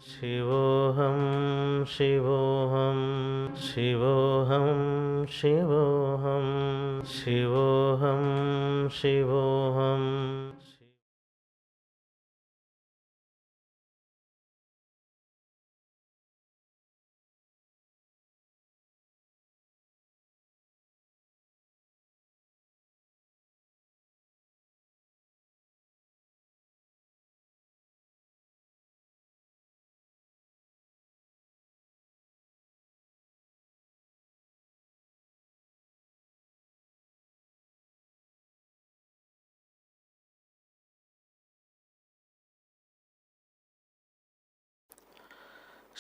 शिवोऽहं शिवोऽहं शिवोऽहं शिवोऽहं शिवोऽहं शिवोऽहं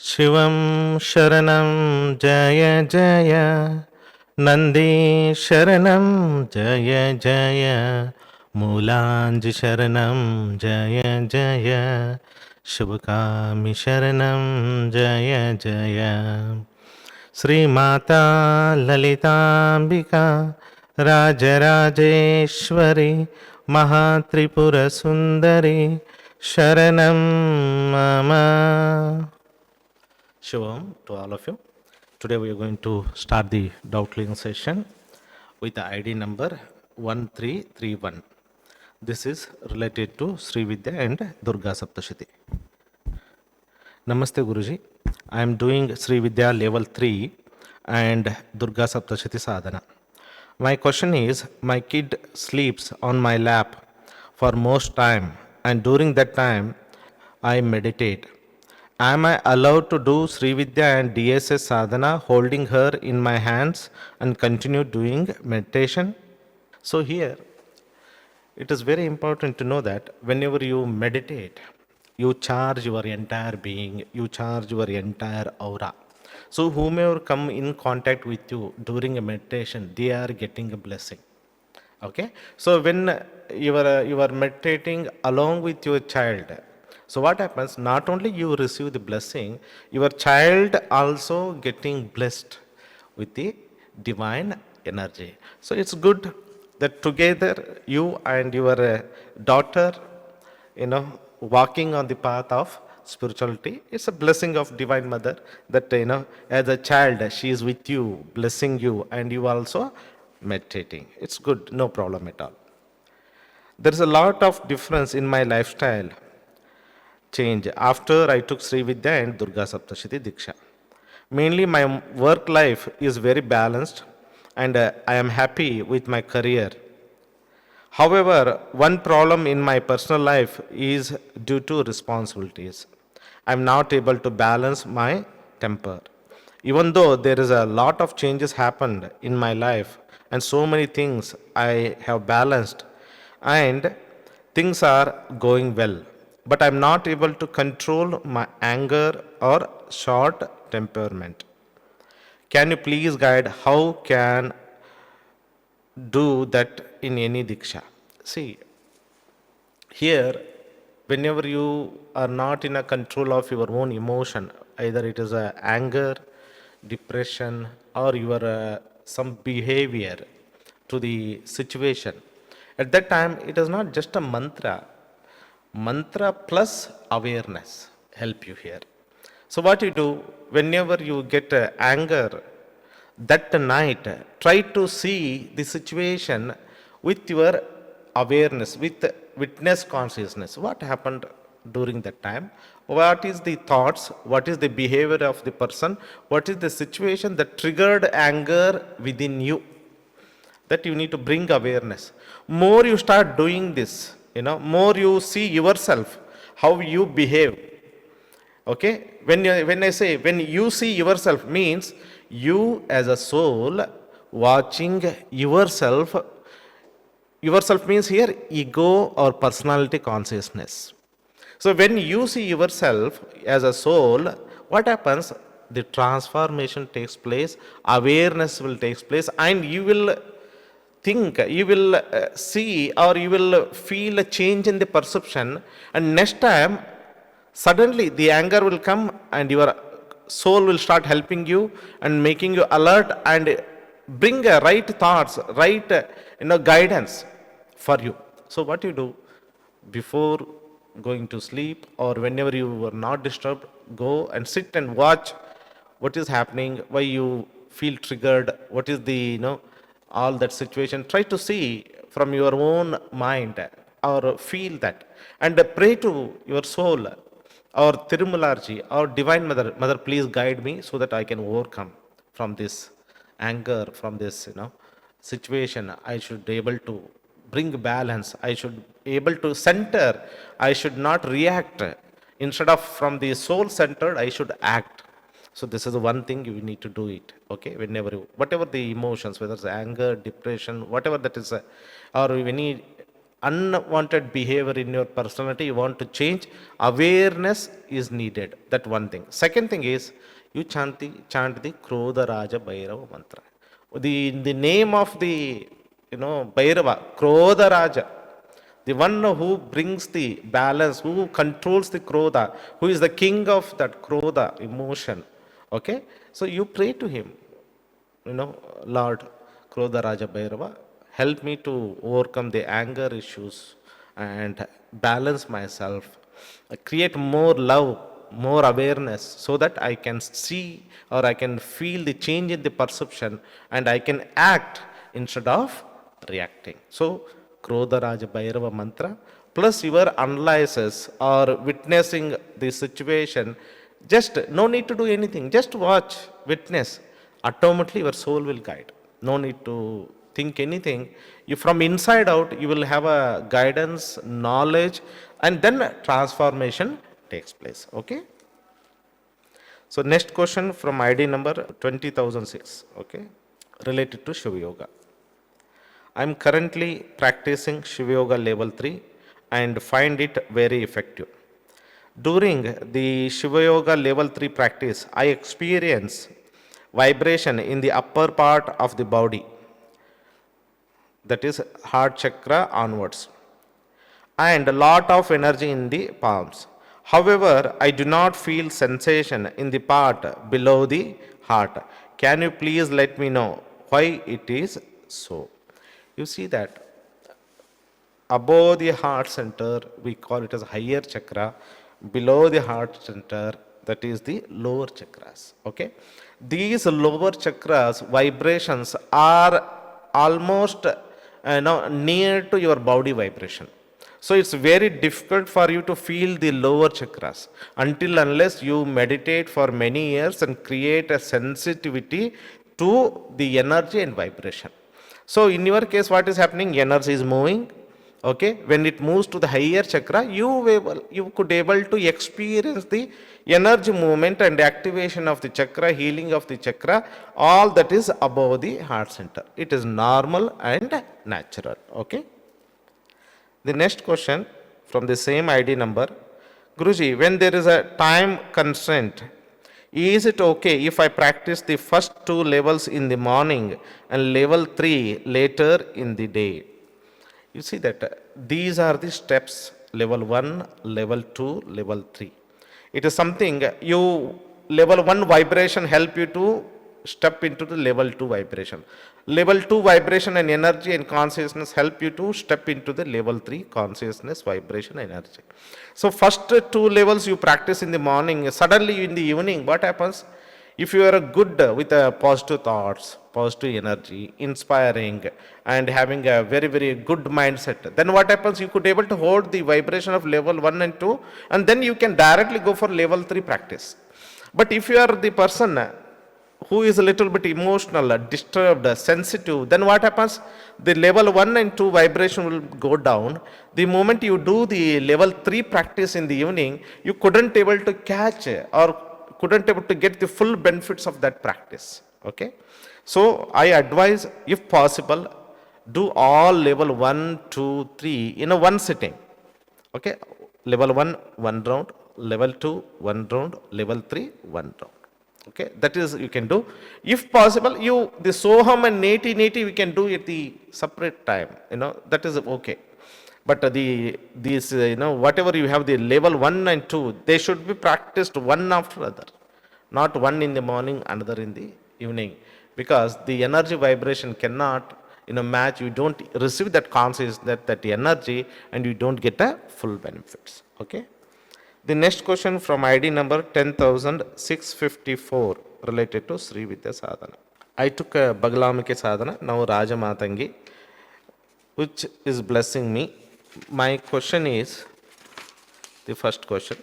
शिवं शरणं जय जय नन्दी शरणं जय जय मूलाञ्जि शरणं जय जय शुभकामि शरणं जय जय श्रीमाता ललिताम्बिका राजराजेश्वरी महात्रिपुरसुन्दरी शरणं मम. Shivam to all of you. Today we are going to start the doubt clearing session with the ID number 1331. This is related to Sri Vidya and Durga Saptashati. Namaste Guruji. I am doing Sri Vidya level 3 and Durga Saptashati sadhana. My question is, my kid sleeps on my lap for most time and during that time I meditate. Am I allowed to do Sri Vidya and DSS sadhana holding her in my hands and continue doing meditation? So here, it is very important to know that whenever you meditate, you charge your entire being, you charge your entire aura. So whomever come in contact with you during a meditation, they are getting a blessing. Okay? So when you are meditating along with your child, so what happens? Not only you receive the blessing, your child also getting blessed with the divine energy. So it's good that together you and your daughter, walking on the path of spirituality. It's a blessing of Divine Mother that, as a child, she is with you, blessing you, and you also meditating. It's good, no problem at all. There's a lot of difference in my lifestyle change after I took Sri Vidya and Durga Saptashati Diksha. Mainly my work life is very balanced and I am happy with my career. However, one problem in my personal life is due to responsibilities. I am not able to balance my temper. Even though there is a lot of changes happened in my life and so many things I have balanced and things are going well, but I'm not able to control my anger or short temperament. Can you please guide how can do that in any diksha? See, here, whenever you are not in a control of your own emotion, either it is a anger, depression, or your some behavior to the situation, at that time it is not just a mantra. Mantra plus awareness help you here. So what you do whenever you get anger, that night try to see the situation with your awareness, with witness consciousness. What happened during that time? What is the thoughts? What is the behavior of the person? What is the situation that triggered anger within you? That you need to bring awareness. More you start doing this, more you see yourself, how you behave. Okay? When I say, when you see yourself means you as a soul watching yourself. Yourself means here ego or personality consciousness. So when you see yourself as a soul, what happens? The transformation takes place, awareness will take place, and you will think, you will see, or you will feel a change in the perception, and next time suddenly the anger will come and your soul will start helping you and making you alert and bring right thoughts, right guidance for you. So what you do before going to sleep or whenever you are not disturbed, go and sit and watch what is happening, why you feel triggered, what is the, all that situation. Try to see from your own mind or feel that and pray to your soul or Tirumalarji or Divine Mother, Mother, please guide me so that I can overcome from this anger, from this, situation. I should be able to bring balance. I should be able to center. I should not react. Instead of from the soul centered, I should act. So this is the one thing you need to do it. Okay, whenever you, whatever the emotions, whether it's anger, depression, whatever that is, or any unwanted behavior in your personality you want to change, awareness is needed. That one thing. Second thing is you chant the Krodha Raja Bhairava mantra. In the name of the Bhairava, Krodha Raja, the one who brings the balance, who controls the Krodha, who is the king of that Krodha emotion. Okay, so you pray to him, Lord Krodha Raja Bhairava, help me to overcome the anger issues and balance myself, create more love, more awareness, so that I can see or I can feel the change in the perception and I can act instead of reacting. So, Krodha Raja Bhairava mantra plus your analysis or witnessing the situation, just no need to do anything, just watch, witness. Automatically your soul will guide. No need to think anything. You from inside out, you will have a guidance, knowledge, and then transformation takes place. Okay. So next question from ID number 20,006. Okay, related to Shiva Yoga. I am currently practicing Shiva Yoga level 3 and find it very effective. During the Shiva Yoga level 3 practice, I experience vibration in the upper part of the body, that is heart chakra onwards, and a lot of energy in the palms. However, I do not feel sensation in the part below the heart. Can you please let me know why it is so? You see that above the heart center, we call it as higher chakra. Below the heart center, that is the lower chakras. Okay, these lower chakras vibrations are almost near to your body vibration. So it's very difficult for you to feel the lower chakras until unless you meditate for many years and create a sensitivity to the energy and vibration. So in your case, what is happening? Energy is moving. Okay, when it moves to the higher chakra, you could able to experience the energy movement and activation of the chakra, healing of the chakra, all that is above the heart center. It is normal and natural. Okay. The next question from the same ID number. Guruji, when there is a time constraint, is it okay if I practice the first two levels in the morning and level 3 later in the day? You see that these are the steps: level 1, level 2, level 3. It is something you, level 1 vibration help you to step into the level 2 vibration. Level 2 vibration and energy and consciousness help you to step into the level 3 consciousness, vibration, energy. So first two levels you practice in the morning, suddenly in the evening, what happens? If you are good with positive thoughts, positive energy, inspiring, and having a very, very good mindset, then what happens? You could able to hold the vibration of level 1 and 2, and then you can directly go for level 3 practice. But if you are the person who is a little bit emotional, disturbed, sensitive, then what happens? The level 1 and 2 vibration will go down. The moment you do the level 3 practice in the evening, you couldn't able to catch or couldn't able to get the full benefits of that practice. Okay, so I advise, if possible, do all level 1, 2, 3 in a one sitting. Okay, level 1 one round, level 2 one round, level 3 one round. Okay, that is you can do. If possible, you the Soham and Neti we can do at the separate time. That is okay. But these whatever you have the level 1 and 2, they should be practiced one after other, not one in the morning, another in the evening, because the energy vibration cannot match. You don't receive that consciousness, that energy, and you don't get the full benefits. Okay. The next question from ID number 10,654 related to Sri Vidya Sadhana. I took a Bagalamiki Sadhana, now Raja Matangi, which is blessing me. My question is, the first question,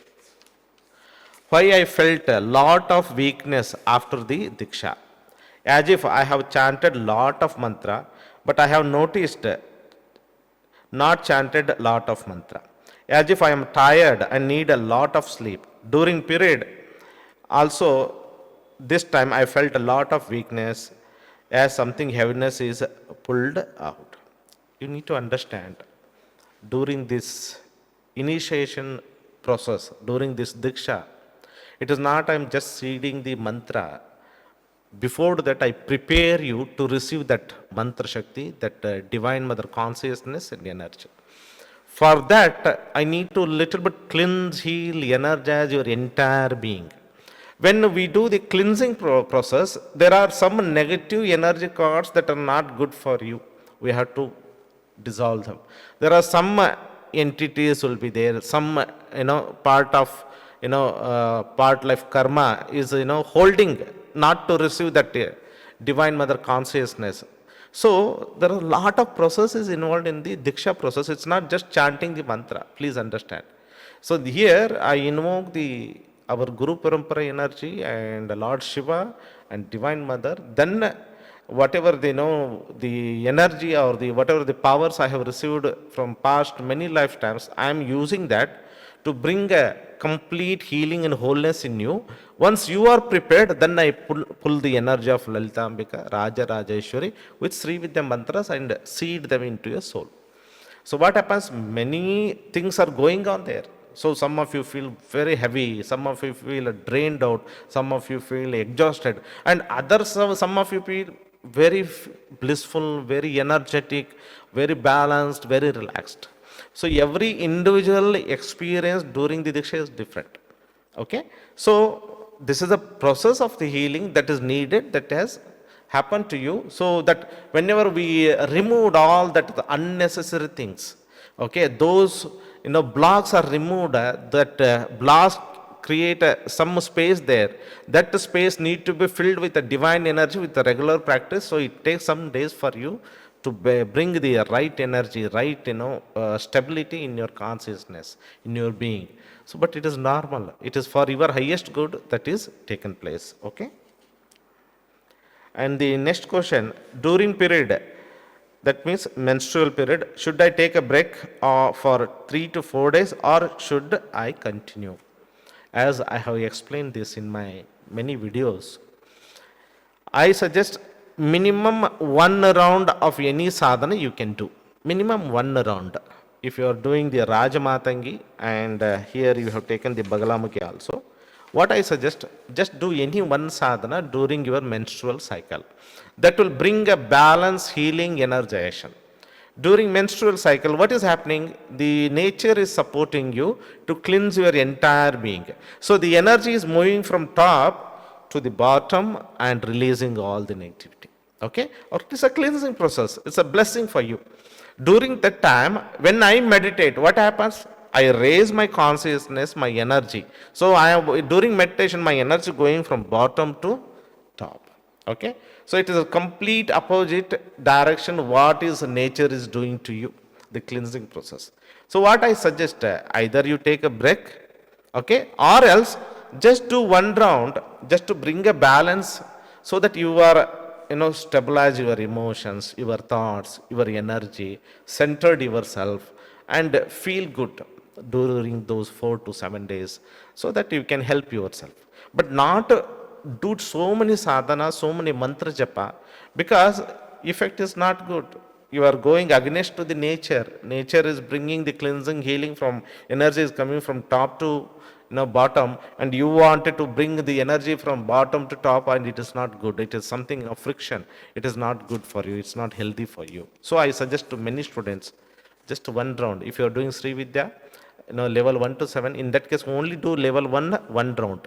why I felt a lot of weakness after the Diksha, as if I have chanted lot of mantra, but I have noticed not chanted lot of mantra, as if I am tired and need a lot of sleep. During period, also this time I felt a lot of weakness as something heaviness is pulled out. You need to understand, during this initiation process, during this Diksha, it is not I'm just reading the mantra. Before that, I prepare you to receive that mantra Shakti, that divine mother consciousness and energy. For that, I need to little bit cleanse, heal, energize your entire being. When we do the cleansing process, there are some negative energy cords that are not good for you. We have to dissolve them. There are some entities will be there, some part of part life karma is holding not to receive that divine mother consciousness. So there are a lot of processes involved in the Diksha process. It's not just chanting the mantra. Please understand. So here I invoke our Guru Parampara energy and Lord Shiva and Divine Mother. Then whatever they know, the energy or the whatever the powers I have received from past many lifetimes, I am using that to bring a complete healing and wholeness in you. Once you are prepared, then I pull the energy of Lalita Ambika, Raja Rajeshwari with Sri Vidya mantras and seed them into your soul. So what happens? Many things are going on there. So some of you feel very heavy, some of you feel drained out, some of you feel exhausted, and others, some of you feel very blissful, very energetic, very balanced, very relaxed. So every individual experience during the Diksha is different. Okay? So this is a process of the healing that is needed, that has happened to you, so that whenever we removed all that unnecessary things, okay, those blocks are removed, that blocks create some space there. That space need to be filled with the divine energy with the regular practice. So it takes some days for you to bring the right energy, right stability in your consciousness, in your being. So, but it is normal. It is for your highest good that is taken place. Okay. And the next question, during period, that means menstrual period, should I take a break for 3 to 4 days or should I continue? As I have explained this in my many videos, I suggest minimum one round of any sadhana you can do. Minimum one round. If you are doing the Rajamatangi and here you have taken the Bagalamukhi also, what I suggest, just do any one sadhana during your menstrual cycle. That will bring a balance, healing, energization. During menstrual cycle, what is happening? The nature is supporting you to cleanse your entire being. So the energy is moving from top to the bottom and releasing all the negativity. Okay? Or it is a cleansing process. It's a blessing for you. During that time, when I meditate, what happens? I raise my consciousness, my energy. So during meditation, my energy going from bottom to top. Okay? So it is a complete opposite direction what is nature is doing to you, the cleansing process. So what I suggest, either you take a break, okay, or else just do one round just to bring a balance so that you are stabilize your emotions, your thoughts, your energy, centered yourself and feel good during those 4 to 7 days so that you can help yourself. But not do so many sadhana, so many mantra japa, because effect is not good. You are going against to the nature. Nature is bringing the cleansing, healing from energy is coming from top to bottom, and you wanted to bring the energy from bottom to top, and it is not good. It is something of friction. It is not good for you. It's not healthy for you. So I suggest to many students, just one round. If you are doing Sri Vidya, level 1 to 7, in that case only do level 1 round.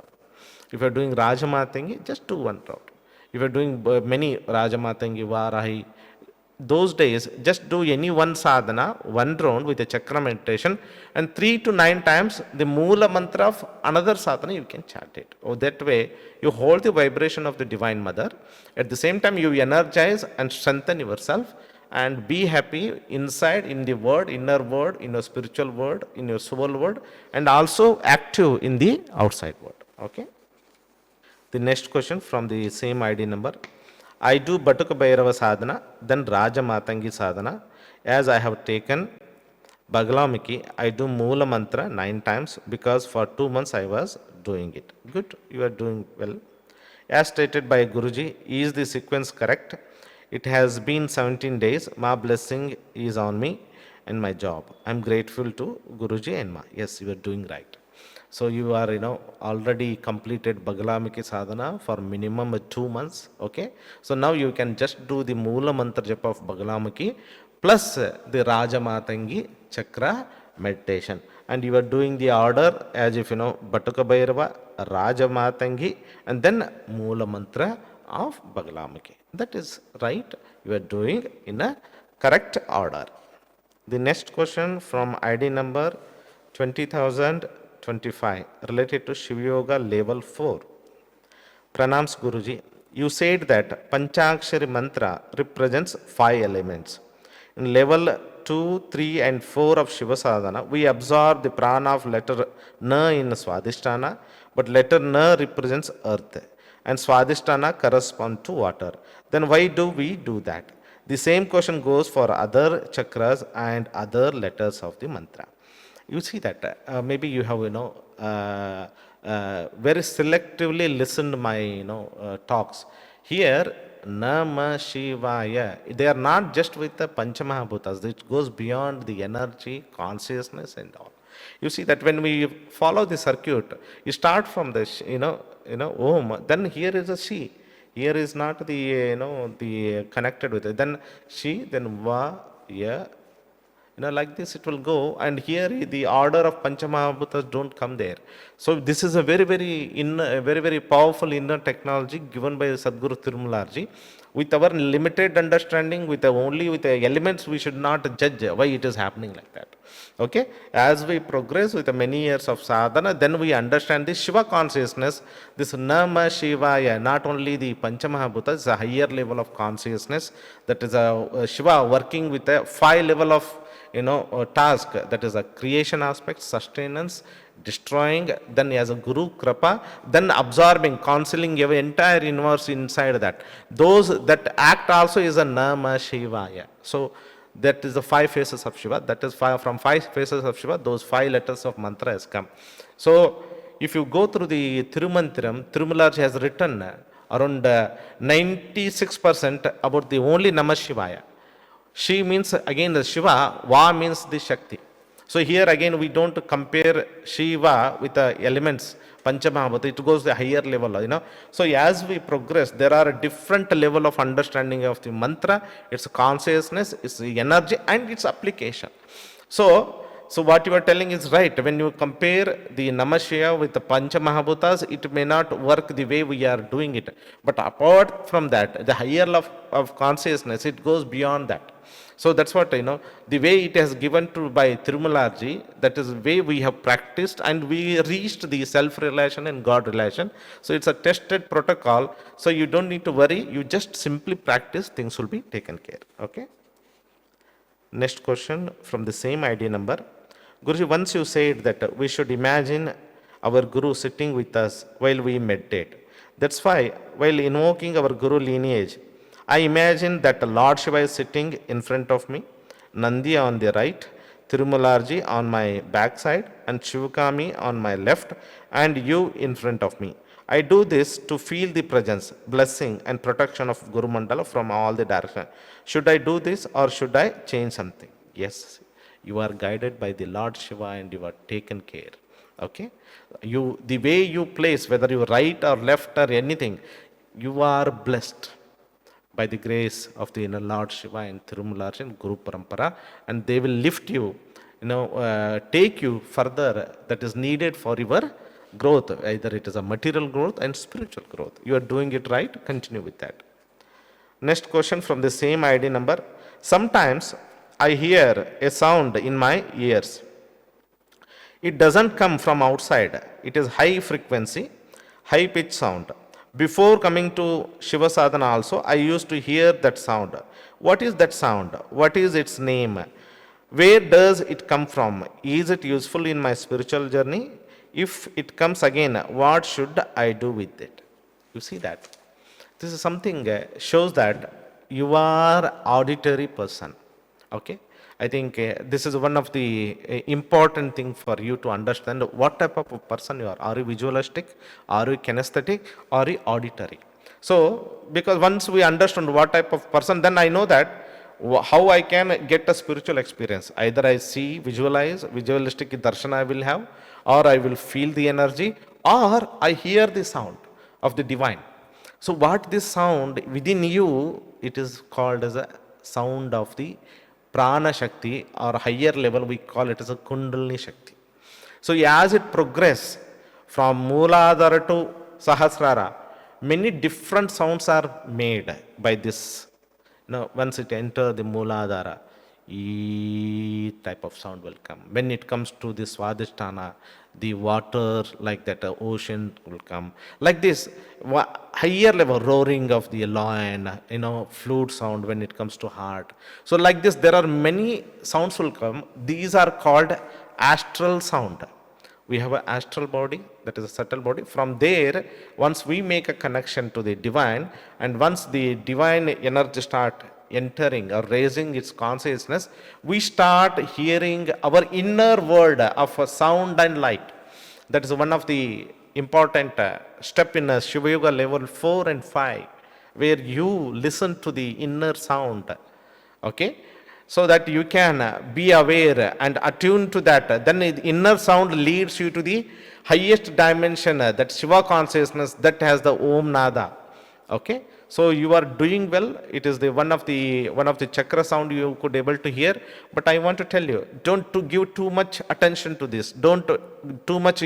If you are doing Rajamatangi, just do one round. If you are doing many Rajamatangi, Varahi, those days, just do any one sadhana, one round with a chakra meditation, and 3 to 9 times the Moola mantra of another sadhana you can chant it. Oh, that way you hold the vibration of the Divine Mother. At the same time, you energize and strengthen yourself and be happy inside in the word, inner word, in your spiritual word, in your soul word, and also active in the outside word. Okay. The next question from the same ID number. I do Batuka Bhairava sadhana, then Raja Matangi sadhana. As I have taken Bagalamiki, I do Moola mantra 9 times because for 2 months I was doing it. Good, you are doing well. As stated by Guruji, is the sequence correct? It has been 17 days. Ma blessing is on me and my job. I'm grateful to Guruji and Ma. Yes, you are doing right. So you are, already completed Bagalamiki sadhana for minimum 2 months. Okay. So now you can just do the Moola mantra japa of Bagalamiki plus the Raja Matangi chakra meditation. And you are doing the order as if, Batuka Bhairava, Raja Matangi, and then Moola mantra of Bagalamiki. That is right. You are doing in a correct order. The next question from ID number 20,025 related to Shiva Yoga level 4. Pranams Guruji, you said that Panchakshari mantra represents 5 elements. In level 2, 3 and 4 of Shiva Sadhana, we absorb the prana of letter Na in Swadhisthana, but letter Na represents earth and Swadhisthana corresponds to water. Then why do we do that? The same question goes for other chakras and other letters of the mantra. You see that maybe you have very selectively listened my talks here. Nama Shivaya, they are not just with the Panchamahabhutas, it goes beyond the energy, consciousness and all. You see that when we follow the circuit, you start from the Om, then here is a Shi, here is not the the connected with it, then Shi, then Va, Ya, like this it will go, and here the order of Panchamahabhutas don't come there. So this is a very powerful inner technology given by Sadguru Tirumularji. With our limited understanding, only with the elements, we should not judge why it is happening like that. Okay, as we progress with the many years of sadhana, then we understand the Shiva consciousness, this Nama Shivaya, not only the Panchamahabhutas, it's a higher level of consciousness, that is a Shiva working with a 5 level of a task, that is a creation aspect, sustenance, destroying, then as a Guru Krapa, then absorbing, counseling your entire universe inside that. Those that act also is a Nama Shivaya. So that is the 5 phases of Shiva. That is from 5 phases of Shiva, those 5 letters of mantra has come. So if you go through the Tirumantiram, Tirumalarji has written around 96% about the only Namah Shivaya. She means again the Shiva, Va means the Shakti. So here again we don't compare Shiva with the elements, Panchamahabhuta, it goes the higher level, So as we progress, there are a different level of understanding of the mantra, its consciousness, its energy and its application. So what you are telling is right. When you compare the Namashya with the Panchamahabhutas, it may not work the way we are doing it. But apart from that, the higher level of consciousness, it goes beyond that. So that's what, the way it has given to by Tirumalarji, that is the way we have practiced and we reached the self-relation and God relation. So it's a tested protocol. So you don't need to worry. You just simply practice, things will be taken care. Okay. Next question from the same ID number. Guruji, once you said that we should imagine our Guru sitting with us while we meditate. That's why while invoking our Guru lineage, I imagine that Lord Shiva is sitting in front of me, Nandi on the right, Tirumalarji on my backside, and Shivakami on my left, and you in front of me. I do this to feel the presence, blessing, and protection of Guru Mandala from all the directions. Should I do this or should I change something? Yes, you are guided by the Lord Shiva and you are taken care. Okay? The way you place, whether you right or left or anything, you are blessed by the grace of the inner Lord Shiva and Tirumularji and Guru Parampara, and they will lift you, take you further that is needed for your growth. Either it is a material growth and spiritual growth. You are doing it right, continue with that. Next question from the same ID number. Sometimes I hear a sound in my ears. It doesn't come from outside. It is high frequency, high pitch sound. Before coming to Shiva Sadhana also, I used to hear that sound. What is that sound? What is its name? Where does it come from? Is it useful in my spiritual journey? If it comes again, what should I do with it? You see that? This is something shows that you are auditory person. Okay, I think this is one of the important thing for you to understand what type of a person you are. Are you visualistic? Are you kinesthetic? Are you auditory? So because once we understand what type of person, then I know that how I can get a spiritual experience. Either I see, visualize, visualistic darshana I will have, or I will feel the energy, or I hear the sound of the divine. So what this sound within you, it is called as a sound of the prana shakti, or higher level we call it as a kundalini shakti. So as it progress from Mooladhara to Sahasrara, many different sounds are made by this. Now, once it enters the Mooladhara, E type of sound will come. When it comes to the Swadhisthana, the water like that, ocean will come. Like this, higher level roaring of the lion, flute sound when it comes to heart. So like this, there are many sounds will come. These are called astral sound. We have an astral body, that is a subtle body. From there, once we make a connection to the divine, and once the divine energy start entering or raising its consciousness, we start hearing our inner world of sound and light. That is one of the important step in a Shiva Yoga level 4 and 5, where you listen to the inner sound. Okay, so that you can be aware and attune to that. Then the inner sound leads you to the highest dimension, that Shiva consciousness that has the Om Nada. Okay, so you are doing well. It is the one of the chakra sound you could able to hear. But I want to tell you, don't to give too much attention to this. Don't too much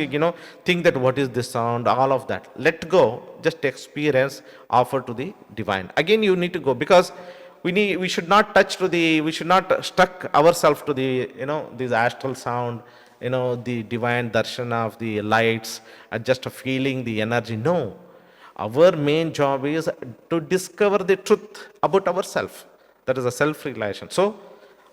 think that what is this sound, all of that. Let go. Just experience, offer to the divine. Again, you need to go, because we should not we should not stuck ourselves to the this astral sound, the divine darshana of the lights, and just feeling the energy. No, our main job is to discover the truth about ourselves. That is a self-realization. So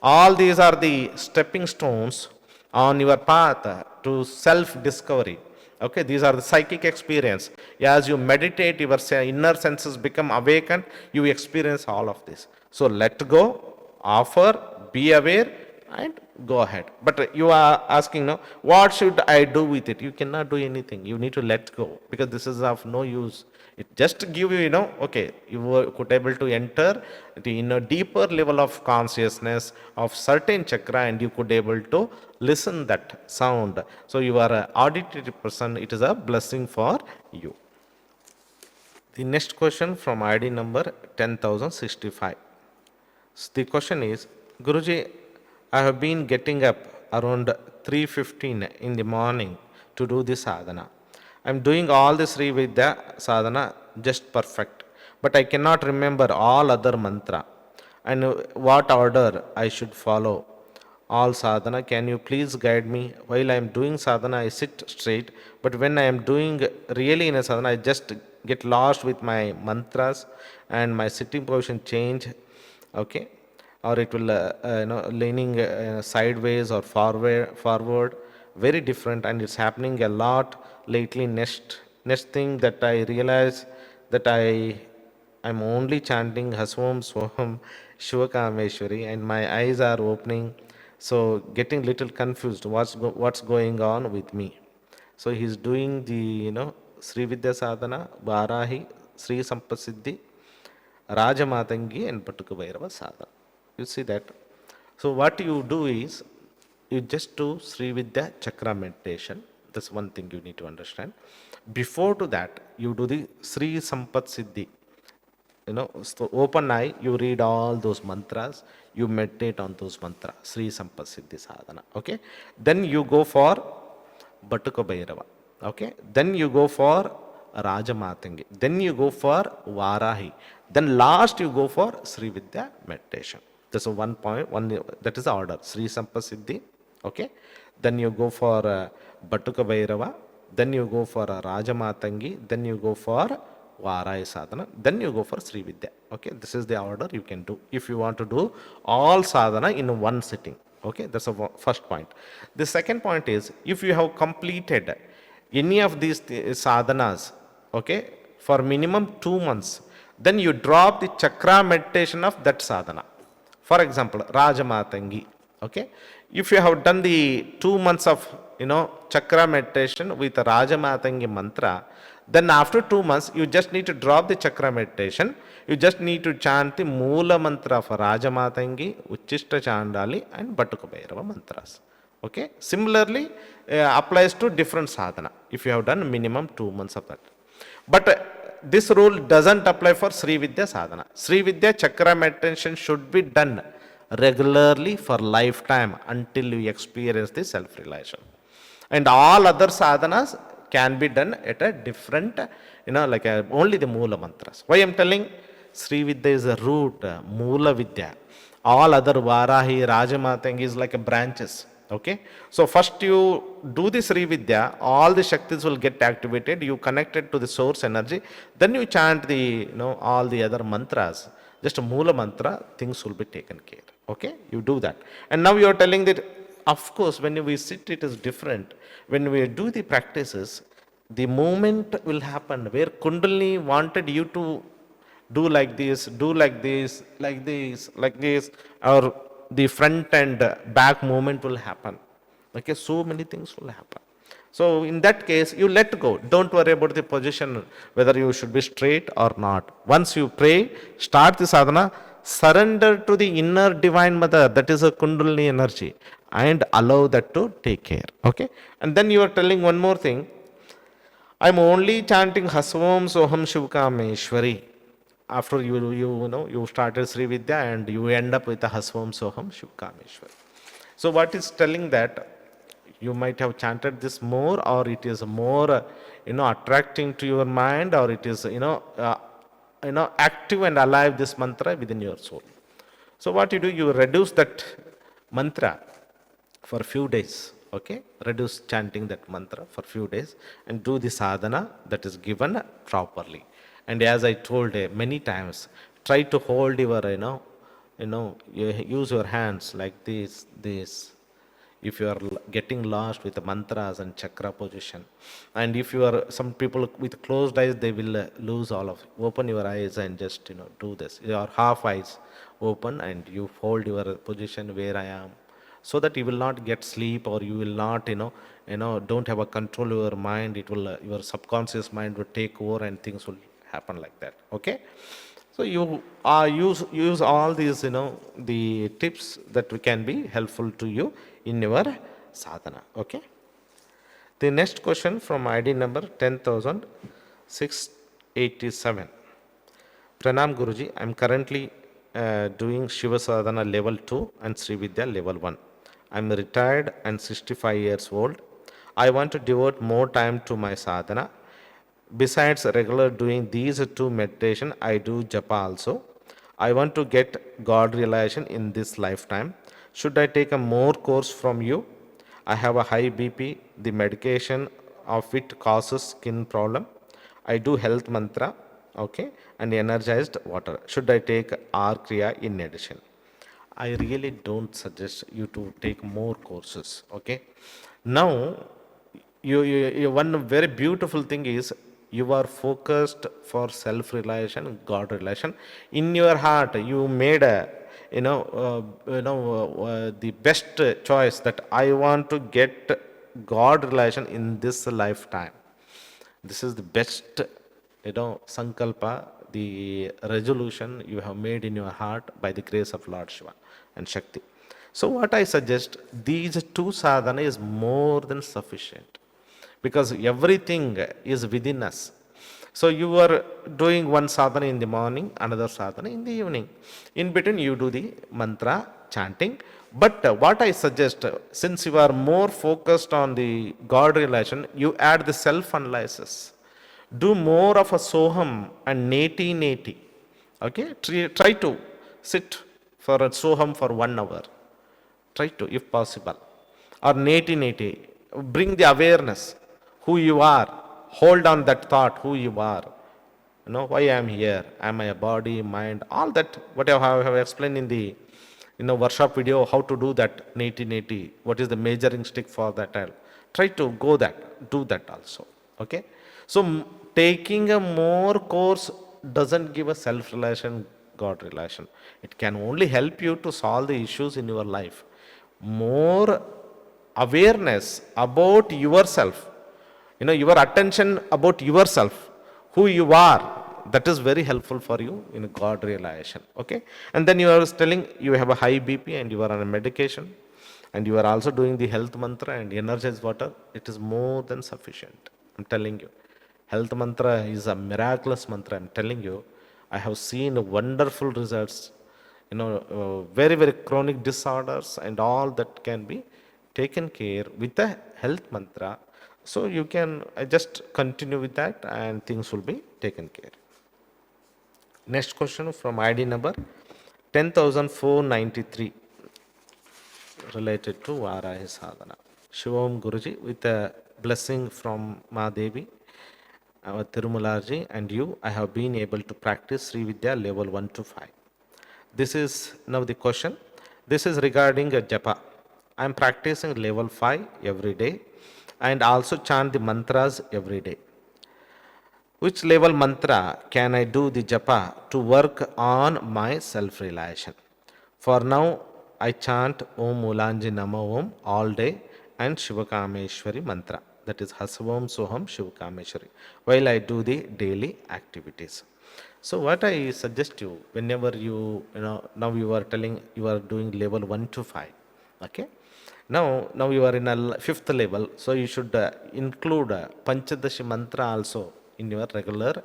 all these are the stepping stones on your path to self-discovery. Okay, these are the psychic experience. As you meditate, your inner senses become awakened, you experience all of this. So let go, offer, be aware, and go ahead. But you are asking, no, what should I do with it? You cannot do anything. You need to let go, because this is of no use. It just give you, okay, you were could able to enter in a deeper level of consciousness of certain chakra, and you could able to listen that sound. So you are an auditory person. It is a blessing for you. The next question from ID number 10,065. So the question is, Guruji, I have been getting up around 3:15 in the morning to do this sadhana. I am doing all this Sri Vidya sadhana just perfect, but I cannot remember all other mantra and what order I should follow. All sadhana, can you please guide me? While I am doing sadhana, I sit straight, but when I am doing really in a sadhana, I just get lost with my mantras, and my sitting position change. Okay, or it will leaning sideways or forward, very different, and it's happening a lot lately. Next thing that I realize that I'm only chanting Haswam Swaham Shivakameshwari, and my eyes are opening, so getting little confused what's going on with me. So he's doing the Sri Vidya Sadhana, Varahi, Sri Sampasiddhi, Rajamatangi, and Patuka Bhairava Sadhana. You see that? So what you do is, you just do Sri Vidya Chakra meditation. That's one thing you need to understand. Before to that, you do the Sri Sampat Siddhi. So open eye, you read all those mantras, you meditate on those mantras, Sri Sampat Siddhi Sadhana. Okay? Then you go for Batuka Bhairava. Okay? Then you go for Rajamatangi. Then you go for Varahi. Then last you go for Sri Vidya meditation. That's a one point, that is the order. Sri Sampasiddhi, okay? Then you go for Batuka Bhairava, then you go for Rajamatangi, then you go for Varai Sadhana, then you go for Sri Vidya. Okay, this is the order you can do if you want to do all sadhana in one sitting. Okay, that's the first point. The second point is, if you have completed any of these sadhanas, okay, for minimum 2 months, then you drop the chakra meditation of that sadhana. For example, Rajamatangi, okay, if you have done the 2 months of chakra meditation with Rajamatangi mantra, then after 2 months you just need to drop the chakra meditation. You just need to chant the Moola mantra for Rajamatangi, Uchishta Chandali and Batuka Bhairava mantras. Okay, similarly applies to different sadhana if you have done minimum 2 months of that. But this rule doesn't apply for Sri Vidya sadhana. Sri Vidya chakra meditation should be done regularly for lifetime until you experience the self-realization. And all other sadhanas can be done at a different, like only the Moola mantras. Why I am telling? Sri Vidya is a root, Moola Vidya. All other Varahi, Rajamatangi is like a branches. Okay, so first you do the Sri Vidya, all the Shaktis will get activated, you connect it to the source energy, then you chant the, all the other mantras, just a Moola mantra, things will be taken care. Okay, you do that. And now you are telling that, of course, when we sit, it is different. When we do the practices, the movement will happen where Kundalini wanted you to do like this, do like this, like this, like this, or the front and back movement will happen. Okay, so many things will happen. So in that case, you let go. Don't worry about the position, whether you should be straight or not. Once you pray, start the sadhana, surrender to the inner divine mother, that is a Kundalini energy, and allow that to take care. Okay, and then you are telling one more thing. I'm only chanting Hasvam Soham Shivkameshwari. After you started Sri Vidya and you end up with the Hasvam Soham Shivkameshwari. So what is telling that you might have chanted this more, or it is more attracting to your mind, or it is active and alive, this mantra within your soul. So what you do, you reduce that mantra for a few days. Okay, reduce chanting that mantra for a few days and do the sadhana that is given properly. And as I told many times, try to hold your, you use your hands like this. If you are getting lost with the mantras and chakra position, and if you are, some people with closed eyes, they will lose all of it. Open your eyes and just do this. Your half eyes open and you hold your position where I am, so that you will not get sleep, or you will not don't have a control over your mind. It will your subconscious mind will take over and things will happen like that. Okay, so you use all these the tips that can be helpful to you in your sadhana. Okay, the next question from ID number 10,687. Pranam Guruji, I am currently doing Shiva Sadhana level 2 and Sri Vidya level 1. I am retired and 65 years old. I want to devote more time to my sadhana. Besides regular doing these two meditation, I do japa also. I want to get God realization in this lifetime. Should I take a more course from you? I have a high BP. The medication of it causes skin problem. I do health mantra, okay, and energized water. Should I take R Kriya in addition? I really don't suggest you to take more courses. Okay, now you one very beautiful thing is, you are focused for self-realization, God realization. In your heart, you made a the best choice that I want to get God realization in this lifetime. This is the best sankalpa, the resolution you have made in your heart by the grace of Lord Shiva and Shakti. So what I suggest, these two sadhana is more than sufficient, because everything is within us. So you are doing one sadhana in the morning, another sadhana in the evening. In between you do the mantra chanting. But what I suggest, since you are more focused on the God realization, you add the self-analysis. Do more of a soham and neti. Okay, try to sit for a Soham for 1 hour. Try to, if possible. Or neti neti. Bring the awareness, who you are. Hold on that thought, who you are. Why I am here. Am I a body, mind, all that, what I have explained in the workshop video, how to do that neti neti. What is the measuring stick for that? Try to do that also. Okay. So taking a more course doesn't give a self-relation, God relation. It can only help you to solve the issues in your life. More awareness about yourself, your attention about yourself, who you are, that is very helpful for you in God realization. Okay. And then you are telling you have a high BP and you are on a medication, and you are also doing the health mantra and energized water. It is more than sufficient. I'm telling you, health mantra is a miraculous mantra. I'm telling you, I have seen wonderful results. Very, very chronic disorders and all that can be taken care with the health mantra. So you can just continue with that and things will be taken care. Next question from ID number 10,493 related to Varahi Sadhana. Shivam Guruji, with a blessing from Mahadevi, our Tirumalaji and you, I have been able to practice Sri Vidya level 1 to 5. This is now the question. This is regarding a japa. I am practicing level 5 every day and also chant the mantras every day. Which level mantra can I do the japa to work on my self-realization? For now, I chant Om Mulanji Nama Om all day and Shivakameshwari mantra. That is Hasavam Soham Shivakameshwari while I do the daily activities. So what I suggest you, whenever now you are telling you are doing level 1 to 5. Okay. Now you are in a 5th level, so you should include Panchadashi mantra also in your regular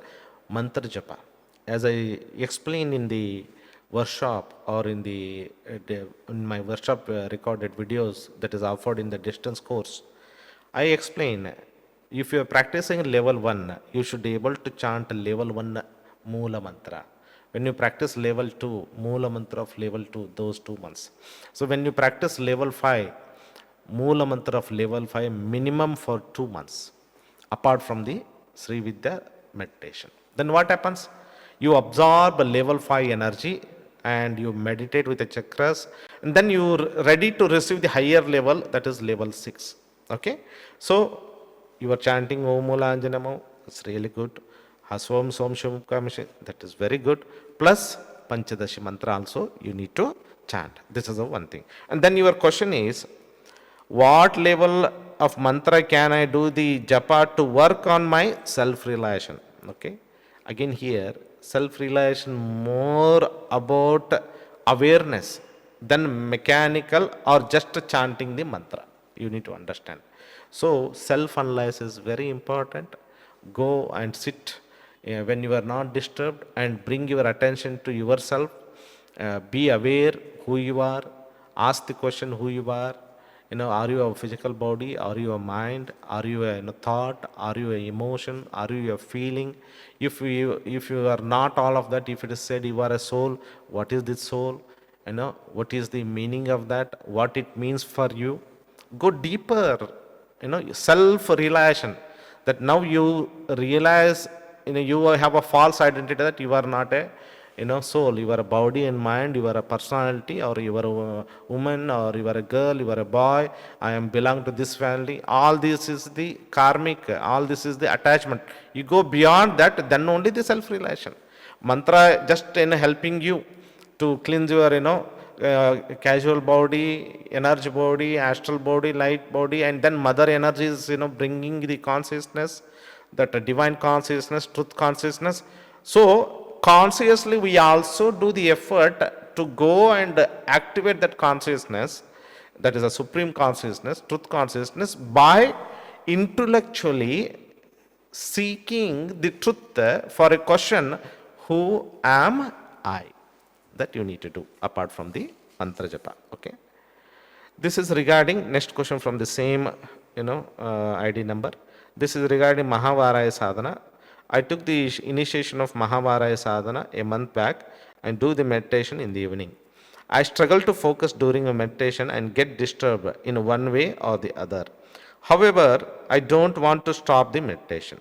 mantra japa. As I explained in the workshop or in my workshop recorded videos that is offered in the distance course, I explain, if you are practicing level 1, you should be able to chant level 1 Moola mantra. When you practice level 2, Moola mantra of level 2, those 2 months. So when you practice level 5, Moola mantra of level 5 minimum for 2 months, apart from the Sri Vidya meditation. Then what happens? You absorb level 5 energy and you meditate with the chakras, and then you're ready to receive the higher level, that is level 6. Okay. So you are chanting Om Mulanjanamo, it's really good. Hasvam Som Shivam Kamishin, that is very good. Plus Panchadashi mantra also you need to chant. This is the one thing. And then your question is, what level of mantra can I do the japa to work on my self-realization? Okay. Again here, self-realization more about awareness than mechanical or just chanting the mantra. You need to understand. So self-analysis is very important. Go and sit when you are not disturbed and bring your attention to yourself. Be aware who you are. Ask the question who you are. Are you a physical body? Are you a mind? Are you a thought? Are you a emotion? Are you a feeling? If you are not all of that, if it is said you are a soul, what is this soul? What is the meaning of that? What it means for you? Go deeper. Self-realization. That now you realize, you have a false identity that you are not a soul. You are a body and mind. You are a personality, or you are a woman, or you are a girl, you are a boy. I am belong to this family. All this is the karmic. All this is the attachment. You go beyond that, then only the self-realization. Mantra just helping you to cleanse your casual body, energy body, astral body, light body, and then mother energy is bringing the consciousness, that divine consciousness, truth consciousness. So consciously we also do the effort to go and activate that consciousness, that is a supreme consciousness, truth consciousness, by intellectually seeking the truth for a question, who am I? That you need to do apart from the mantra japa. Okay. This is regarding next question from the same ID number. This is regarding Mahavaraya Sadhana. I took the initiation of Mahavaraya Sadhana a month back and do the meditation in the evening. I struggle to focus during a meditation and get disturbed in one way or the other. However, I don't want to stop the meditation.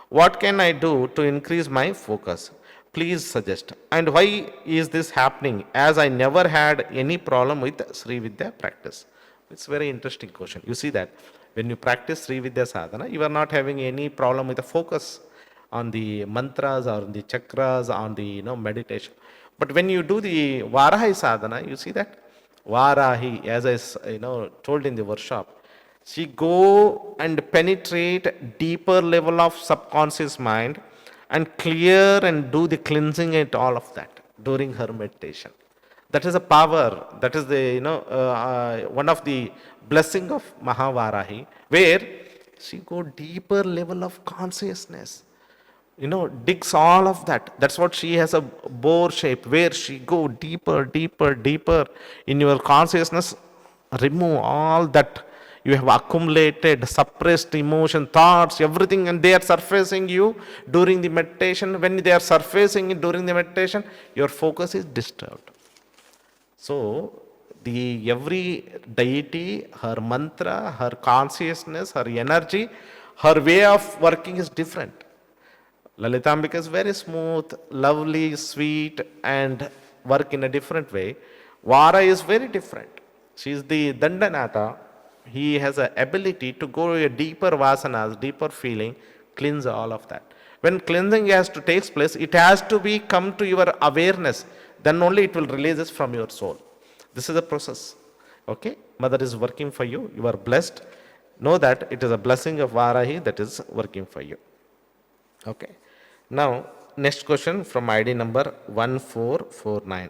What can I do to increase my focus? Please suggest. And why is this happening? As I never had any problem with Sri Vidya practice. It's a very interesting question. You see that when you practice Sri Vidya sadhana, you are not having any problem with the focus on the mantras or the chakras, on the meditation. But when you do the Varahi sadhana, you see that Varahi, as I told in the workshop, she go and penetrate deeper level of subconscious mind and clear and do the cleansing and all of that during her meditation. That is a power. That is the one of the blessing of Mahavarahi, where she go deeper level of consciousness, digs all of that. That's what she has, a boar shape where she go deeper, deeper, deeper in your consciousness, remove all that you have accumulated, suppressed emotion, thoughts, everything, and they are surfacing you during the meditation. When they are surfacing during the meditation, your focus is disturbed. So the every deity, her mantra, her consciousness, her energy, her way of working is different. Lalitambika is very smooth, lovely, sweet, and work in a different way. Vara is very different. She is the Dandanatha. He has an ability to go a deeper vasanas, deeper feeling, cleanse all of that. When cleansing has to take place, it has to be come to your awareness. Then only it will release it from your soul. This is a process. Okay? Mother is working for you. You are blessed. Know that it is a blessing of Varahi that is working for you. Okay. Now, next question from ID number 1449.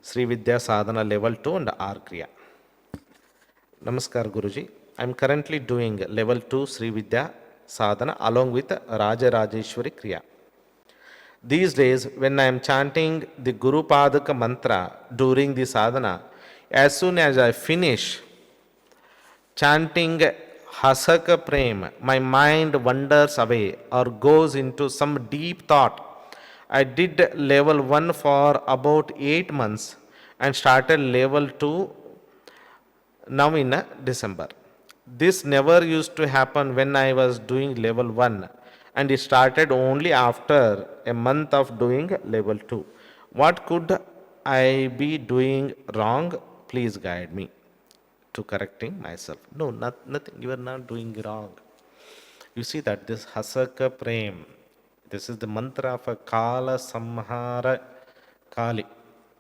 Sri Vidya Sadhana level 2 and R Kriya. Namaskar Guruji. I am currently doing level 2 Sri Vidya Sadhana along with Raja Rajeshwari Kriya. These days, when I am chanting the Guru Padaka mantra during the sadhana, as soon as I finish chanting Hasaka Prem, my mind wanders away or goes into some deep thought. I did level 1 for about 8 months and started level 2 now in December. This never used to happen when I was doing level 1, and it started only after a month of doing level 2. What could I be doing wrong? Please guide me to correcting myself. No, nothing. You are not doing wrong. You see that this Hasaka Prem, this is the mantra of a Kala Samhara Kali.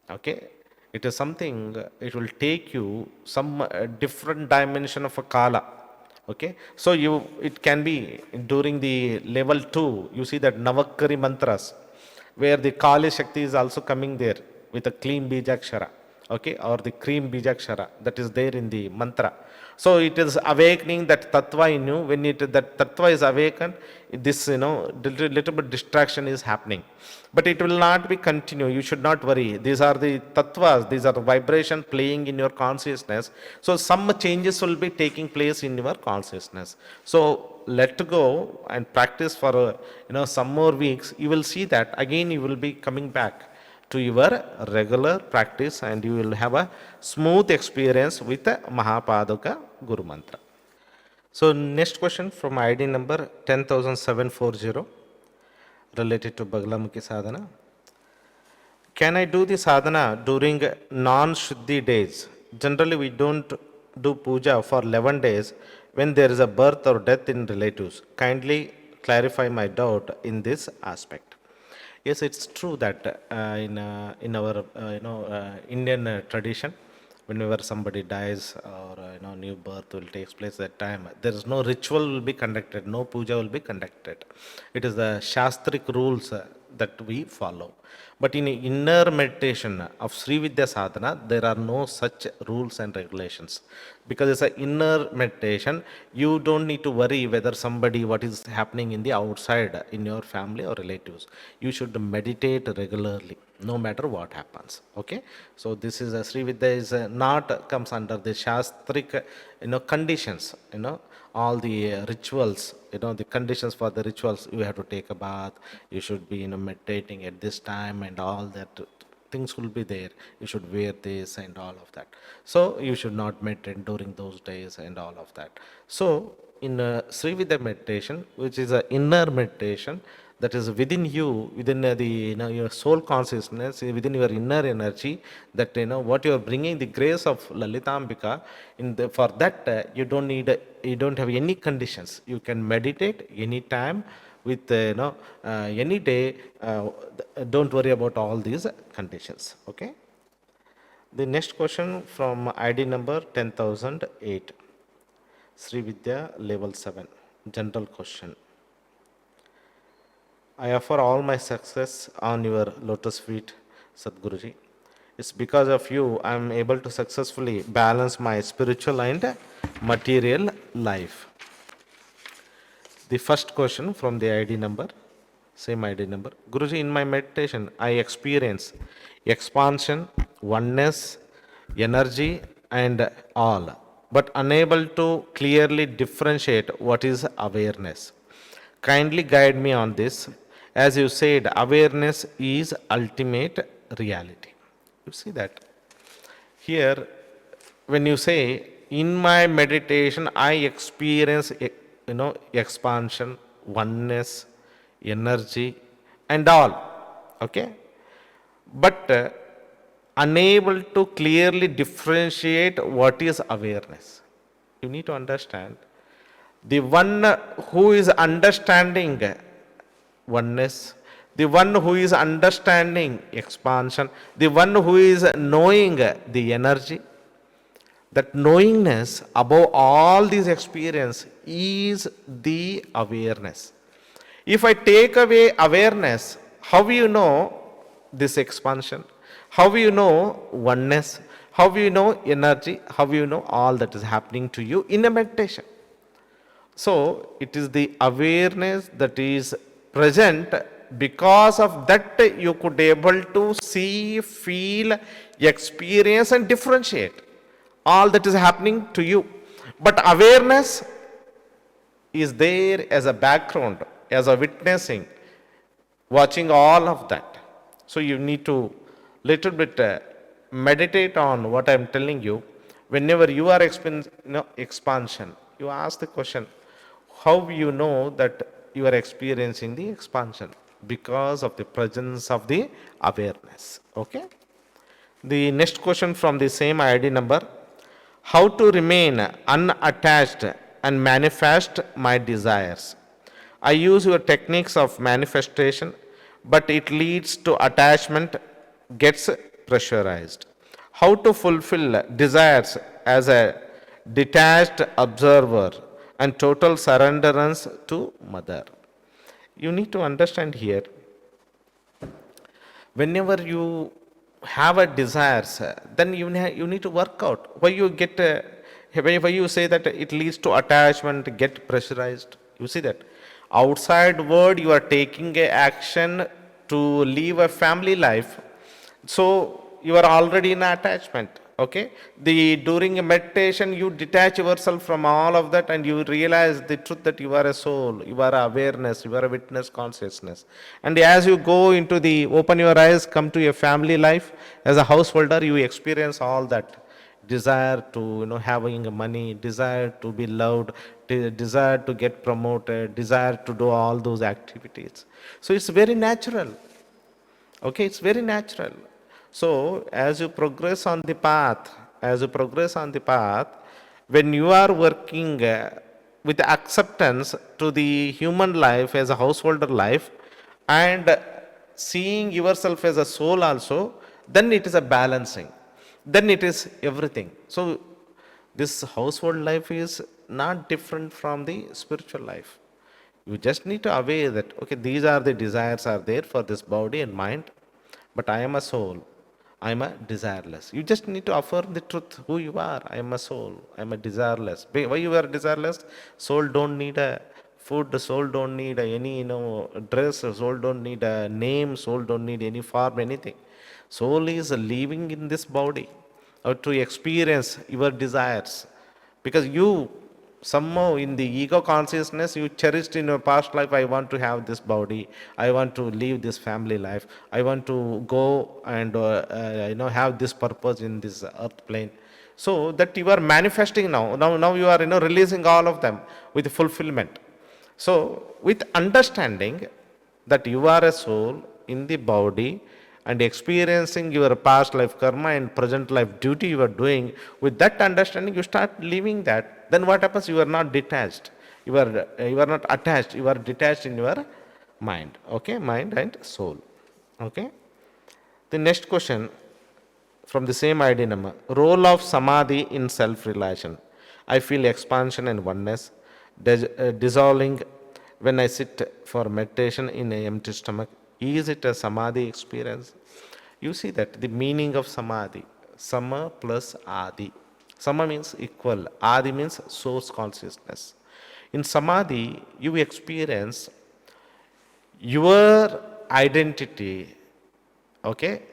Okay? It is something, it will take you some different dimension of a Kala. Okay? So it can be during the level 2, you see that Navakari mantras, where the Kali Shakti is also coming there with a clean Bijakshara. Okay, or the cream bijakshara that is there in the mantra. So it is awakening that tattva in you. When that tattva is awakened, this little bit distraction is happening, but it will not be continue. You should not worry. These are the tattvas. These are the vibration playing in your consciousness. So some changes will be taking place in your consciousness. So let go and practice for some more weeks. You will see that again. You will be coming back to your regular practice and you will have a smooth experience with the Mahapaduka Guru Mantra. So next question from ID number 10,740 related to Bagalamukhi Sadhana. Can I do the sadhana during non-Shuddhi days? Generally we don't do puja for 11 days when there is a birth or death in relatives. Kindly clarify my doubt in this aspect. Yes, it's true that in our Indian tradition, whenever somebody dies or new birth will take place that time, there is no ritual will be conducted, no puja will be conducted. It is the shastric rules that we follow. But in inner meditation of Sri Vidya Sadhana, there are no such rules and regulations. Because it's an inner meditation, you don't need to worry whether somebody, what is happening in the outside, in your family or relatives. You should meditate regularly, no matter what happens. Okay? So this is a Sri Vidya is not comes under the Shastric, conditions, all the rituals, the conditions for the rituals. You have to take a bath, you should be meditating at this time and all that. things will be there. You should wear this and all of that. So you should not meditate during those days and all of that. So in Sri Vidya meditation, which is an inner meditation, that is within you, within the your soul consciousness, within your inner energy, that what you are bringing, the grace of Lalitambika. For that you don't need you don't have any conditions. You can meditate anytime with any day. Don't worry about all these conditions. Okay. The next question from ID number 10,008, Sri Vidya level 7, general question. I offer all my success on your lotus feet, Sadhguruji. It's because of you I am able to successfully balance my spiritual and material life. The first question from the ID number, same ID number. Guruji, in my meditation, I experience expansion, oneness, energy, and all, but unable to clearly differentiate what is awareness. Kindly guide me on this. As you said, awareness is ultimate reality. You see that? Here, when you say, in my meditation, I experience, expansion, oneness, energy, and all. Okay? But unable to clearly differentiate what is awareness. You need to understand. The one who is understanding oneness, the one who is understanding expansion, the one who is knowing the energy, that knowingness above all these experience is the awareness. If I take away awareness, how will you know this expansion? How will you know oneness? How will you know energy? How will you know all that is happening to you in a meditation? So it is the awareness that is present. Because of that you could able to see, feel, experience and differentiate all that is happening to you. But awareness is there as a background, as a witnessing, watching all of that. So you need to little bit meditate on what I am telling you. Whenever you are expansion, you ask the question, how you know that you are experiencing the expansion? Because of the presence of the awareness. Okay. The next question from the same ID number, how to remain unattached and manifest my desires? I use your techniques of manifestation, but it leads to attachment, gets pressurized. How to fulfill desires as a detached observer and total surrenderance to Mother? You need to understand here, whenever you have a desires, then you need to work out. Why you get, why you say that it leads to attachment, get pressurized? You see that? Outside world, you are taking a action to live a family life. So you are already in attachment. Okay, during a meditation you detach yourself from all of that and you realize the truth that you are a soul, you are awareness, you are a witness consciousness. And as you go into the open your eyes, come to your family life as a householder, you experience all that desire to having money, desire to be loved, desire to get promoted, desire to do all those activities. So it's very natural. Okay, it's very natural. So as you progress on the path, when you are working with acceptance to the human life as a householder life and seeing yourself as a soul also, then it is a balancing. Then it is everything. So this household life is not different from the spiritual life. You just need to aware that, okay, these are the desires are there for this body and mind, but I am a soul. I am a desireless. You just need to affirm the truth, who you are. I am a soul. I am a desireless. Why you are desireless? Soul don't need a food. Soul don't need any dress. Soul don't need a name. Soul don't need any form, anything. Soul is living in this body to experience your desires, because you somehow in the ego consciousness you cherished in your past life, I want to have this body, I want to live this family life, I want to go and have this purpose in this earth plane. So that you are manifesting now you are releasing all of them with fulfillment. So with understanding that you are a soul in the body and experiencing your past life karma and present life duty you are doing, with that understanding you start living that. Then what happens? You are not detached. You are not attached. You are detached in your mind. Okay, mind and soul. Okay. The next question from the same ID number. Role of samadhi in self-realization. I feel expansion and oneness, dissolving when I sit for meditation in an empty stomach. Is it a samadhi experience? You see that the meaning of samadhi, sama plus adi. Sama means equal, adi means source consciousness. In samadhi, you experience your identity, okay,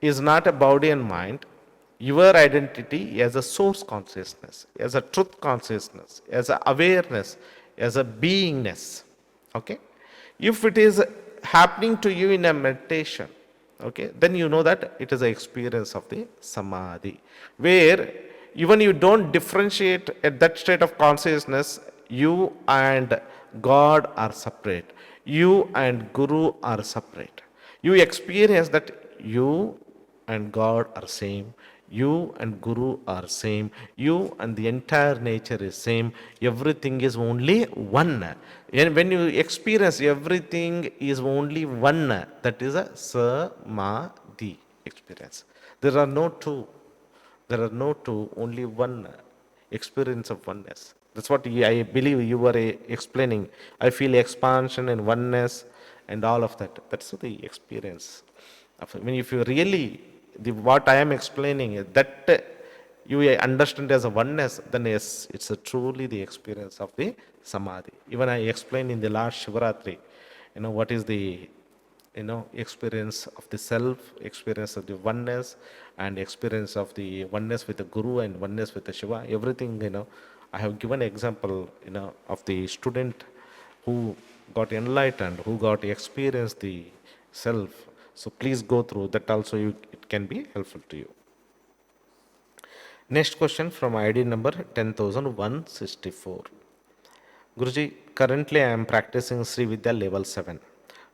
is not a body and mind. Your identity as a source consciousness, as a truth consciousness, as a awareness, as a beingness. Okay. If it is happening to you in a meditation, okay, then you know that it is an experience of the samadhi, where even you don't differentiate at that state of consciousness, you and God are separate. You and Guru are separate. You experience that you and God are same. You and Guru are same. You and the entire nature is same. Everything is only one. And when you experience everything is only one, that is a samadhi experience. There are no two. There are no two, only one experience of oneness. That's what I believe you were explaining. I feel expansion and oneness and all of that. That's the experience. I mean, if you really, what I am explaining, that you understand as a oneness, then yes, it's truly the experience of the samadhi. Even I explained in the last Shivaratri, what is the experience of the self, experience of the oneness, and experience of the oneness with the Guru and oneness with the Shiva. Everything, I have given example, of the student who got enlightened, who got experienced the self. So please go through that also. It can be helpful to you. Next question from ID number 10,164. Guruji, currently I am practicing Sri Vidya level 7.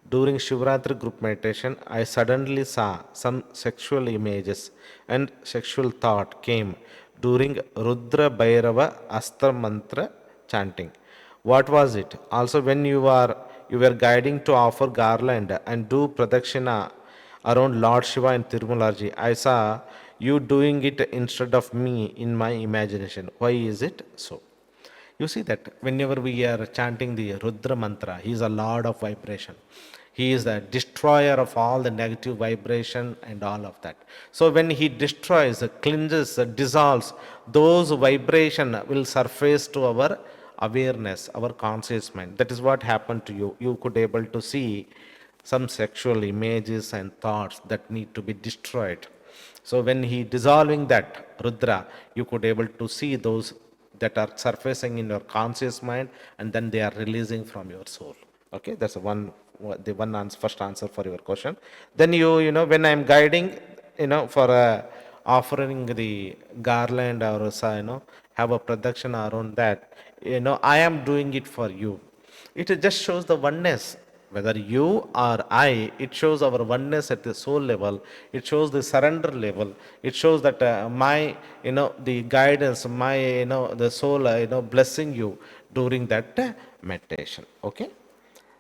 During Shivratri group meditation, I suddenly saw some sexual images and sexual thought came during Rudra Bhairava Astra Mantra chanting. What was it? Also, when you were guiding to offer garland and do pradakshina around Lord Shiva and Tirumalaji, I saw you doing it instead of me in my imagination. Why is it so? You see that whenever we are chanting the Rudra mantra, he is a lord of vibration. He is the destroyer of all the negative vibration and all of that. So when he destroys, cleanses, dissolves, those vibration will surface to our awareness, our conscious mind. That is what happened to you. You could able to see some sexual images and thoughts that need to be destroyed. So when he dissolving that Rudra, you could able to see those that are surfacing in your conscious mind, and then they are releasing from your soul. Okay, that's the one answer, first answer for your question. Then when I'm guiding, for offering the garland or have a production around that, I am doing it for you. It just shows the oneness. Whether you or I, it shows our oneness at the soul level. It shows the surrender level. It shows that my, the guidance, my, the soul, blessing you during that meditation. Okay.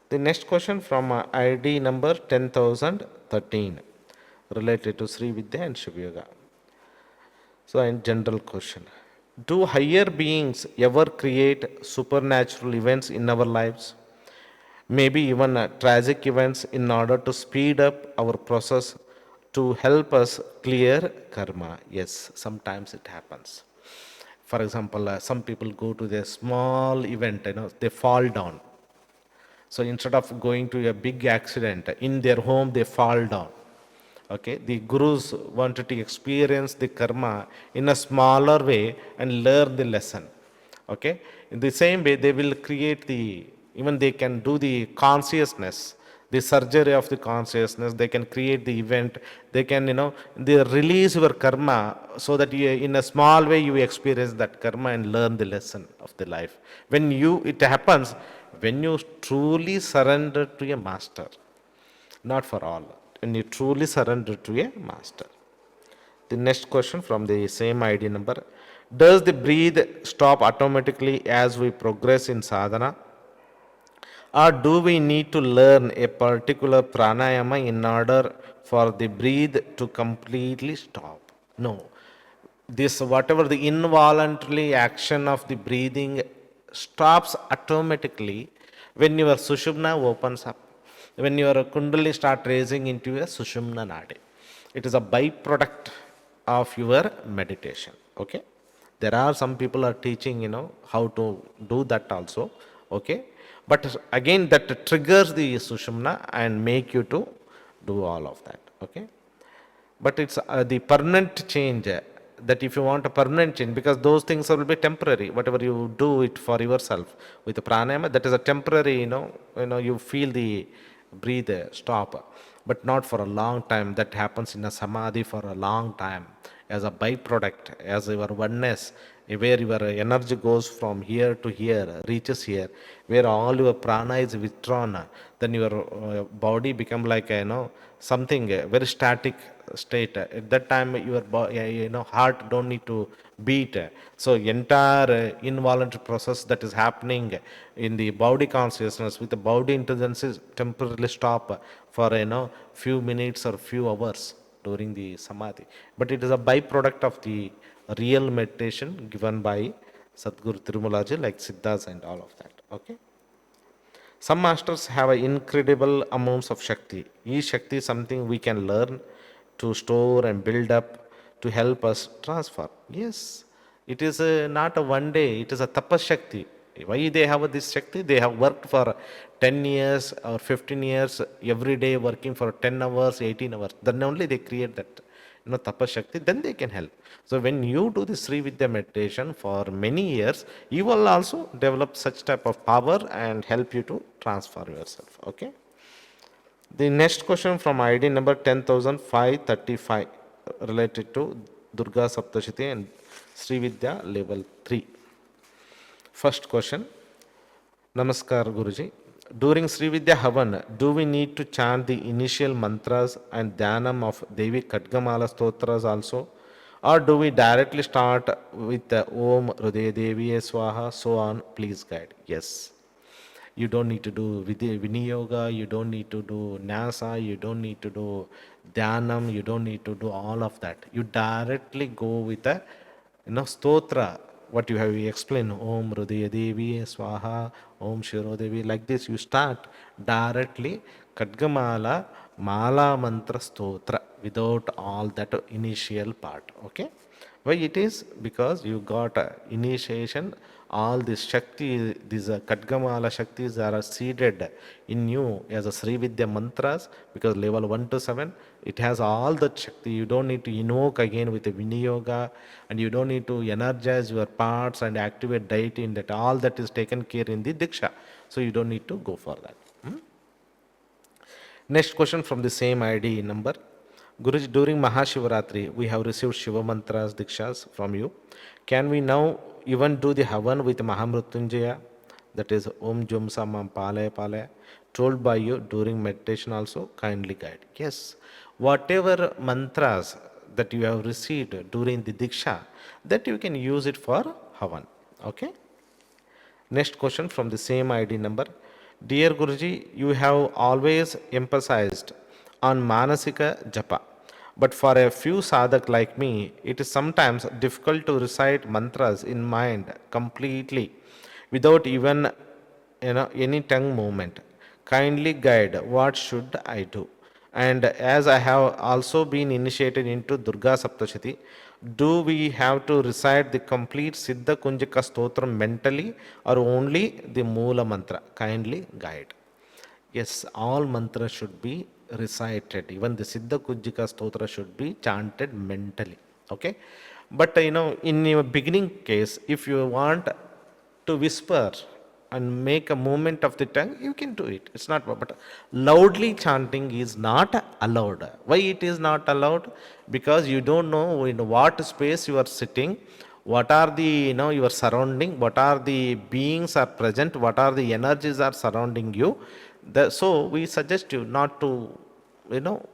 The next question from ID number 10,013 related to Sri Vidya and Shiva Yoga. So, in general question, do higher beings ever create supernatural events in our lives? Maybe even tragic events in order to speed up our process to help us clear karma. Yes, sometimes it happens. For example, some people go to the small event, they fall down. So instead of going to a big accident in their home, they fall down. Okay, the gurus wanted to experience the karma in a smaller way and learn the lesson. Okay, in the same way, they will create the, even they can do the consciousness, the surgery of the consciousness. They can create the event. They can, they release your karma so that you, in a small way, you experience that karma and learn the lesson of the life. When it happens when you truly surrender to a master, not for all. When you truly surrender to a master. The next question from the same ID number. Does the breathe stop automatically as we progress in sadhana? Or do we need to learn a particular pranayama in order for the breathe to completely stop? No. This, whatever the involuntary action of the breathing stops automatically when your sushumna opens up, when your kundalini start raising into a sushumna nadi. It is a byproduct of your meditation. Okay, there are some people are teaching, how to do that also. Okay, but again that triggers the sushumna and make you to do all of that. Okay, but it's the permanent change, that if you want a permanent change, because those things will be temporary, whatever you do it for yourself with the pranayama, that is a temporary, you feel the breathe stop, but not for a long time. That happens in a samadhi for a long time as a byproduct, as your oneness, where your energy goes from here to here, reaches here, where all your prana is withdrawn. Then your body become like a, something very static state. At that time your heart don't need to beat. So entire involuntary process that is happening in the body consciousness with the body intelligence is temporarily stop for few minutes or few hours during the samadhi. But it is a byproduct of the real meditation given by Sadguru Tirumalaji, like Siddhas and all of that. Okay. Some masters have incredible amounts of Shakti. Each Shakti is something we can learn to store and build up to help us transform. Yes, it is not a one day, it is a tapas Shakti. Why they have this Shakti? They have worked for 10 years or 15 years, every day working for 10 hours, 18 hours. Then only they create that, tapas Shakti, then they can help. So when you do the Sri Vidya meditation for many years, you will also develop such type of power and help you to transform yourself. Okay. The next question from ID number 10,535 related to Durga Saptashiti and Sri Vidya level 3. First question. Namaskar Guruji. During Sri Vidya Havan, do we need to chant the initial mantras and dhyanam of Devi Kadgamala Stotras also? Or do we directly start with the Om Hruday Devi Swaha, so on? Please guide. Yes. You don't need to do Viniyoga, you don't need to do Nyasa, you don't need to do Dhyanam, you don't need to do all of that. You directly go with a stotra, what you have explained, Om Hridaya Devi Swaha, Om Shiro Devi, like this you start directly Kadgamala Mala Mantra Stotra without all that initial part. Okay. Why it is? Because you got initiation, all this Shakti, these Kadgamala Shaktis are seeded in you as a Sri Vidya mantras, because level 1 to 7, it has all the Shakti. You don't need to invoke again with the Viniyoga, and you don't need to energize your parts and activate deity in that. All that is taken care in the Diksha. So you don't need to go for that. Next question from the same ID number. Guruji, during Mahashivaratri, we have received Shiva mantras, Dikshas from you. Can we now even do the Havan with Mahamrutyunjaya? That is Om Jum Samam Palaya Palaya, told by you during meditation also, kindly guide. Yes, whatever mantras that you have received during the Diksha, that you can use it for Havan. Okay. Next question from the same ID number. Dear Guruji, you have always emphasized on Manasika Japa. But for a few sadhak like me, it is sometimes difficult to recite mantras in mind completely without even any tongue movement. Kindly guide, what should I do? And as I have also been initiated into Durga Saptashati, do we have to recite the complete Siddha Kunjika Stotram mentally or only the Moola mantra? Kindly guide. Yes, all mantras should be recited. Even the Siddha Kunjika Stotra should be chanted mentally. Okay. But in your beginning case, if you want to whisper and make a movement of the tongue, you can do it. It's not, but loudly chanting is not allowed. Why it is not allowed? Because you don't know in what space you are sitting, what are the your surrounding, what are the beings are present, what are the energies are surrounding you. So we suggest you not to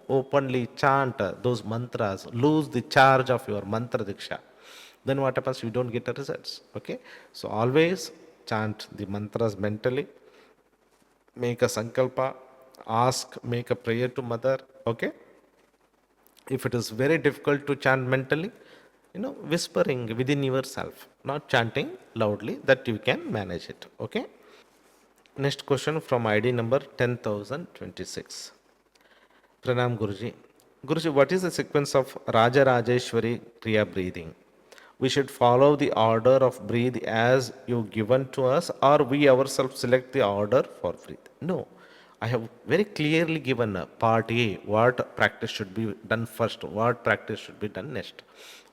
openly chant those mantras, lose the charge of your mantra diksha. Then what happens? You don't get the results. Okay, so always chant the mantras mentally, make a sankalpa, ask, make a prayer to mother. Okay, if it is very difficult to chant mentally, whispering within yourself, not chanting loudly, that you can manage it. Okay, next question from ID number 10,026. Pranam Guruji. Guruji, what is the sequence of Raja Rajeshwari Kriya breathing? We should follow the order of breathe as you given to us, or we ourselves select the order for breathe? No. I have very clearly given part A, what practice should be done first, what practice should be done next.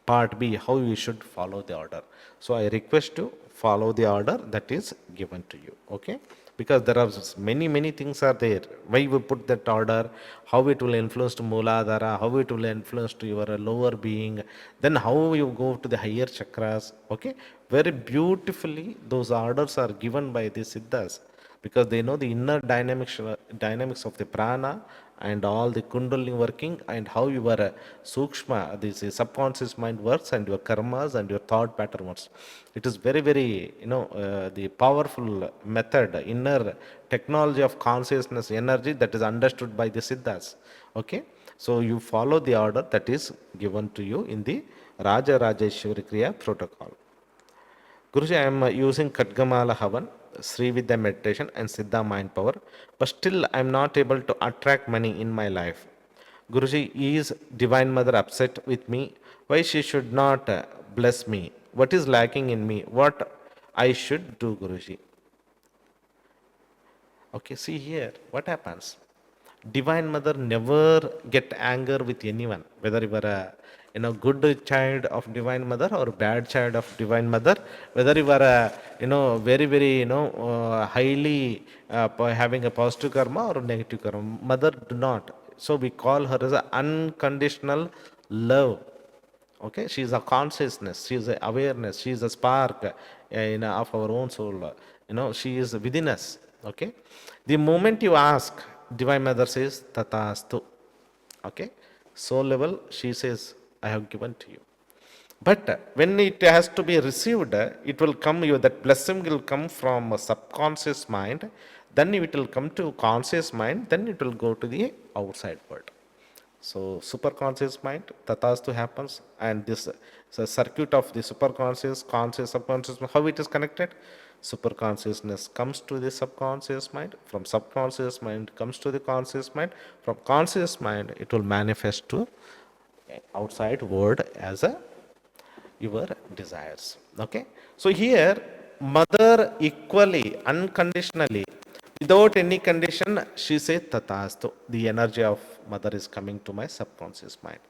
Part B, how you should follow the order. So I request to follow the order that is given to you. Okay, because there are many things are there. Why we put that order, how it will influence to Mooladhara, how it will influence to your lower being, then how you go to the higher chakras. Okay, very beautifully those orders are given by the Siddhas, because they know the inner dynamics of the prana and all the kundalini working, and how your sukshma, this subconscious mind works, and your karmas and your thought pattern works. It is very the powerful method, inner technology of consciousness energy that is understood by the Siddhas. Okay, so you follow the order that is given to you in the Raja Rajeshwari Kriya protocol. Guruji, I am using Kadgamala Havan, Sri Vidya meditation and Siddha mind power, but still I am not able to attract money in my life. Guruji, is Divine Mother upset with me? Why she should not bless me? What is lacking in me? What I should do, Guruji? Okay, see here, what happens? Divine Mother never get anger with anyone, whether you are a good child of Divine Mother or bad child of Divine Mother, whether you are a very highly having a positive karma or negative karma. Mother do not. So we call her as a unconditional love. Okay, she is a consciousness, she is a awareness, she is a spark of our own soul. She is within us. Okay, the moment you ask, Divine Mother says tatastu. Okay, soul level she says, I have given to you. But when it has to be received, it will come, that blessing will come from a subconscious mind, then it will come to conscious mind, then it will go to the outside world. So superconscious mind, tatastu happens, and this circuit of the superconscious, conscious, subconscious, how it is connected? Superconsciousness comes to the subconscious mind, from subconscious mind comes to the conscious mind, from conscious mind it will manifest to outside world as a your desires. Okay, so here mother equally, unconditionally, without any condition, she says tatastu. The energy of mother is coming to my subconscious mind.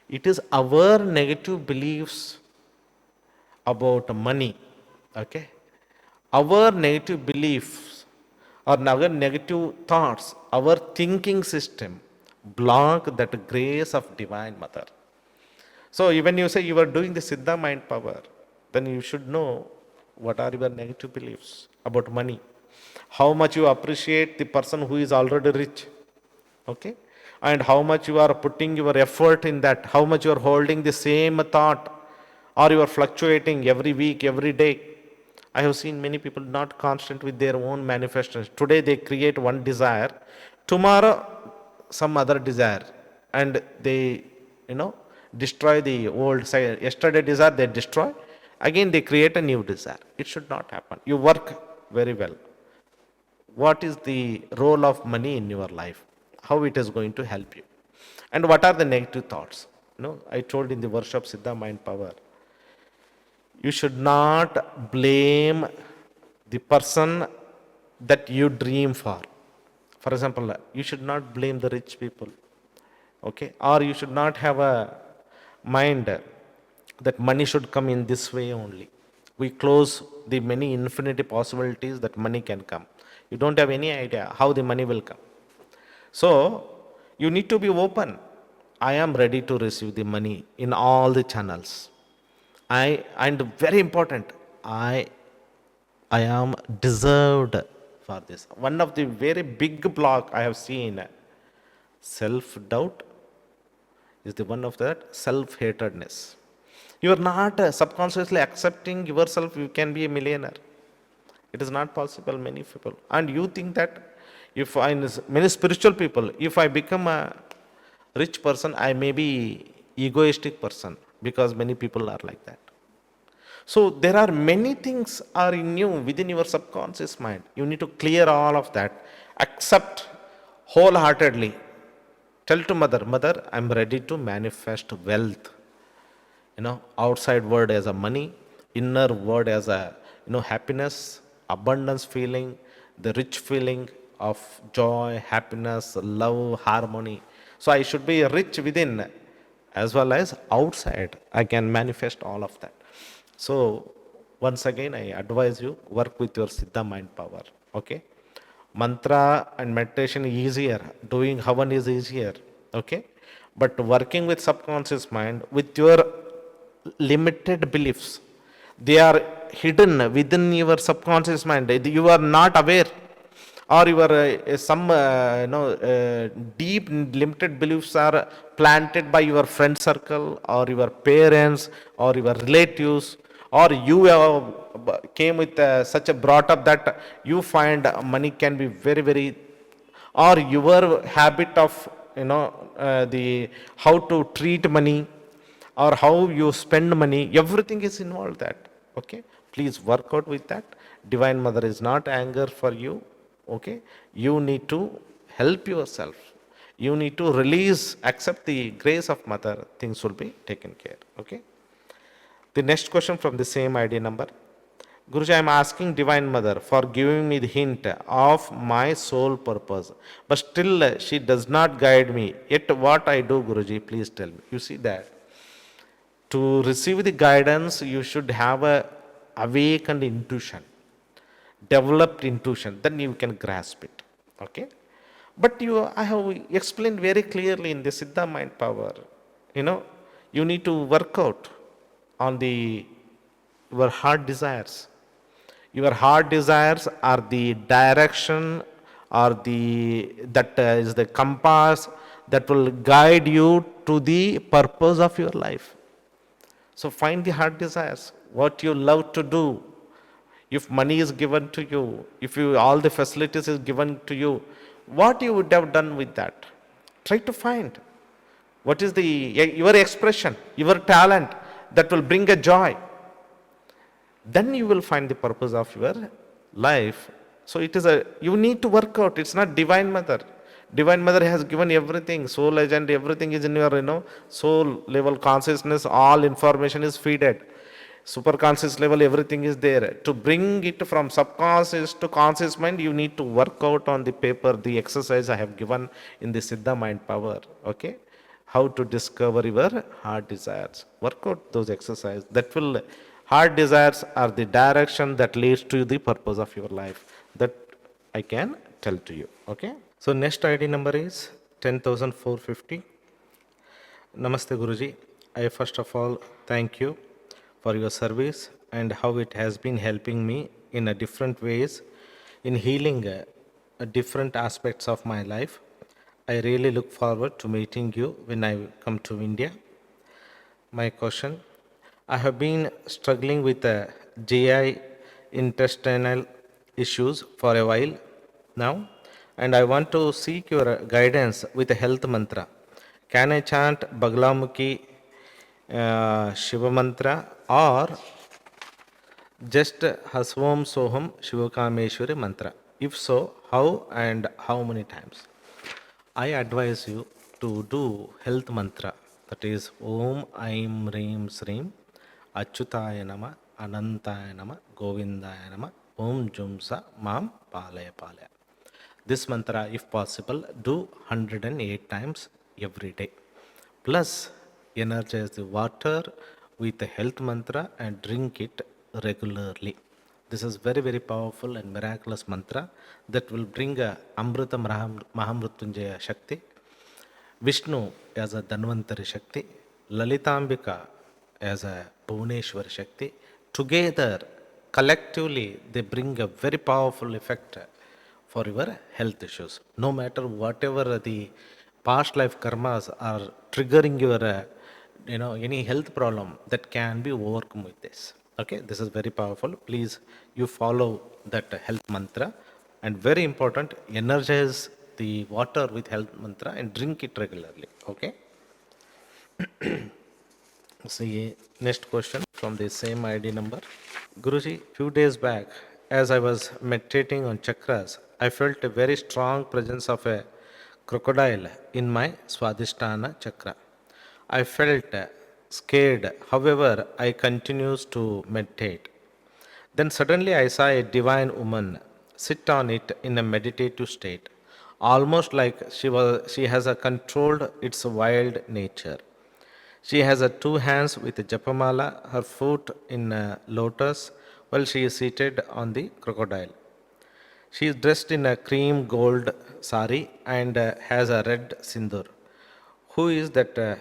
It is our negative beliefs about money. Okay, our negative beliefs or our negative thoughts, our thinking system block that grace of Divine Mother. So even you say you are doing the Siddha mind power, then you should know what are your negative beliefs about money. How much you appreciate the person who is already rich. Okay? And how much you are putting your effort in that, how much you are holding the same thought, or you are fluctuating every week, every day. I have seen many people not constant with their own manifestations. Today they create one desire, tomorrow some other desire, and they, destroy the old. Yesterday desire they destroy, again they create a new desire. It should not happen. You work very well. What is the role of money in your life? How it is going to help you? And what are the negative thoughts? I told in the workshop Siddha Mind Power, you should not blame the person that you dream for. For example, you should not blame the rich people. Okay, or you should not have a mind that money should come in this way only. We close the many infinity possibilities that money can come. You don't have any idea how the money will come. So you need to be open. I am ready to receive the money in all the channels. And very important, I I am deserved for this. One of the very big block I have seen, self-doubt, is the one of that self-hatredness. You are not subconsciously accepting yourself, you can be a millionaire. It is not possible, many people. And you think that if I, many spiritual people, if I become a rich person, I may be egoistic person because many people are like that. So there are many things are in you within your subconscious mind. You need to clear all of that. Accept wholeheartedly. Tell to mother, mother, I'm ready to manifest wealth. Outside word as a money, inner word as a happiness, abundance feeling, the rich feeling of joy, happiness, love, harmony. So I should be rich within as well as outside. I can manifest all of that. So once again, I advise you work with your Siddha mind power. Okay, mantra and meditation is easier. Doing havan is easier. Okay, but working with subconscious mind with your limited beliefs, they are hidden within your subconscious mind. You are not aware, or your some deep limited beliefs are planted by your friend circle or your parents or your relatives, or you came with such a brought up that you find money can be very very, or your habit of the how to treat money or how you spend money, everything is involved that. Okay, please work out with that. Divine mother is not anger for you. Okay, you need to help yourself, you need to release, accept the grace of mother, things will be taken care. Okay, the next question from the same ID number. Guruji, I am asking Divine Mother for giving me the hint of my soul purpose, but still she does not guide me. Yet what I do, Guruji, please tell me. You see that to receive the guidance, you should have a awakened intuition, developed intuition, then you can grasp it. Okay? But I have explained very clearly in the Siddha mind power, you know, you need to work out on your heart desires. Your heart desires are the direction or that is the compass that will guide you to the purpose of your life. So find the heart desires, what you love to do. If money is given to you, if all the facilities is given to you, what you would have done with that? Try to find what is your expression, your talent that will bring a joy. Then you will find the purpose of your life. So you need to work out. It's not Divine Mother. Divine Mother has given everything, soul agent, everything is in your soul level consciousness, all information is feeded. Super conscious level, everything is there. To bring it from subconscious to conscious mind, you need to work out on the paper, the exercise I have given in the Siddha mind power. Okay? How to discover your heart desires. Work out those exercises. Heart desires are the direction that leads to the purpose of your life. That I can tell to you. Okay? So next ID number is 10,450. Namaste Guruji. I first of all thank you for your service and how it has been helping me in a different ways in healing different aspects of my life. I really look forward to meeting you when I come to India. My question, I have been struggling with GI intestinal issues for a while now, and I want to seek your guidance with a health mantra. Can I chant Baglamukhi Shiva mantra or just Hasvom Soham Shivakameshwari mantra? If so, how and how many times? I advise you to do health mantra, that is Om Aim Reem Sreem Achyutaya Nama Anantaya Nama Govindaya Nama Om Jumsa Mam Palaya Palaya. This mantra, if possible, do 108 times every day. Plus, energize the water with the health mantra and drink it regularly. This is very, very powerful and miraculous mantra that will bring a Amrita Mahamrutyunjaya Shakti, Vishnu as a Dhanvantari Shakti, Lalitambika as a Bhuvaneshwar Shakti. Together, collectively, they bring a very powerful effect for your health issues. No matter whatever the past life karmas are triggering your, any health problem that can be overcome with this. Okay, this is very powerful. Please, you follow that health mantra, and very important, energize the water with health mantra and drink it regularly. Okay. See, next question from the same ID number. Guruji, few days back, as I was meditating on chakras, I felt a very strong presence of a crocodile in my Swadhisthana chakra. I felt scared. However, I continued to meditate. Then suddenly I saw a divine woman sit on it in a meditative state, almost like she has a controlled its wild nature. She has two hands with a japamala, her foot in a lotus, while she is seated on the crocodile. She is dressed in a cream gold sari and has a red sindur. Who is that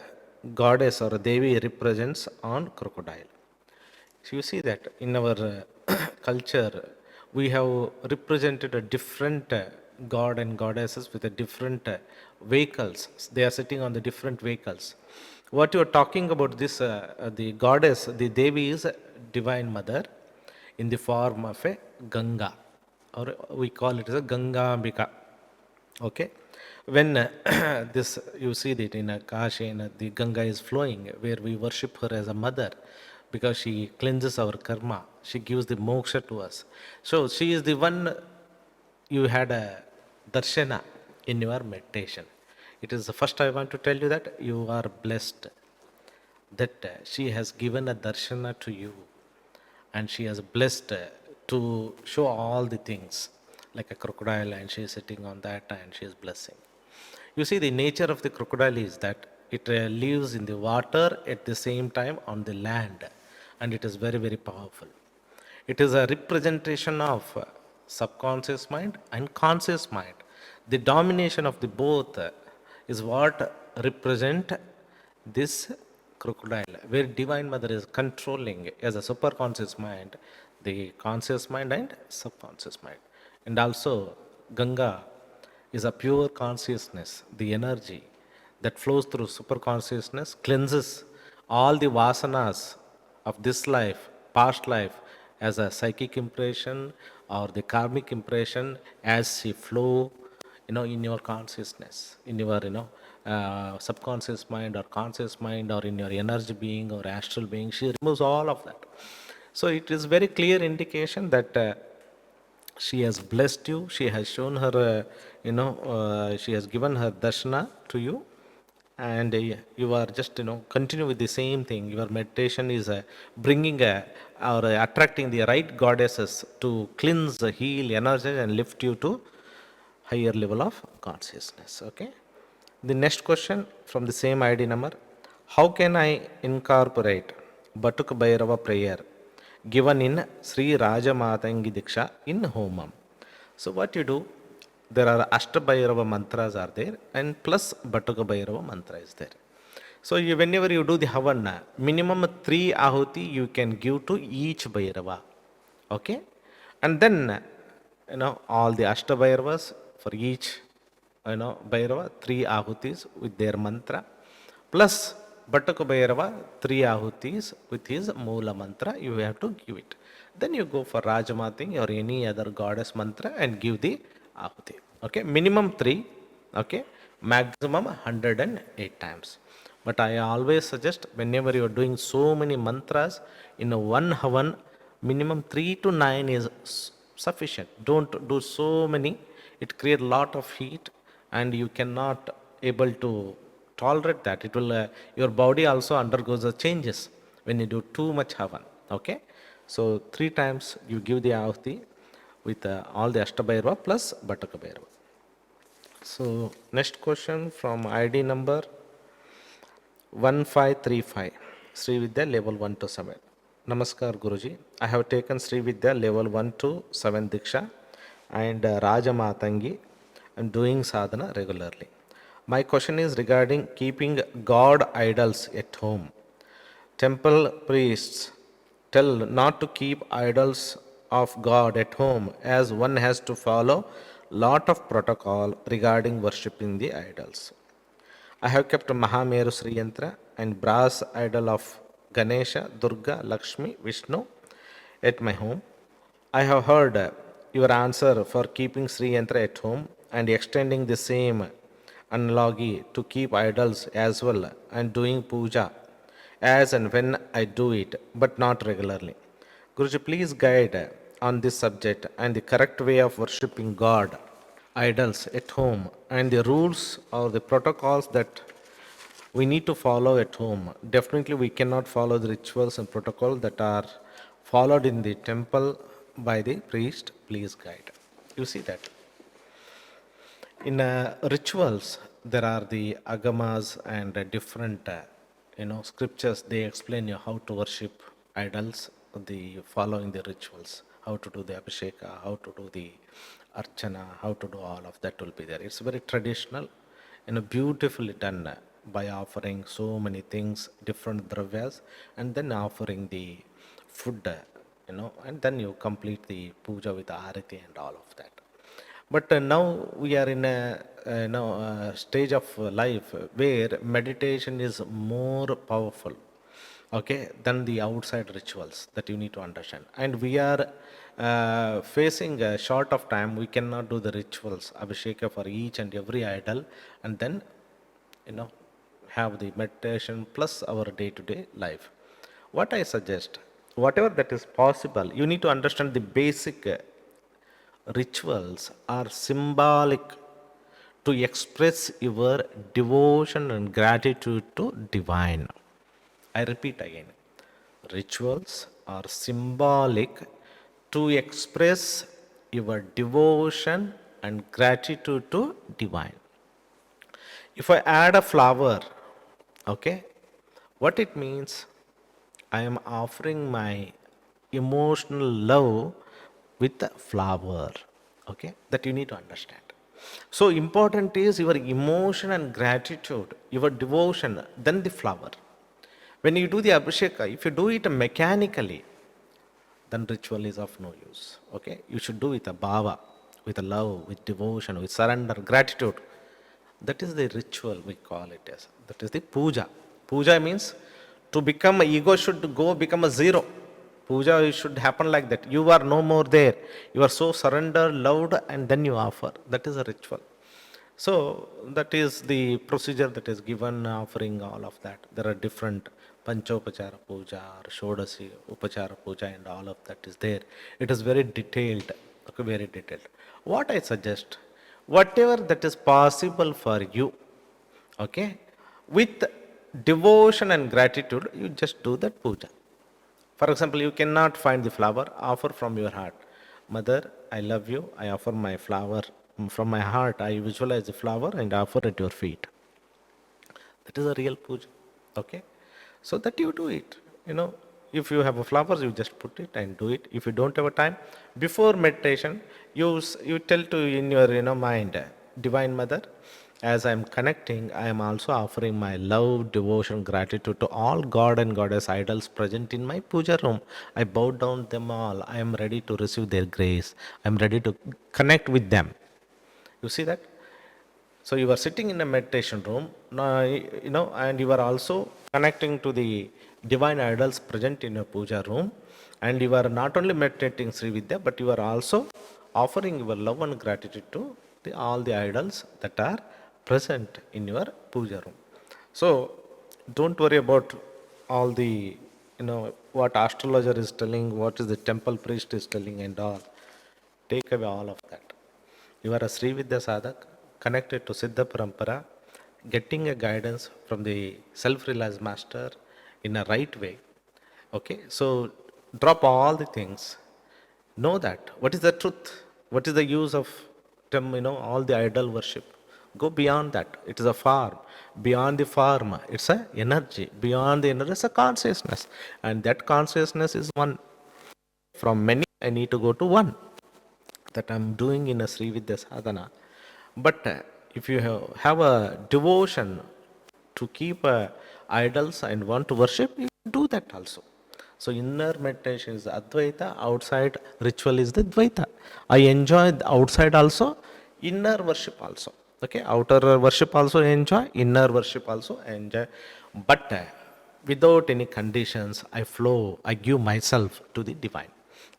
goddess or Devi represents on crocodile? So you see that in our culture, we have represented a different god and goddesses with a different vehicles. They are sitting on the different vehicles. What you are talking about, this the goddess, the Devi is a divine mother in the form of a Ganga, or we call it as a Gangambika. Okay, when this you see that in Kashi, and the Ganga is flowing, where we worship her as a mother, because she cleanses our karma, she gives the moksha to us. So she is the one you had a darshana in your meditation. It is the first I want to tell you that you are blessed that she has given a darshana to you, and she has blessed to show all the things like a crocodile, and she is sitting on that and she is blessing. You see, the nature of the crocodile is that it lives in the water at the same time on the land, and it is very, very powerful. It is a representation of subconscious mind and conscious mind. The domination of the both is what represent this crocodile, where Divine Mother is controlling as a superconscious mind, the conscious mind and subconscious mind. And also, Ganga is a pure consciousness, the energy that flows through superconsciousness, cleanses all the vasanas of this life, past life, as a psychic impression or the karmic impression as she flow, in your consciousness, in your, subconscious mind or conscious mind, or in your energy being or astral being. She removes all of that. So it is very clear indication that she has blessed you. She has shown her, she has given her darshana to you, and you are just, continue with the same thing. Your meditation is bringing or attracting the right goddesses to cleanse, heal, energize, and lift you to higher level of consciousness. Okay. The next question from the same ID number: how can I incorporate Batuk Bhairava prayer given in Sri Rajamatangi Diksha in Homam? So what you do, there are Ashtabhairava mantras are there, and plus Batuka Bhairava mantra is there. So whenever you do the Havana, minimum 3 ahuti you can give to each Bhairava. Okay? And then, all the Ashtabhairavas for each, Bhairava, 3 ahutis with their mantra, plus Bhataka Bhairava, 3 ahutis with his Moola mantra, you have to give it. Then you go for Rajamati or any other goddess mantra and give the ahuti. Okay, minimum 3, okay, maximum 108 times. But I always suggest, whenever you are doing so many mantras in a one havan, minimum 3 to 9 is sufficient. Don't do so many. It creates a lot of heat, and you cannot able to tolerate that. It will your body also undergoes the changes when you do too much havan. Okay, so 3 times you give the ahuti with all the Ashtabhairava plus Bhataka Bhairava. So next question from ID number 1535, Sri Vidya level 1 to 7. Namaskar Guruji. I have taken Sri Vidya level 1 to 7 Diksha and Raja Matangi and doing sadhana regularly. My question is regarding keeping god idols at home. Temple priests tell not to keep idols of God at home as one has to follow lot of protocol regarding worshipping the idols. I have kept Mahameru Sri Yantra and brass idol of Ganesha, Durga, Lakshmi, Vishnu at my home. I have heard your answer for keeping Sri Yantra at home and extending the same analogy to keep idols as well and doing puja as and when I do it, but not regularly. Guruji, please guide on this subject and the correct way of worshipping God idols at home and the rules or the protocols that we need to follow at home. Definitely, we cannot follow the rituals and protocol that are followed in the temple by the priest. Please guide. You see that in rituals there are the agamas and different scriptures. They explain you how to worship idols, the following the rituals, how to do the abhisheka, how to do the archana, how to do all of that will be there. It's very traditional beautifully done by offering so many things, different dravyas, and then offering the food, and then you complete the puja with arati and all of that. But now we are in a stage of life where meditation is more powerful, okay, than the outside rituals that you need to understand. And we are facing a short of time. We cannot do the rituals, abhisheka for each and every idol, and then you know have the meditation plus our day-to-day life. What I suggest, whatever that is possible, you need to understand the basic rituals are symbolic to express your devotion and gratitude to divine. I repeat again. Rituals are symbolic to express your devotion and gratitude to divine. If I add a flower, okay, what it means, I am offering my emotional love with the flower, okay, that you need to understand. So important is your emotion and gratitude, your devotion, then the flower. When you do the abhisheka, if you do it mechanically, then ritual is of no use. Okay, you should do with a bhava, with a love, with devotion, with surrender, gratitude. That is the ritual we call it as. That is the puja. Puja means to become ego should go become a zero. Puja should happen like that. You are no more there. You are so surrendered, loved, and then you offer. That is a ritual. So that is the procedure that is given, offering all of that. There are different Panchopachara Puja or Shodasi Upachara Puja and all of that is there. It is very detailed, okay, very detailed. What I suggest, whatever that is possible for you, okay, with devotion and gratitude, you just do that puja. For example, you cannot find the flower, offer from your heart. Mother, I love you. I offer my flower from my heart. I visualize the flower and offer at your feet. That is a real puja. Okay? So that you do it. If you have a flowers, you just put it and do it. If you don't have a time, before meditation, you tell to in your mind, Divine Mother, as I am connecting, I am also offering my love, devotion, gratitude to all God and Goddess idols present in my puja room. I bow down them all. I am ready to receive their grace. I am ready to connect with them. You see that? So you are sitting in a meditation room, now, and you are also connecting to the divine idols present in your puja room, and you are not only meditating Sri Vidya, but you are also offering your love and gratitude to all the idols that are present in your puja room. So don't worry about all the, what astrologer is telling, what is the temple priest is telling, and all. Take away all of that. You are a Sri Vidya Sadhak connected to Siddha Parampara, getting a guidance from the self-realized master in a right way. Okay, so drop all the things. Know that. What is the truth? What is the use of all the idol worship? Go beyond that. It is a form. Beyond the form, it's a energy. Beyond the energy, it's a consciousness. And that consciousness is one. From many, I need to go to one that I'm doing in a Sri Vidya sadhana. But if you have a devotion to keep idols and want to worship, you do that also. So inner meditation is Advaita, outside ritual is the Dvaita. I enjoy the outside also, inner worship also. Okay, outer worship also enjoy, inner worship also enjoy. But without any conditions, I flow, I give myself to the divine.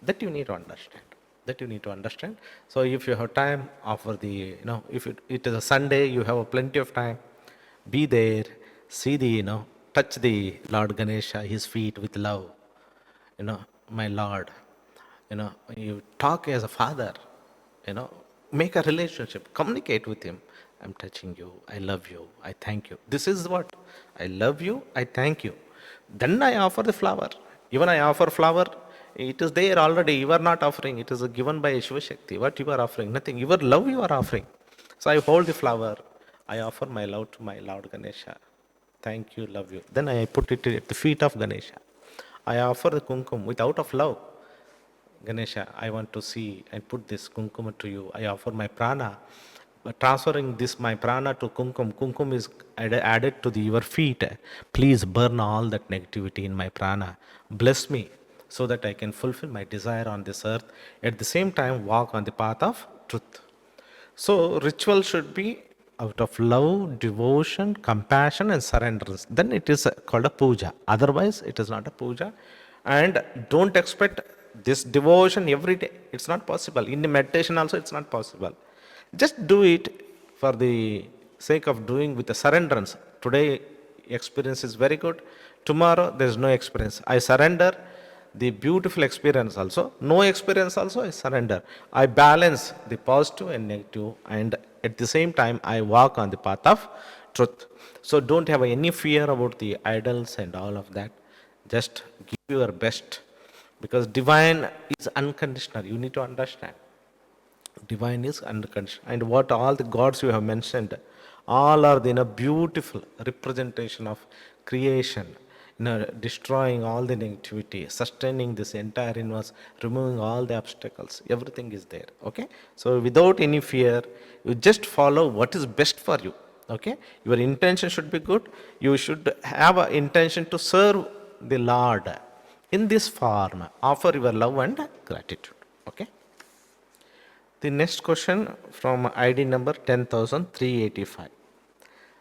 That you need to understand. That you need to understand. So if you have time, offer the, if it is a Sunday, you have plenty of time, be there, see the, touch the Lord Ganesha, his feet with love, my Lord, you talk as a father, you know, make a relationship, communicate with him. I'm touching you, I love you, I thank you. This is what, I love you, I thank you. Then I offer the flower. Even I offer flower, it is there already. You are not offering, it is given by Shiva Shakti. What you are offering? Nothing. Your love you are offering. So I hold the flower, I offer my love to my Lord Ganesha. Thank you, love you. Then I put it at the feet of Ganesha. I offer the kumkum without of love. Ganesha, I want to see and put this kumkum to you. I offer my prana. Transferring this my prana to kumkum. Kumkum is added to your feet. Please burn all that negativity in my prana. Bless me so that I can fulfill my desire on this earth. At the same time, walk on the path of truth. So ritual should be out of love, devotion, compassion and surrender. Then it is called a puja. Otherwise, it is not a puja. And don't expect this devotion every day. It's not possible. In the meditation also, it's not possible. Just do it for the sake of doing with the surrenderance. Today, experience is very good. Tomorrow, there is no experience. I surrender the beautiful experience also. No experience also, I surrender. I balance the positive and negative, and at the same time, I walk on the path of truth. So don't have any fear about the idols and all of that. Just give your best, because divine is unconditional. You need to understand. Divine is unconditional. And what all the gods you have mentioned, all are the beautiful representation of creation, destroying all the negativity, sustaining this entire universe, removing all the obstacles. Everything is there. Okay? So without any fear, you just follow what is best for you. Okay? Your intention should be good. You should have an intention to serve the Lord in this form. Offer your love and gratitude. Okay? The next question from ID number 10,385.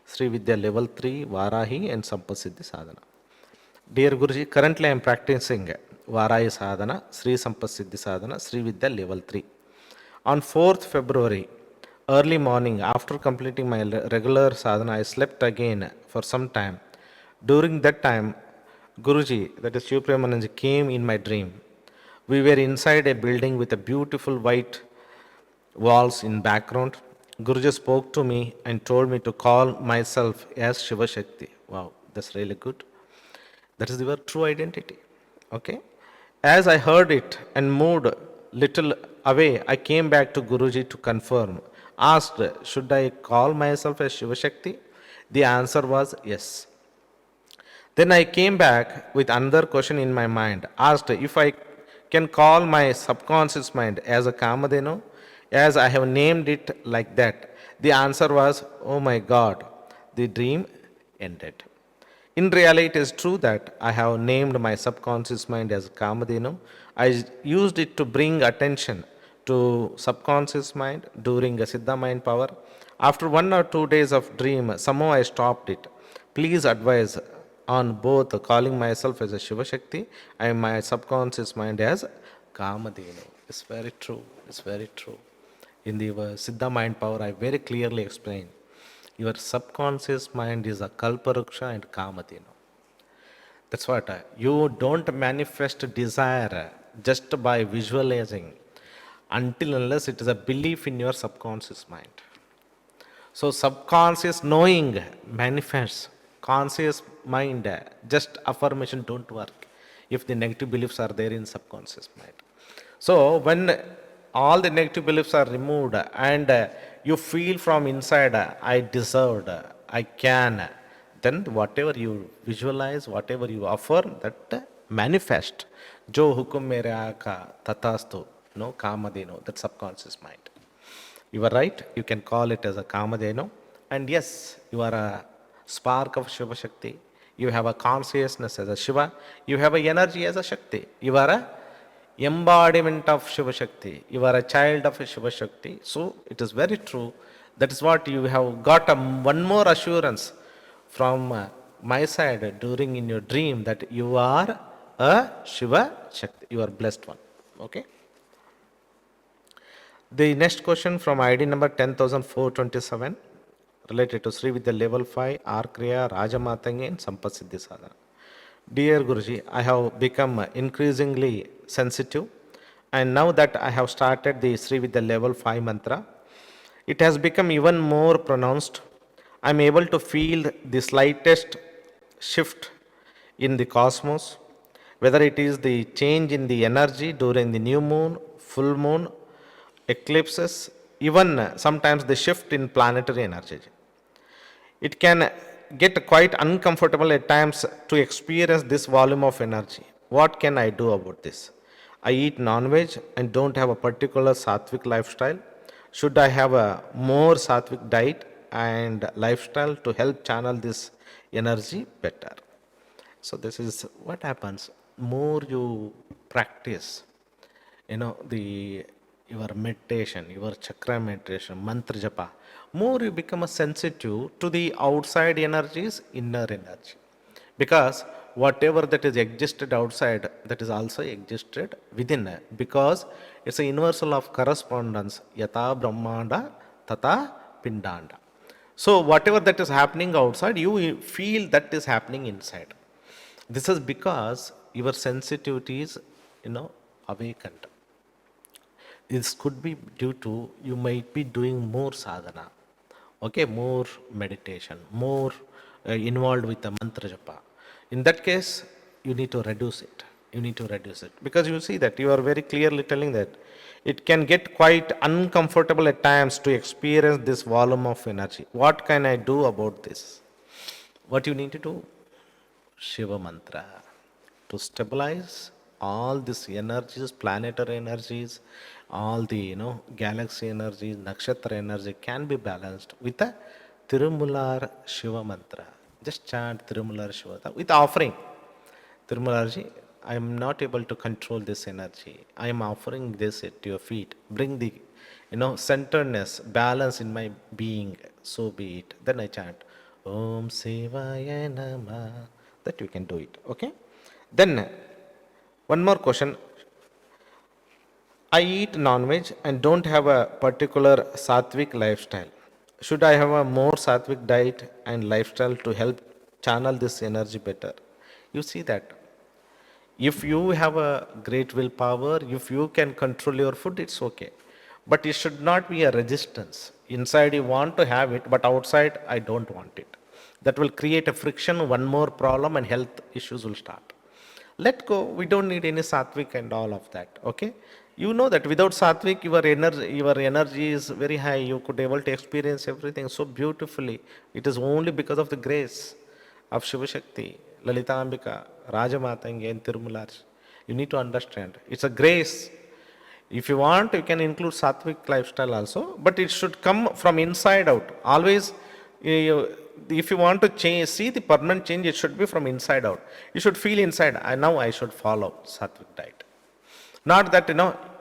Sri Vidya level 3, Varahi and Sampasiddhi Sadhana. Dear Guruji, currently I am practicing Varahi Sadhana, Sri Sampasiddhi Sadhana, Sri Vidya level 3. On 4th February, early morning, after completing my regular sadhana, I slept again for some time. During that time, Guruji, that is Shiv Premananji, came in my dream. We were inside a building with a beautiful white walls in background. Guruji spoke to me and told me to call myself as Shiva Shakti. Wow, that's really good. That is your true identity. Okay? As I heard it and moved little away, I came back to Guruji to confirm. Asked, should I call myself as Shiva Shakti? The answer was yes. Then I came back with another question in my mind. Asked if I can call my subconscious mind as a Kamadhenu, as I have named it like that. The answer was, oh my God, the dream ended. In reality, it is true that I have named my subconscious mind as Kamadhenu. I used it to bring attention to subconscious mind during a Siddha mind power. After 1 or 2 days of dream, somehow I stopped it. Please advise on both calling myself as a Shiva Shakti and my subconscious mind as Kamadhenu. It's very true. It's very true. In the Siddha mind power, I very clearly explained. Your subconscious mind is a Kalparuksha and Kamadhenu. That's what you don't manifest desire just by visualizing until unless it is a belief in your subconscious mind. So subconscious knowing manifests. Conscious mind, just affirmation don't work if the negative beliefs are there in subconscious mind. So when all the negative beliefs are removed and you feel from inside, I deserved, I can, then whatever you visualize, whatever you offer, that manifest. Jo hukum mere aaka tatastu, no kamadeno, that subconscious mind. You are right, you can call it as a kamadeno. And yes, you are a spark of Shiva Shakti. You have a consciousness as a Shiva. You have a energy as a Shakti. You are a embodiment of Shiva Shakti. You are a child of a Shiva Shakti. So it is very true. That is what you have got one more assurance from my side during in your dream, that you are a Shiva Shakti. You are blessed one. Okay. The next question from ID number 10,427 related to Sri Vidya level 5 Arkriya Rajamatangi and Sampasiddhi Sadhana. Dear Guruji, I have become increasingly sensitive, and now that I have started the Sri Vidya level 5 mantra, it has become even more pronounced. I am able to feel the slightest shift in the cosmos, whether it is the change in the energy during the new moon, full moon, eclipses, even sometimes the shift in planetary energy. It can get quite uncomfortable at times to experience this volume of energy. What can I do about this? I eat non-veg and don't have a particular sattvic lifestyle. Should I have a more sattvic diet and lifestyle to help channel this energy better? So this is what happens. More you practice, the your meditation, your chakra meditation, mantra japa, more you become a sensitive to the outside energies, inner energy. Because whatever that is existed outside, that is also existed within. Because it's a universal of correspondence. Yata brahmanda tata pindanda. So whatever that is happening outside, you feel that is happening inside. This is because your sensitivity is, awakened. This could be due to you might be doing more sadhana, okay, more meditation, more involved with the mantra japa. In that case, you need to reduce it. You need to reduce it because you see that you are very clearly telling that it can get quite uncomfortable at times to experience this volume of energy. What can I do about this? What you need to do? Shiva mantra to stabilize all these energies, planetary energies, all the galaxy energies, nakshatra energy can be balanced with a Tirumular Shiva mantra. Just chant Tirumular Shiva with offering. Tirumularji, I am not able to control this energy. I am offering this at your feet. Bring the centeredness, balance in my being. So be it. Then I chant Om Sevaya Nama. That you can do it. Okay. Then one more question. I eat non-veg and don't have a particular sattvic lifestyle. Should I have a more sattvic diet and lifestyle to help channel this energy better? You see that if you have a great willpower, if you can control your food, it's okay. But it should not be a resistance. Inside you want to have it, but outside I don't want it. That will create a friction, one more problem, and health issues will start. Let go. We don't need any sattvic and all of that. Okay. You know that without sattvic, your energy is very high. You could able to experience everything so beautifully. It is only because of the grace of Shiva Shakti, Lalita Ambika, Rajamatangi, and Tirumular. You need to understand. It's a grace. If you want, you can include sattvic lifestyle also, but it should come from inside out. Always, if you want to change, see the permanent change, it should be from inside out. You should feel inside, now I should follow sattvic diet. Not that,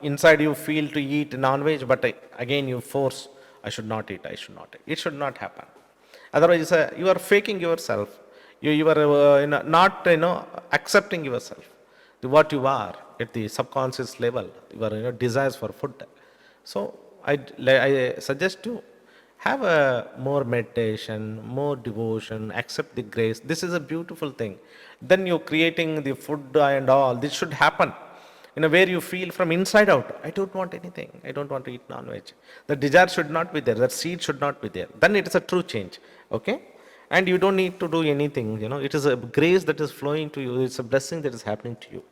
inside you feel to eat non-veg, but again you force, I should not eat, I should not eat. It should not happen. Otherwise, you are faking yourself. You are not, accepting yourself, what you are at the subconscious level, your desires for food. So I suggest you have a more meditation, more devotion, accept the grace. This is a beautiful thing. Then you're creating the food and all. This should happen where you feel from inside out. I don't want anything. I don't want to eat non-veg. The desire should not be there. That seed should not be there. Then it is a true change. Okay? And you don't need to do anything. It is a grace that is flowing to you. It's a blessing that is happening to you.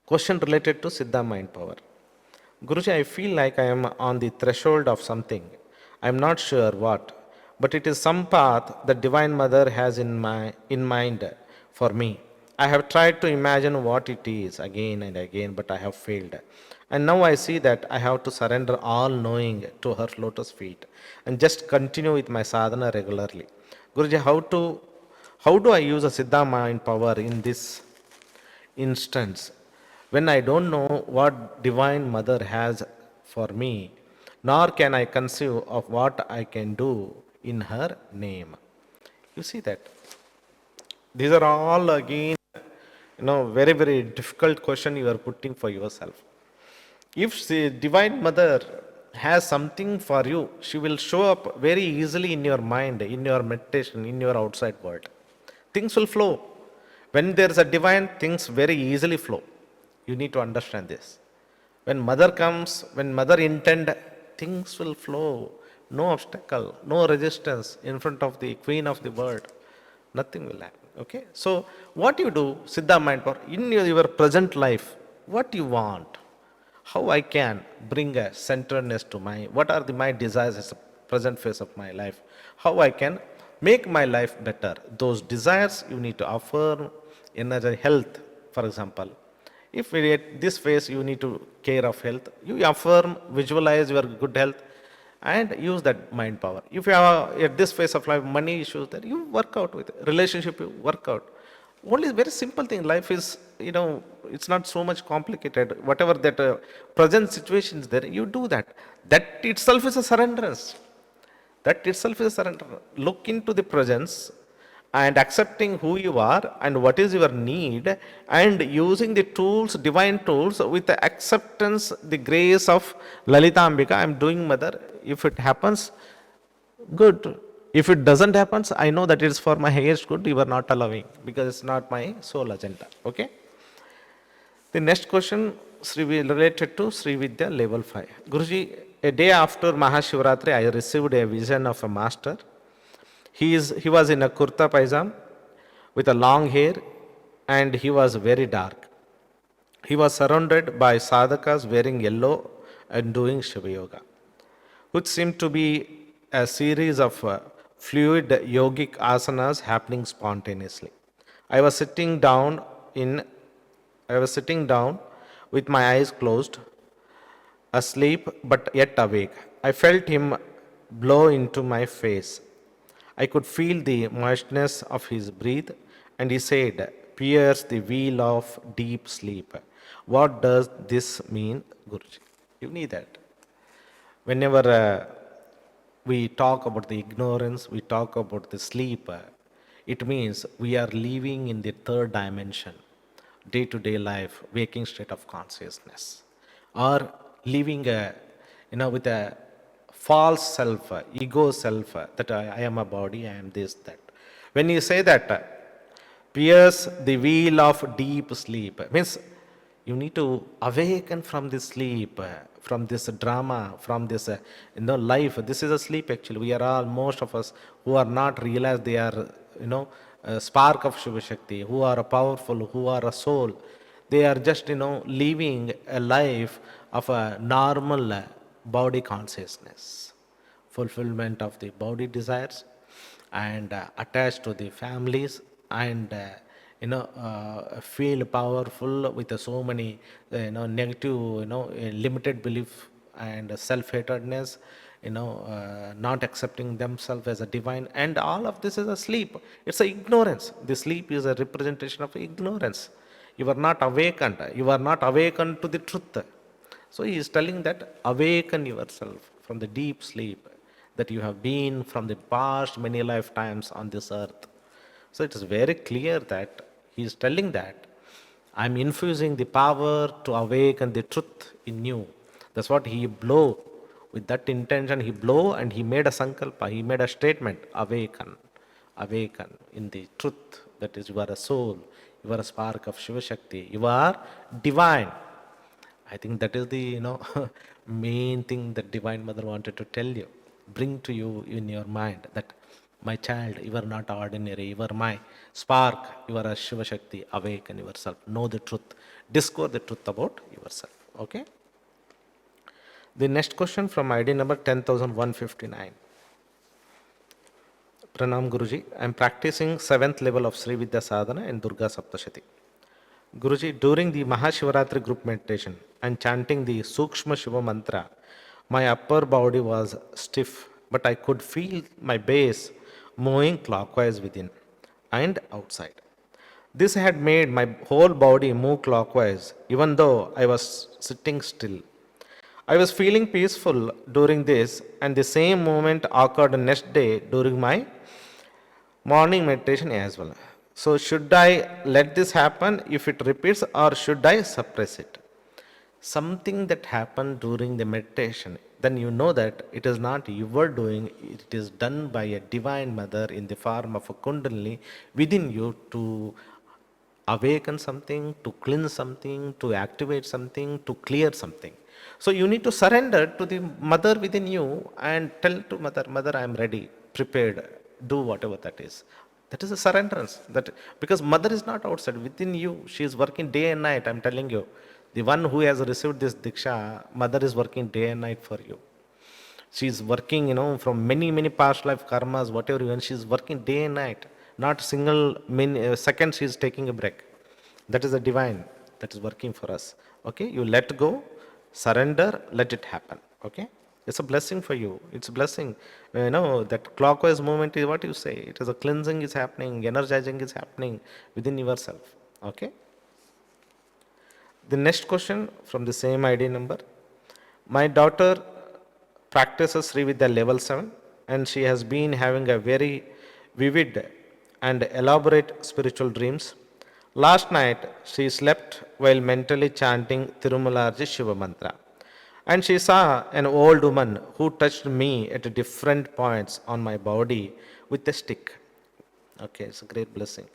Question related to Siddha mind power. Guruji, I feel like I am on the threshold of something. I am not sure what, but it is some path that Divine Mother has in mind for me. I have tried to imagine what it is again and again, but I have failed. And now I see that I have to surrender all knowing to her lotus feet and just continue with my sadhana regularly. Guruji, how do I use a Siddha mind power in this instance when I don't know what Divine Mother has for me, nor can I conceive of what I can do in her name? You see that? These are all again, very, very difficult question you are putting for yourself. If the Divine Mother has something for you, she will show up very easily in your mind, in your meditation, in your outside world. Things will flow. When there is a divine, things very easily flow. You need to understand this. When mother comes, when mother intend, things will flow. No obstacle, no resistance in front of the queen of the world. Nothing will happen. Okay? So what you do, Siddha mind power, in your present life, what you want, how I can bring a centeredness to what are my desires as a present phase of my life, how I can make my life better. Those desires you need to affirm in health, for example. If at this phase you need to care of health, you affirm, visualize your good health and use that mind power. If you have at this phase of life money issues, that you work out with relationship, you work out. Only very simple thing. Life is, it's not so much complicated. Whatever that present situation is there, you do that. That itself is a surrenderance. That itself is a surrender. Look into the presence and accepting who you are and what is your need and using the tools, divine tools with the acceptance, the grace of Lalita Ambika. I am doing mother. If it happens, good. If it doesn't happen, I know that it is for my highest good. You are not allowing because it's not my soul agenda. Okay. The next question related to Sri Vidya level 5. Guruji, a day after Mahashivratri, I received a vision of a master. He was in a kurta paijam with a long hair and he was very dark. He was surrounded by sadhakas wearing yellow and doing Shiva Yoga, which seemed to be a series of fluid yogic asanas happening spontaneously. I was sitting down in I was sitting down with my eyes closed, asleep but yet awake. I felt him blow into my face. I could feel the moistness of his breath, and he said, "Pierce the wheel of deep sleep." What does this mean, Guruji? You need that. Whenever we talk about the ignorance, we talk about the sleep, it means we are living in the third dimension, day to day life, waking state of consciousness, or living with a false self, ego self, that I am a body, I am this, that. When you say that, pierce the wheel of deep sleep, means you need to awaken from this sleep, from this drama, from this life. This is a sleep actually. We are all, most of us who are not realized they are, a spark of Shiva Shakti, who are powerful, who are a soul. They are just, living a life of a normal body consciousness, fulfillment of the body desires, and attached to the families, and feel powerful with so many negative, limited belief and self-hatredness, not accepting themselves as a divine, and all of this is a sleep. It's a ignorance. The sleep is a representation of ignorance. You are not awakened. You are not awakened to the truth. So he is telling that awaken yourself from the deep sleep that you have been from the past many lifetimes on this earth. So it is very clear that he is telling that I am infusing the power to awaken the truth in you. That's what he blow. With that intention, he blow and he made a sankalpa, he made a statement, awaken, awaken in the truth. That is, you are a soul, you are a spark of Shiva Shakti, you are divine. I think that is the main thing that Divine Mother wanted to tell you, bring to you in your mind that my child, you are not ordinary, you are my spark, you are a Shiva Shakti, awaken yourself, know the truth, discover the truth about yourself. Okay? The next question from ID number 10,159. Pranam Guruji, I am practicing 7th level of Sri Vidya Sadhana and Durga Saptashati. Guruji, during the Mahashivaratri group meditation and chanting the Sukshma Shiva mantra, my upper body was stiff, but I could feel my base moving clockwise within and outside. This had made my whole body move clockwise, even though I was sitting still. I was feeling peaceful during this, and the same moment occurred next day during my morning meditation as well. So, should I let this happen if it repeats, or should I suppress it? Something that happened during the meditation, then you know that it is not your doing, it is done by a divine mother in the form of a kundalini within you to awaken something, to cleanse something, to activate something, to clear something. So you need to surrender to the mother within you and tell to mother, Mother, I am ready, prepared, do whatever that is. That is a surrenderance. That because mother is not outside, within you, she is working day and night. I'm telling you, the one who has received this diksha, mother is working day and night for you. She is working, from many past life karmas, whatever you want. She is working day and night. Not single second she is taking a break. That is the divine that is working for us. Okay, you let go, surrender, let it happen. Okay, it's a blessing for you. It's a blessing. That clockwise movement is what you say. It is a cleansing is happening, energizing is happening within yourself. Okay. The next question from the same ID number. My daughter practices Sri Vidya level 7 and she has been having a very vivid and elaborate spiritual dreams. Last night she slept while mentally chanting Tirumalarji Shiva mantra and she saw an old woman who touched me at different points on my body with a stick. Okay, it's a great blessing.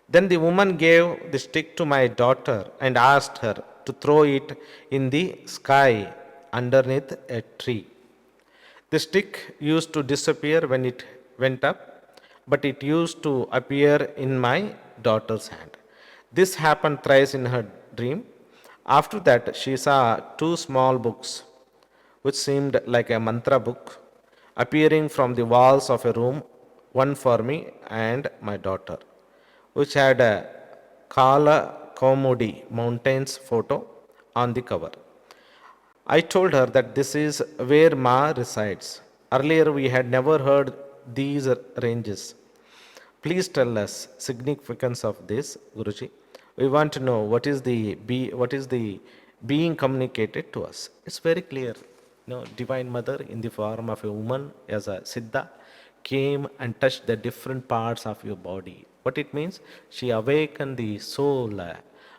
Then the woman gave the stick to my daughter and asked her to throw it in the sky underneath a tree. The stick used to disappear when it went up, but it used to appear in my daughter's hand. This happened thrice in her dream. After that, she saw two small books, which seemed like a mantra book, appearing from the walls of a room, one for me and my daughter, which had a Kala Kaumudi mountains photo on the cover. I told her that this is where Ma resides. Earlier we had never heard these ranges. Please tell us significance of this, Guruji. We want to know what is the being communicated to us. It's very clear. Divine Mother in the form of a woman as a Siddha came and touched the different parts of your body. What it means? She awakened the soul.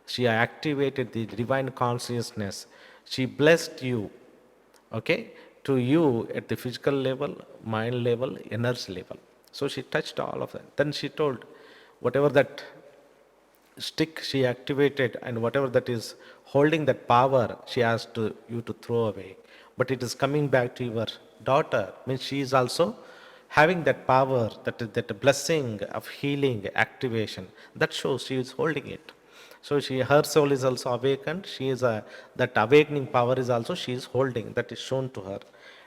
She activated the divine consciousness. She blessed you, okay, to you at the physical level, mind level, energy level. So she touched all of that. Then she told, whatever that stick she activated and whatever that is holding that power, she asked you to throw away. But it is coming back to your daughter. Means she is also having that power, that blessing of healing, activation. That shows she is holding it. So her soul is also awakened. She is that awakening power is also she is holding. That is shown to her.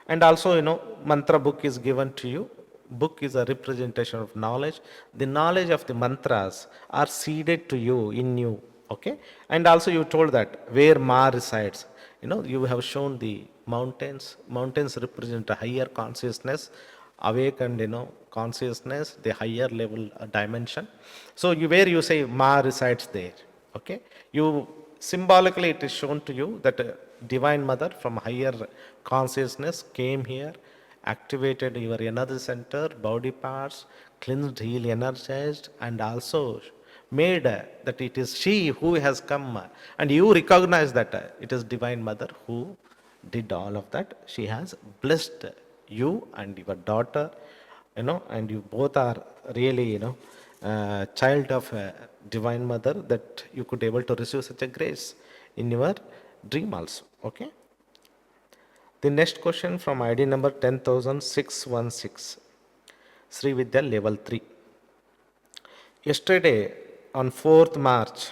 And also, mantra book is given to you. Book is a representation of knowledge. The knowledge of the mantras are seeded to you, in you. Okay. And also you told that where Ma resides. You have shown the mountains. Mountains represent a higher consciousness, awakened, consciousness, the higher level dimension. So where you say Ma resides there. Okay, you symbolically it is shown to you that divine mother from higher consciousness came here, activated your energy center, body parts, cleansed, healed, energized, and also made that it is she who has come, and you recognize that it is divine mother who did all of that. She has blessed you and your daughter, and you both are really, child of a divine mother, that you could able to receive such a grace in your dream also. Okay. The next question from ID number 10,616, Sri Vidya level 3. Yesterday on 4th March,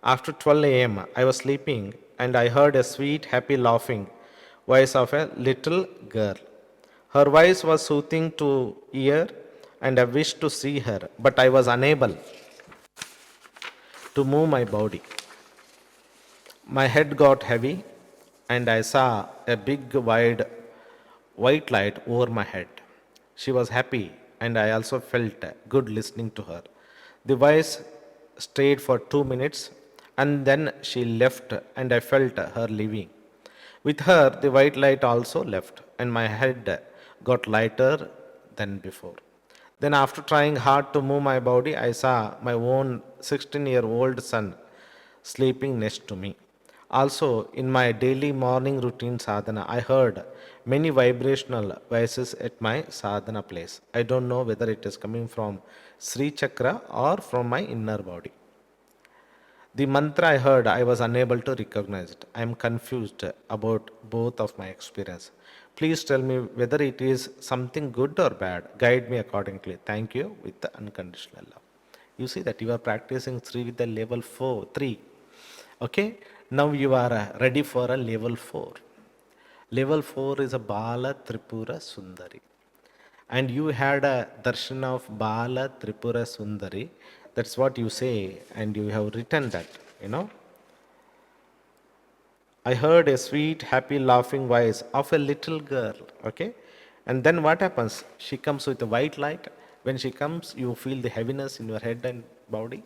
after 12 a.m., I was sleeping and I heard a sweet, happy laughing voice of a little girl. Her voice was soothing to ear, and I wished to see her, but I was unable to move my body. My head got heavy, and I saw a big, wide, white light over my head. She was happy, and I also felt good listening to her. The voice stayed for 2 minutes, and then she left, and I felt her leaving. With her, the white light also left, and my head got lighter than before. Then, after trying hard to move my body, I saw my own 16-year-old son sleeping next to me. Also, in my daily morning routine sadhana, I heard many vibrational voices at my sadhana place. I don't know whether it is coming from Sri Chakra or from my inner body. The mantra I heard, I was unable to recognize it. I am confused about both of my experience. Please tell me whether it is something good or bad. Guide me accordingly. Thank you with the unconditional love. You see that you are practicing Sri with the level 4, 3. Okay, now you are ready for a level 4. Level 4 is a Bala Tripura Sundari. And you had a darshan of Bala Tripura Sundari. That's what you say, and you have written that, you know. I heard a sweet, happy, laughing voice of a little girl. Okay, and then what happens? She comes with a white light. When she comes, you feel the heaviness in your head and body,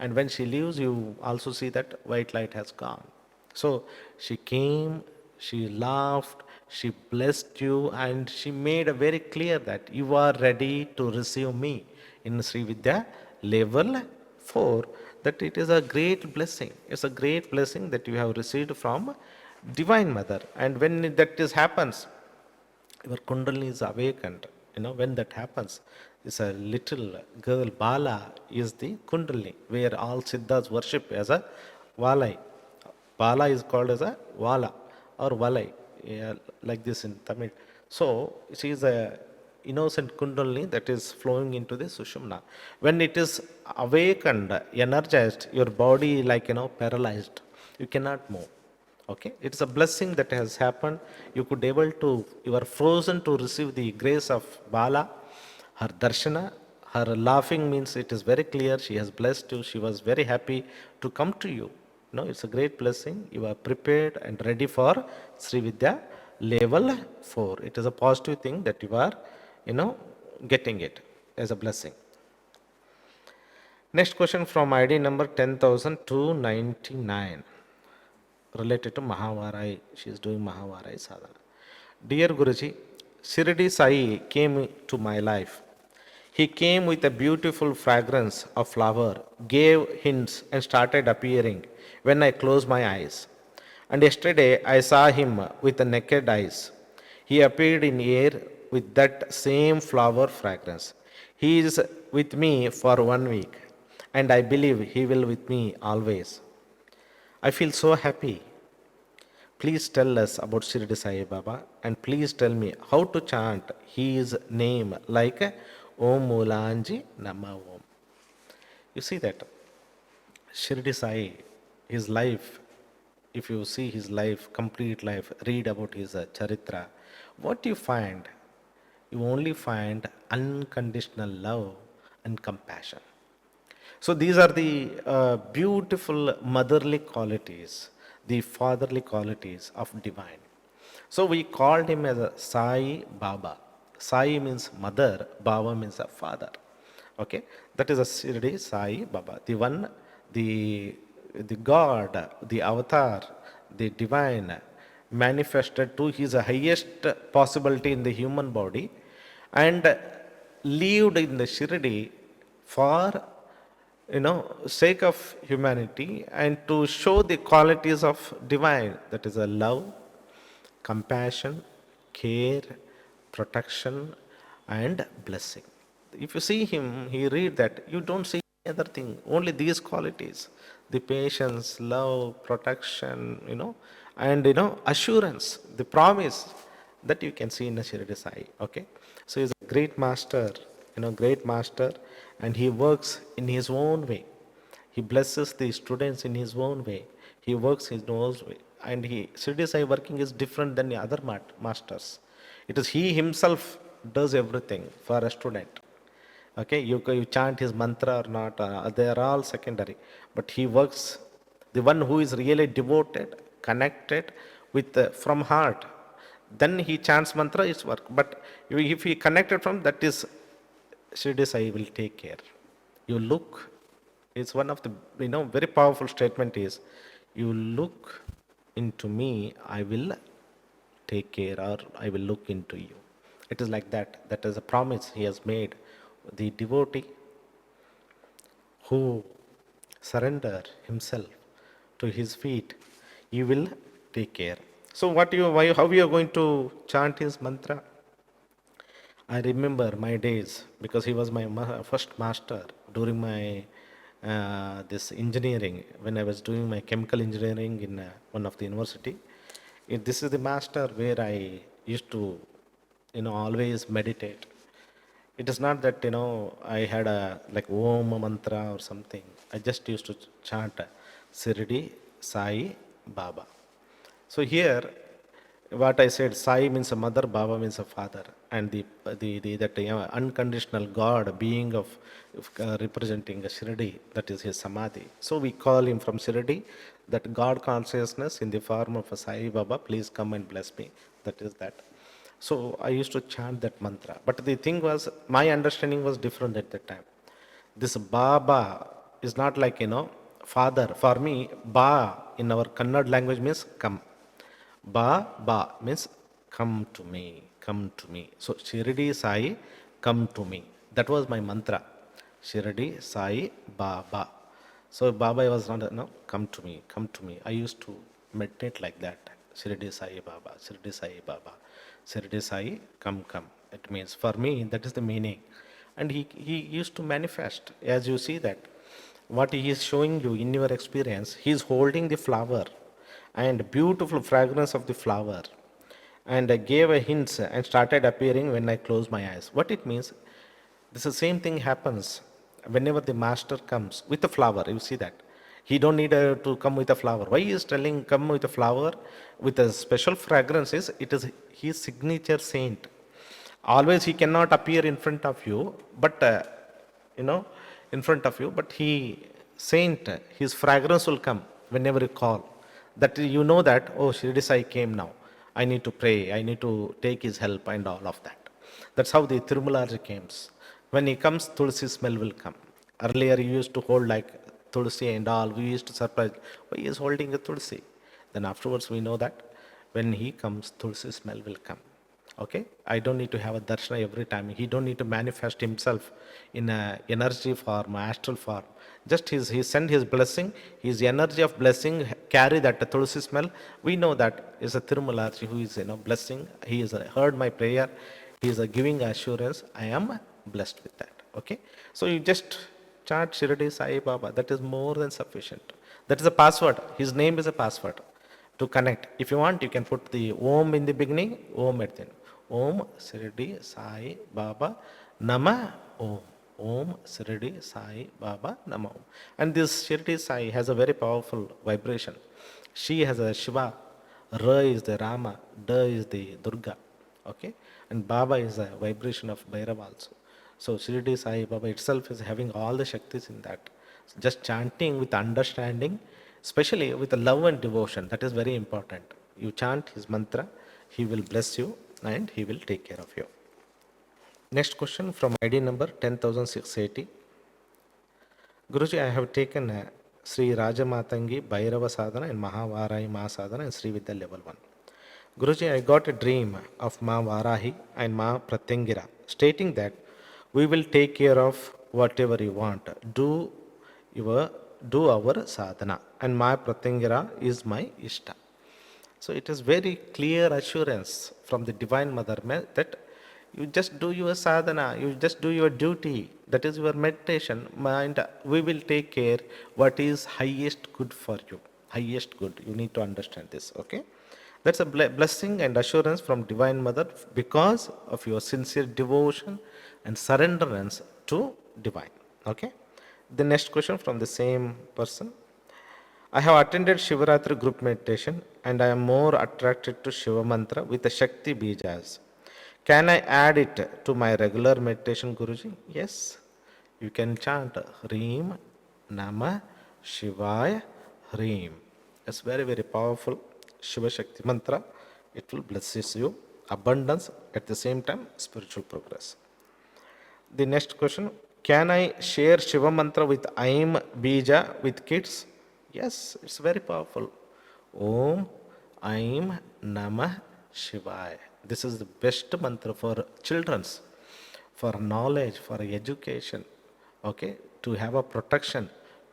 and when she leaves, you also see that white light has gone. So she came, she laughed, she blessed you, and she made it very clear that you are ready to receive me in Sri Vidya level 4. That it is a great blessing. It's a great blessing that you have received from Divine Mother. And when that is happens, your Kundalini is awakened. You know, when that happens, it's a little girl, Bala is the Kundalini, where all Siddhas worship as a Valai. Bala is called as a Vala or Valai, yeah, like this in Tamil. So she is a innocent Kundalini that is flowing into the Sushumna. When it is awakened, energized, your body like paralyzed. You cannot move. Okay, it's a blessing that has happened. You could able to, you are frozen to receive the grace of Bala, her darshana, her laughing means it is very clear. She has blessed you. She was very happy to come to you. It's a great blessing. You are prepared and ready for Sri Vidya level 4. It is a positive thing that you are, getting it as a blessing. Next question from ID number 10,299 related to Mahavarai. She is doing Mahavarai sadhana. Dear Guruji, Shirdi Sai came to my life. He came with a beautiful fragrance of flower, gave hints, and started appearing when I closed my eyes. And yesterday I saw him with the naked eyes. He appeared in air with that same flower fragrance. He is with me for 1 week, and I believe he will with me always. I feel so happy. Please tell us about Shirdi Sai Baba, and please tell me how to chant his name like Om Mulanji Nama Om. You see that Shirdi Sai, his life, if you see his life, complete life, read about his charitra, what you find? You only find unconditional love and compassion. So these are the beautiful motherly qualities, the fatherly qualities of divine. So we called him as a Sai Baba. Sai means mother, Baba means a father. Okay, that is a Shirdi Sai Baba, the one, the God, the avatar, the divine, manifested to his highest possibility in the human body, and lived in the Shirdi for sake of humanity and to show the qualities of divine, that is a love, compassion, care, protection, and blessing. If you see him, he read that you don't see any other thing, only these qualities: the patience, love, protection, and assurance, the promise that you can see in a Shirdi Sai. Okay, so he's a great master, great master, and he works in his own way. He blesses the students in his own way. He works his own way. and Shirdi Sai working is different than the other masters. It is he himself does everything for a student. Okay, you chant his mantra or not, they are all secondary. But he works, the one who is really devoted, connected with from heart, then he chants mantra, is work. But if he connected from that is Shirdi Sai will take care. You look, it's one of the very powerful statement is, you look into me, I will take care, or I will look into you. It is like that. That is a promise he has made. The devotee who surrender himself to his feet, he will take care. So how you are going to chant his mantra? I remember my days because he was my first master during my this engineering when I was doing my chemical engineering in one of the university. This is the master where I used to, always meditate. It is not that I had a like Om mantra or something. I just used to chant Sirdi Sai Baba. So here, what I said, Sai means a mother, Baba means a father, and the that unconditional God, being of representing a Shirdi, that is his Samadhi. So we call him from Shirdi, that God consciousness in the form of a Sai Baba, please come and bless me. That is that. So I used to chant that mantra. But the thing was, my understanding was different at that time. This Baba is not like, father. For me, Ba in our Kannada language means come. Ba means come to me, come to me. So Shirdi Sai, come to me. That was my mantra. Shirdi Sai Baba. So Baba was not, no, come to me, come to me. I used to meditate like that. Shirdi Sai Baba, Shirdi Sai Baba, Shirdi Sai, come, come. It means for me, that is the meaning. And he used to manifest, as you see that. What he is showing you in your experience, he is holding the flower and beautiful fragrance of the flower, and gave a hint and started appearing when I closed my eyes. What it means, this is the same thing happens whenever the master comes with a flower. You see that. He don't need to come with a flower. Why he is telling come with a flower with a special fragrance is, it is his signature saint. Always he cannot appear in front of you, but you know, in front of you, but he saint, his fragrance will come whenever you call. That that, oh, Shirdi Sai came now. I need to pray, I need to take his help and all of that. That's how the Tirumalaji comes. When he comes, Tulsi smell will come. Earlier he used to hold like Tulsi and all. We used to surprise, why he is holding a Tulsi? Then afterwards we know that when he comes, Tulsi smell will come. Okay, I don't need to have a darshana every time. He don't need to manifest himself in a energy form, astral form. Just he send his blessing, his energy of blessing carry that Tulsi smell. We know that is a Tirumalaji who is blessing. He has heard my prayer. He is giving assurance. I am blessed with that. Okay, so you just chant Shirdi Sai Baba. That is more than sufficient. That is a password. His name is a password to connect. If you want, you can put the Om in the beginning, Om at the end. Om Shirdi Sai Baba Nama Om. Om Shirdi Sai Baba Nama Om. And this Shirdi Sai has a very powerful vibration. She has a Shiva, Ra is the Rama, Da is the Durga. Okay? And Baba is a vibration of Bhairava also. So Shirdi Sai Baba itself is having all the Shaktis in that. So just chanting with understanding, especially with the love and devotion, that is very important. You chant his mantra, he will bless you and he will take care of you. Next question from ID number 10,680. Guruji, I have taken Sri Rajamatangi, Bhairava Sadhana and Mahavarahi Mahasadhana and Sri Vidya level 1. Guruji, I got a dream of Ma Varahi and Ma Pratyangara stating that we will take care of whatever you want. Do our sadhana. And Ma Pratyangara is my Ishta. So it is very clear assurance from the Divine Mother that you just do your sadhana, you just do your duty, that is your meditation, and we will take care what is highest good for you. Highest good, you need to understand this, okay? That's a blessing and assurance from Divine Mother because of your sincere devotion and surrenderance to Divine, okay? The next question from the same person. I have attended Shivaratri group meditation and I am more attracted to Shiva mantra with the Shakti Bijas. Can I add it to my regular meditation, Guruji? Yes. You can chant Hreem Nama Shivaya Hreem. It's very, very powerful Shiva Shakti mantra. It will bless you. Abundance at the same time, spiritual progress. The next question, can I share Shiva mantra with Aim Bija with kids? Yes, it's very powerful. Om Aim Namah Shivaya. This is the best mantra for children's, for knowledge, for education, okay, to have a protection.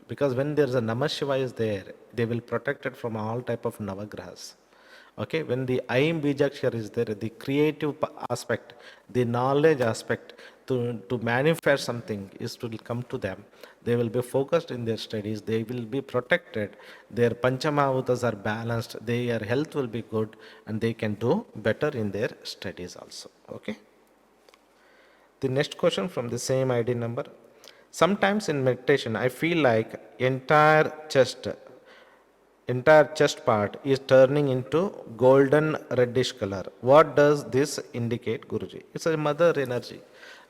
Because when there's a Namah Shivaya is there, they will protect it from all type of Navagrahas. Okay, when the Aim Bijakshar is there, the creative aspect, the knowledge aspect to manifest something is to come to them. They will be focused in their studies, they will be protected, their Panchamahutas are balanced, their health will be good, and they can do better in their studies also. Okay. The next question from the same ID number. Sometimes in meditation, I feel like entire chest part is turning into golden reddish color. What does this indicate, Guruji? It's a mother energy.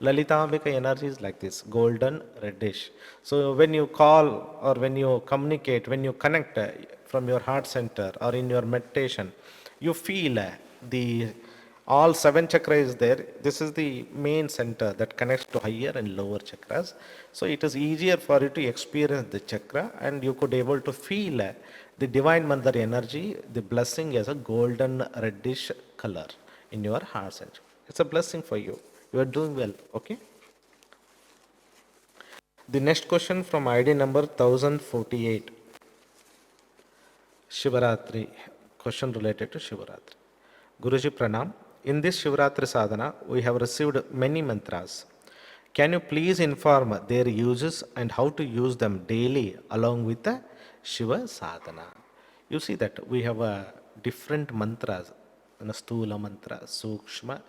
Lalitambika energy is like this, golden reddish. So when you call or when you communicate, when you connect from your heart center or in your meditation, you feel the all seven chakras is there. This is the main center that connects to higher and lower chakras. So it is easier for you to experience the chakra and you could able to feel the divine mother energy, the blessing as a golden reddish color in your heart center. It's a blessing for you. You are doing well. Okay. The next question from ID number 1048. Shivaratri. Question related to Shivaratri. Guruji Pranam. In this Shivaratri sadhana, we have received many mantras. Can you please inform their uses and how to use them daily along with the Shiva sadhana? You see that we have different mantras, Stula mantra, Sukshma,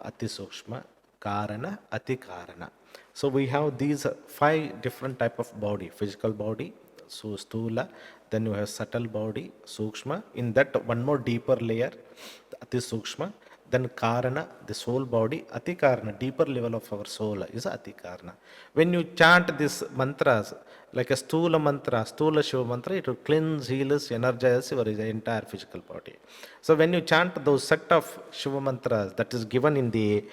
Ati Sukshma, Karana, Ati Karana. So we have these five different type of body, physical body, so Stula, then you have subtle body, Sukshma, in that one more deeper layer, Ati Sukshma, then Karana, the soul body, Ati Karana, deeper level of our soul is Ati Karana. When you chant these mantras, like a Stula mantra, Stula Shiva mantra, it will cleanse, heals, energize your entire physical body. So when you chant those set of Shiva mantras that is given in the,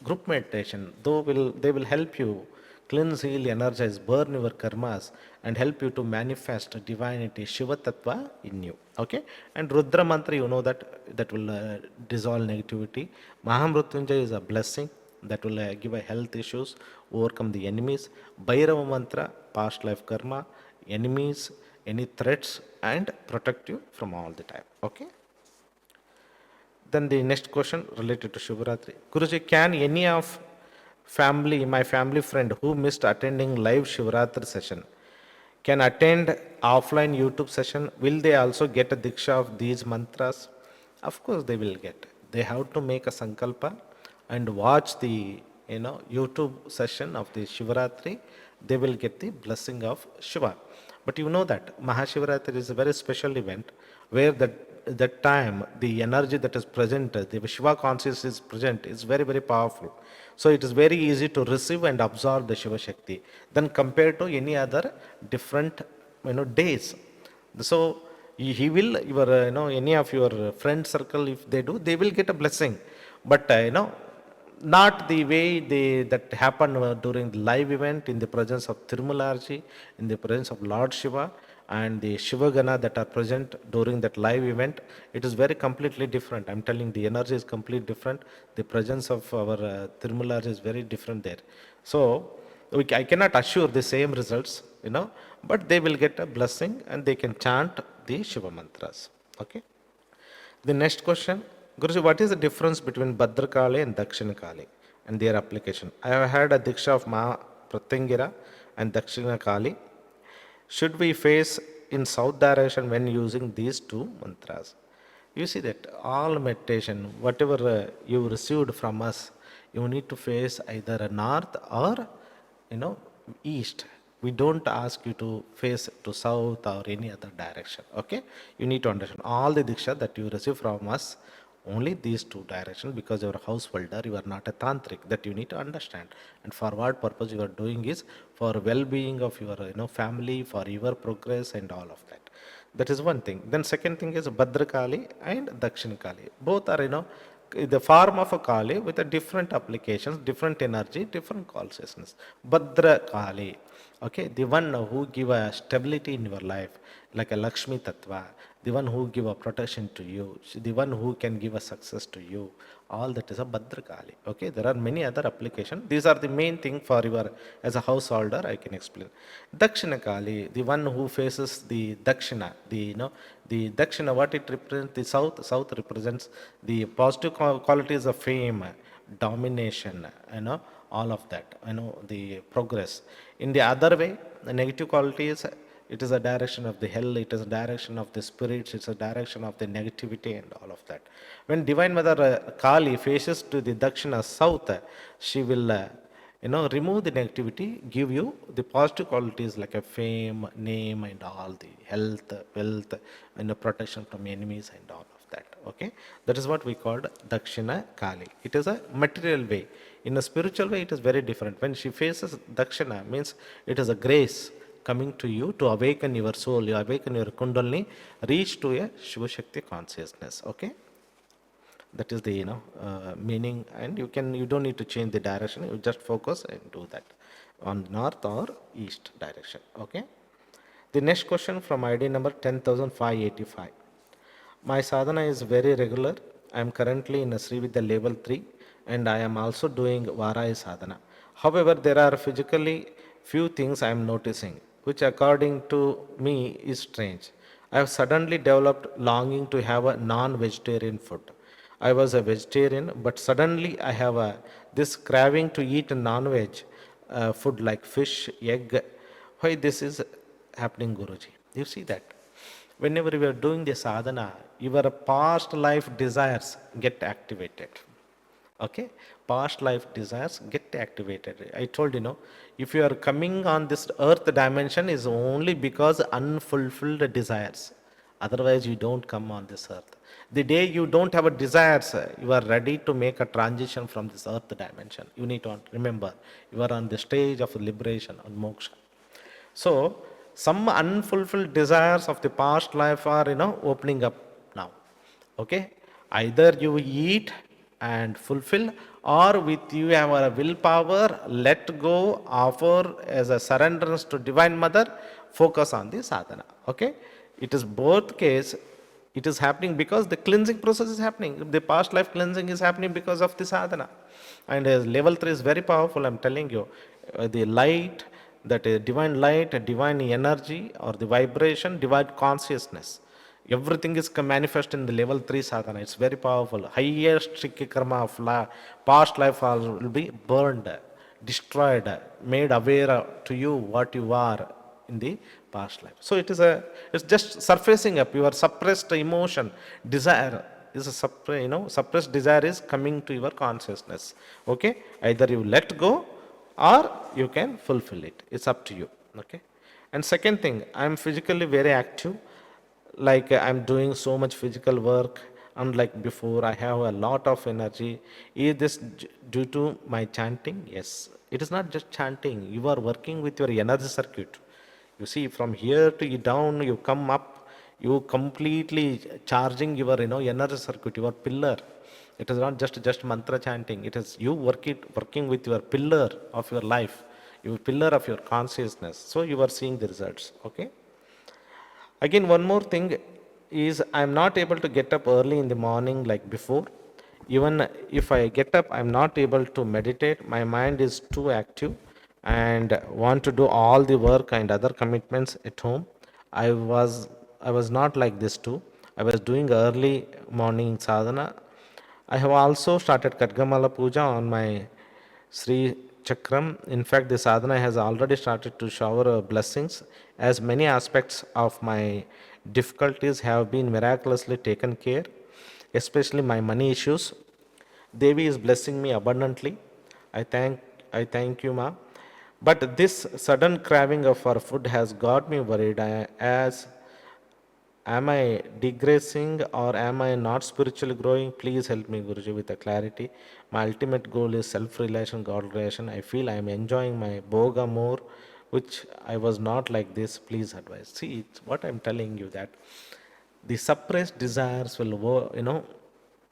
group meditation, they will help you cleanse, heal, energize, burn your karmas and help you to manifest divinity, Shiva Tattva in you. Okay? And Rudra mantra, you know that will dissolve negativity. Mahamrutyunjay is a blessing that will give a health issues, overcome the enemies. Bhairava mantra, past life karma, enemies, any threats, and protect you from all the time. Okay? Then the next question related to Shivaratri. Guruji, can any of my family friend who missed attending live Shivaratri session can attend offline YouTube session? Will they also get a diksha of these mantras? Of course they will get. They have to make a sankalpa and watch the YouTube session of the Shivaratri. They will get the blessing of Shiva. But you know that Mahashivaratri is a very special event where that time the energy that is present, the Shiva consciousness is present, is very, very powerful. So it is very easy to receive and absorb the Shiva Shakti than compared to any other different days. So he will, any of your friend circle, if they do, they will get a blessing. But not the way that happened during the live event in the presence of Tirumularji, in the presence of Lord Shiva and the Shivagana that are present during that live event. It is very completely different. I'm telling the energy is completely different. The presence of our Tirumularji is very different there. So I cannot assure the same results, but they will get a blessing and they can chant the Shiva mantras. Okay. The next question, Guruji, what is the difference between Bhadrakali and Dakshinakali and their application? I have had a diksha of Ma Pratyangira and Dakshinakali. Should we face in south direction when using these two mantras? You see that all meditation, whatever you received from us, you need to face either a north or east. We don't ask you to face to south or any other direction. Okay, you need to understand all the diksha that you receive from us, only these two directions, because you're a householder, you are not a tantric, that you need to understand. And for what purpose you are doing is for well-being of your family, for your progress and all of that. That is one thing. Then second thing is Bhadrakali and Dakshinikali. Both are the form of a Kali with a different applications, different energy, different consciousness. Bhadrakali, okay, the one who give a stability in your life, like a Lakshmi Tattva, the one who give a protection to you, the one who can give a success to you, all that is a Bhadrakali. Okay, there are many other applications. These are the main thing for your, as a householder, I can explain. Dakshinakali, the one who faces the Dakshina, the Dakshina, what it represents, the south. South represents the positive qualities of fame, domination, all of that, the progress. In the other way, the negative qualities, it is a direction of the hell, it is a direction of the spirits, it's a direction of the negativity and all of that. When Divine Mother Kali faces to the Dakshina south, she will remove the negativity, give you the positive qualities like a fame, name and all, the health, wealth, and the protection from enemies and all of that. Okay, that is what we called Dakshina Kali. It is a material way. In a spiritual way, it is very different. When she faces Dakshina, means it is a grace coming to you to awaken your soul, you awaken your Kundalini, reach to a Shiva Shakti consciousness. Okay, that is the meaning, and you don't need to change the direction. You just focus and do that on north or east direction. Okay. The next question from ID number 10,585. My sadhana is very regular. I am currently in a Sri Vidya level 3 and I am also doing Varai sadhana. However, there are physically few things I am noticing, which according to me is strange. I have suddenly developed longing to have a non-vegetarian food. I was a vegetarian, but suddenly I have this craving to eat a non-veg food like fish, egg. Why this is happening, Guruji? You see that? Whenever you are doing the sadhana, your past life desires get activated. Okay, past life desires get activated. I told if you are coming on this earth dimension is only because unfulfilled desires. Otherwise, you don't come on this earth. The day you don't have a desires, you are ready to make a transition from this earth dimension. You need to remember, you are on the stage of liberation and moksha. So, some unfulfilled desires of the past life are, opening up now. Okay? Either you eat and fulfill, or with you have a willpower, let go, offer as a surrenderance to Divine Mother, focus on the sadhana. Okay? It is both case, it is happening because the cleansing process is happening. The past life cleansing is happening because of the sadhana. And level 3 is very powerful, I'm telling you. The light, that divine light, divine energy or the vibration, divine consciousness. Everything is manifest in the level 3 sadhana. It's very powerful. Highest shikhi karma of past life will be burned, destroyed, made aware to you what you are in the past life. So it's just surfacing up. Your suppressed emotion, desire is a suppressed desire is coming to your consciousness. Okay, either you let go or you can fulfill it. It's up to you. Okay. And second thing, I'm physically very active, like I'm doing so much physical work. Unlike before, I have a lot of energy. Is this due to my chanting? Yes. It is not just chanting. You are working with your energy circuit. You see, from here to down, you come up, you completely charging your energy circuit, your pillar. It is not just mantra chanting. It is you working with your pillar of your life, your pillar of your consciousness. So you are seeing the results. Okay. Again, one more thing is I am not able to get up early in the morning like before. Even if I get up, I am not able to meditate. My mind is too active and want to do all the work and other commitments at home. I was not like this too. I was doing early morning sadhana. I have also started Kadgamala Puja on my Sri Chakram. In fact, the sadhana has already started to shower blessings, as many aspects of my difficulties have been miraculously taken care, especially my money issues. Devi is blessing me abundantly. I thank I thank you, ma. But this sudden craving for food has got me worried. As am I digressing or am I not spiritually growing? Please help me, Guruji, with a clarity. My ultimate goal is self-relation, God relation. I feel I am enjoying my boga more, which I was not like this. Please advise. See, it's what I'm telling you, that the suppressed desires will,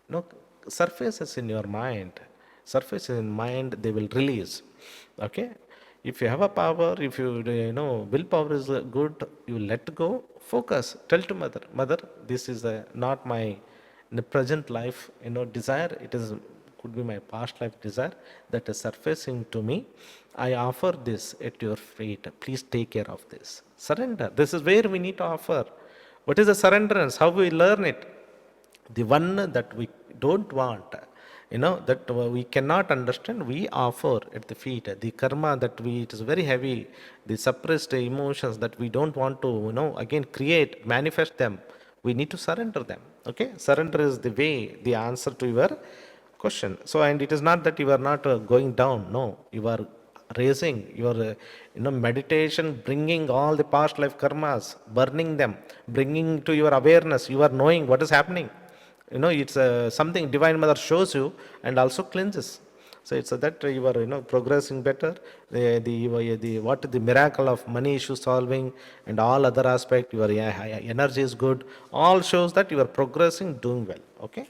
no, surfaces in your mind. Surfaces in mind, they will release. Okay? If you have a power, if willpower is good, you let go, focus. Tell to mother, mother, this is not my in the present life, desire. It is could be my past life desire that is surfacing to me. I offer this at your feet. Please take care of this. Surrender. This is where we need to offer. What is the surrenderance? How we learn it? The one that we don't want, that we cannot understand, we offer at the feet. The karma that it is very heavy, the suppressed emotions that we don't want to, again create, manifest them, we need to surrender them. Okay, surrender is the way, the answer to your question. So, and it is not that you are not going down. No, you are raising your, meditation, bringing all the past life karmas, burning them, bringing to your awareness. You are knowing what is happening. It's something Divine Mother shows you and also cleanses. So it's that you are, progressing better. The miracle of money issue solving and all other aspect, your energy is good. All shows that you are progressing, doing well. Okay.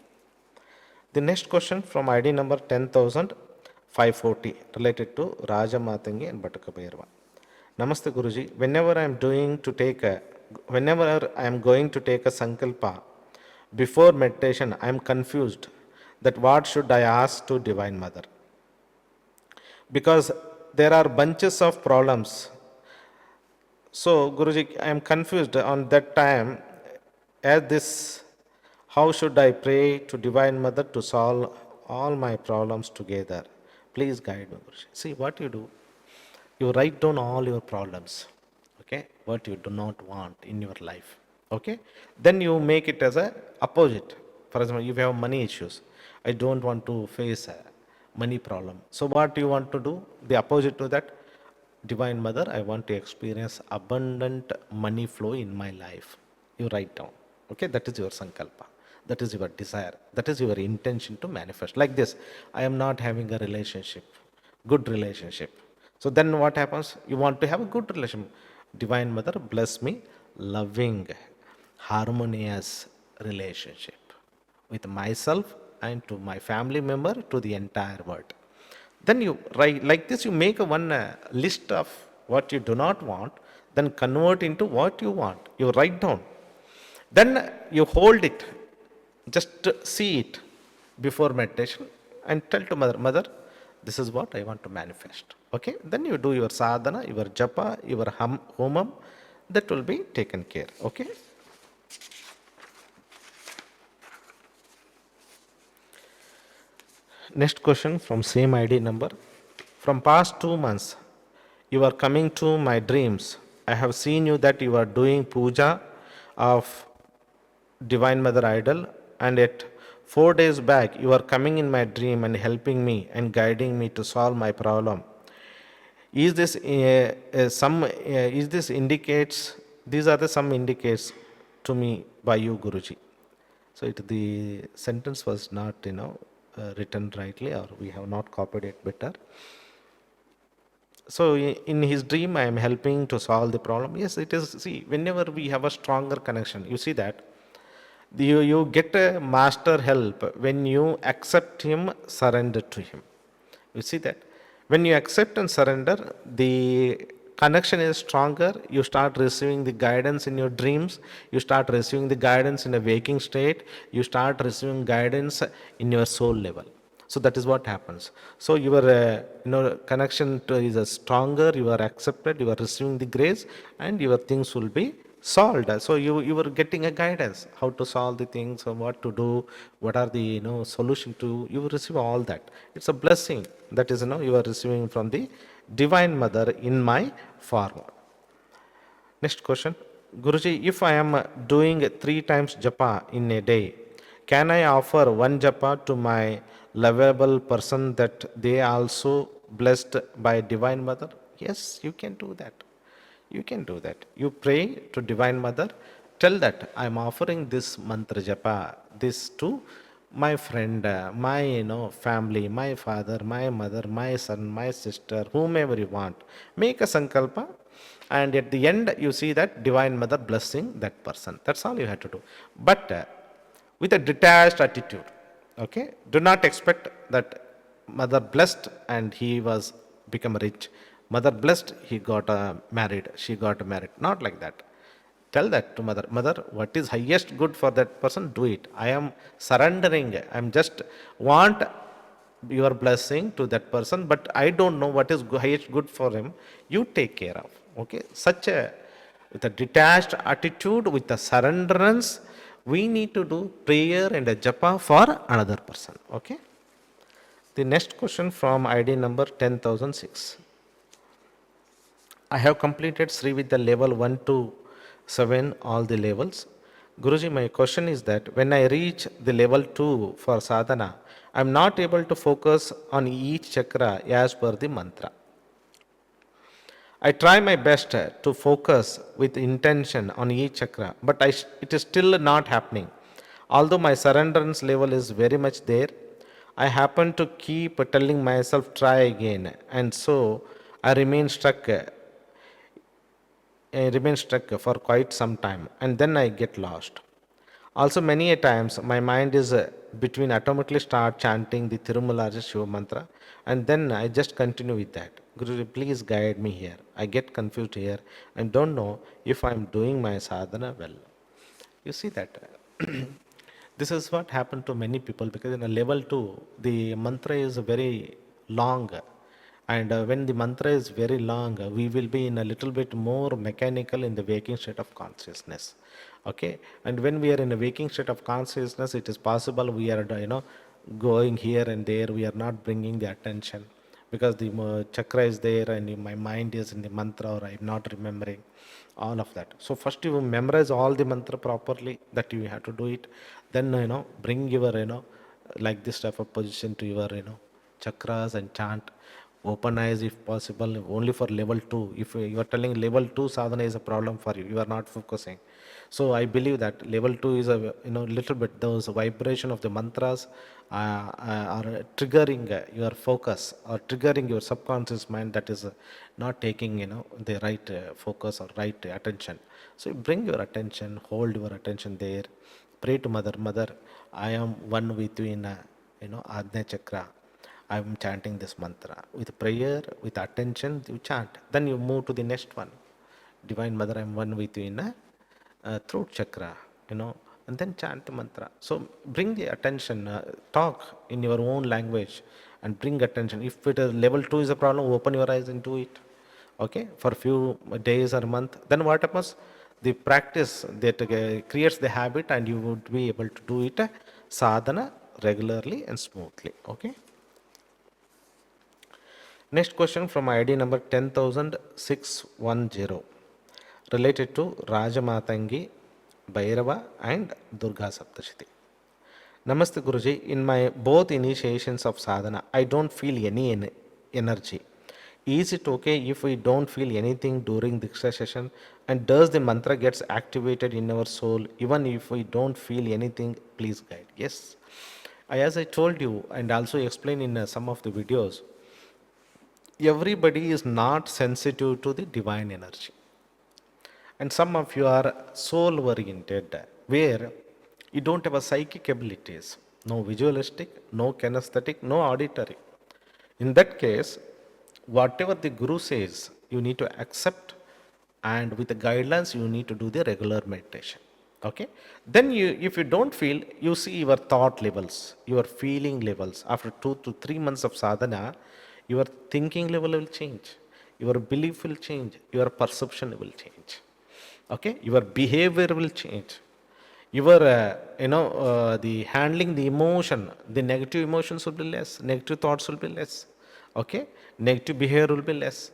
The next question from ID number 10,540 related to Raja Matangi and Batakabairva. Namaste Guruji. Whenever I am going to take a sankalpa before meditation, I am confused that what should I ask to Divine Mother? Because there are bunches of problems. So Guruji, I am confused on that time. As this, how should I pray to Divine Mother to solve all my problems together? Please guide me, Guruji. See what you do. You write down all your problems. Okay, what you do not want in your life. Okay, then you make it as a opposite. For example, if you have money issues, I don't want to face a money problem. So what you want to do? The opposite to that, Divine Mother, I want to experience abundant money flow in my life. You write down. Okay, that is your sankalpa. That is your desire. That is your intention to manifest. Like this, I am not having a relationship, good relationship. So then what happens? You want to have a good relationship. Divine Mother, bless me, loving, harmonious relationship with myself and to my family member, to the entire world. Then you write like this, you make one list of what you do not want, then convert into what you want. You write down. Then you hold it, just see it before meditation and tell to mother, mother, this is what I want to manifest. Okay, then you do your sadhana, your japa, your homam, that will be taken care. Okay. Next question from same ID number. From past 2 months, you are coming to my dreams. I have seen you that you are doing puja of Divine Mother Idol, and yet 4 days back you are coming in my dream and helping me and guiding me to solve my problem. Is this is this indicates, these are the some indicates to me by you, Guruji. So the sentence was not written rightly, or we have not copied it better. So in his dream I am helping to solve the problem. Yes, it is. See, whenever we have a stronger connection, you see that you get a master help when you accept him, surrender to him. You see that when you accept and surrender, the connection is stronger. You start receiving the guidance in your dreams. You start receiving the guidance in a waking state. You start receiving guidance in your soul level. So that is what happens. So your connection to is stronger. You are accepted. You are receiving the grace, and your things will be solved. So you are getting a guidance how to solve the things, or what to do, what are the solution to. You will receive all that. It's a blessing that is you are receiving from the Divine Mother in my form. Next question, Guruji, if I am doing 3 times japa in a day, can I offer 1 japa to my lovable person that they also blessed by Divine Mother? Yes, you can do that. You can do that. You pray to Divine Mother, tell that I'm offering this mantra japa, this to my friend, my family, my father, my mother, my son, my sister, whomever you want. Make a sankalpa, and at the end you see that Divine Mother blessing that person. That's all you have to do. But with a detached attitude. Okay? Do not expect that mother blessed and he was become rich. Mother blessed, he got married, she got married. Not like that. Tell that to mother. Mother, what is highest good for that person, do it. I am surrendering. I am just want your blessing to that person, but I don't know what is highest good for him. You take care of. Okay? Such a with a detached attitude, with a surrenderance, we need to do prayer and a japa for another person. Okay? The next question from ID number 10,006. I have completed Sri Vidya level 1 to 7, all the levels. Guruji, my question is that when I reach the level 2 for sadhana, I am not able to focus on each chakra as per the mantra. I try my best to focus with intention on each chakra, but it is still not happening. Although my surrenderance level is very much there, I happen to keep telling myself try again, and so I remain stuck. I remain stuck for quite some time, and then I get lost. Also, many a times my mind is between automatically start chanting the Tirumala Shiva mantra, and then I just continue with that. Guru, please guide me here. I get confused here and don't know if I am doing my sadhana well. You see that this is what happened to many people, because in a level 2, the mantra is very long, and when the mantra is very long, we will be in a little bit more mechanical in the waking state of consciousness. Okay, and when we are in a waking state of consciousness, it is possible we are going here and there, we are not bringing the attention because the chakra is there and my mind is in the mantra, or I'm not remembering all of that. So first you memorize all the mantra properly, that you have to do it. Then bring your like this type of position to your chakras and chant. Open eyes if possible, only for level 2. If you are telling level 2 sadhana is a problem for you, you are not focusing. So I believe that level 2 is a little bit those vibration of the mantras are triggering your focus, or triggering your subconscious mind, that is not taking the right focus or right attention. So bring your attention, hold your attention there, pray to mother. I am one with you in Ajna chakra. I am chanting this mantra with prayer, with attention. You chant. Then you move to the next one. Divine Mother, I am one with you in a throat chakra, and then chant the mantra. So bring the attention, talk in your own language and bring attention. If it is level 2 is a problem, open your eyes and do it. Okay, for few days or month. Then what happens? The practice that creates the habit, and you would be able to do it sadhana regularly and smoothly. Okay. Next question from ID number 10,610, related to Rajamatangi, Bhairava and Durga Saptashiti. Namaste Guruji, in my both initiations of sadhana, I don't feel any energy. Is it okay if we don't feel anything during Diksha session? And does the mantra gets activated in our soul even if we don't feel anything? Please guide. Yes. As I told you and also explained in some of the videos, everybody is not sensitive to the divine energy. And some of you are soul oriented, where you don't have a psychic abilities, no visualistic, no kinesthetic, no auditory. In that case, whatever the Guru says, you need to accept, and with the guidelines, you need to do the regular meditation. Okay? Then if you don't feel, you see your thought levels, your feeling levels. After 2 to 3 months of sadhana, your thinking level will change, your belief will change, your perception will change. Okay, your behavior will change, your the handling the emotion, the negative emotions will be less, negative thoughts will be less. Okay, negative behavior will be less,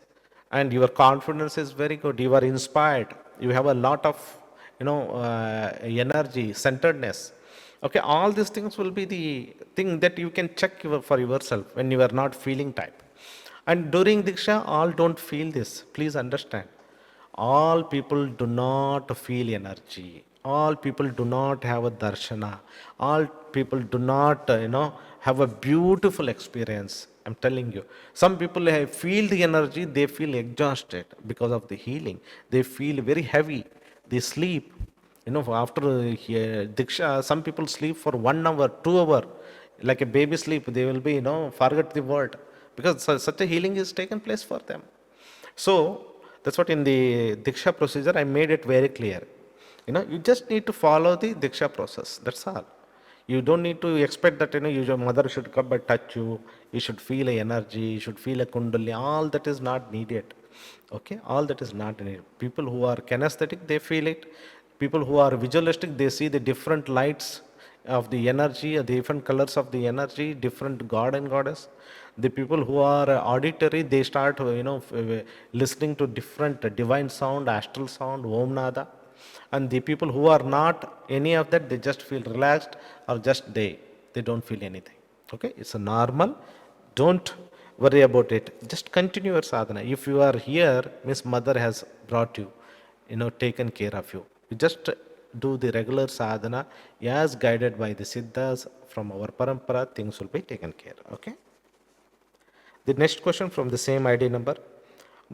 and your confidence is very good, you are inspired, you have a lot of energy, centeredness. Okay, all these things will be the thing that you can check for yourself when you are not feeling type. And during Diksha, all don't feel this. Please understand. All people do not feel energy. All people do not have a darshana. All people do not, have a beautiful experience. I'm telling you. Some people have feel the energy, they feel exhausted because of the healing. They feel very heavy. They sleep. After Diksha, some people sleep for 1 hour, 2 hour, like a baby sleep. They will be, forget the world because such a healing is taken place for them. So that's what in the Diksha procedure I made it very clear. You just need to follow the Diksha process. That's all. You don't need to expect that your mother should come and touch you. You should feel a energy. You should feel a kundali. All that is not needed. Okay, all that is not needed. People who are kinesthetic, they feel it. People who are visualistic, they see the different lights of the energy, the different colors of the energy, different god and goddess. The people who are auditory, they start listening to different divine sound, astral sound, om nada. And the people who are not any of that, they just feel relaxed or just they don't feel anything. Okay, it's a normal. Don't worry about it. Just continue your sadhana. If you are here, Miss Mother has brought you, taken care of you. You just do the regular sadhana as guided by the siddhas from our parampara. Things will be taken care. Okay. The next question from the same ID number.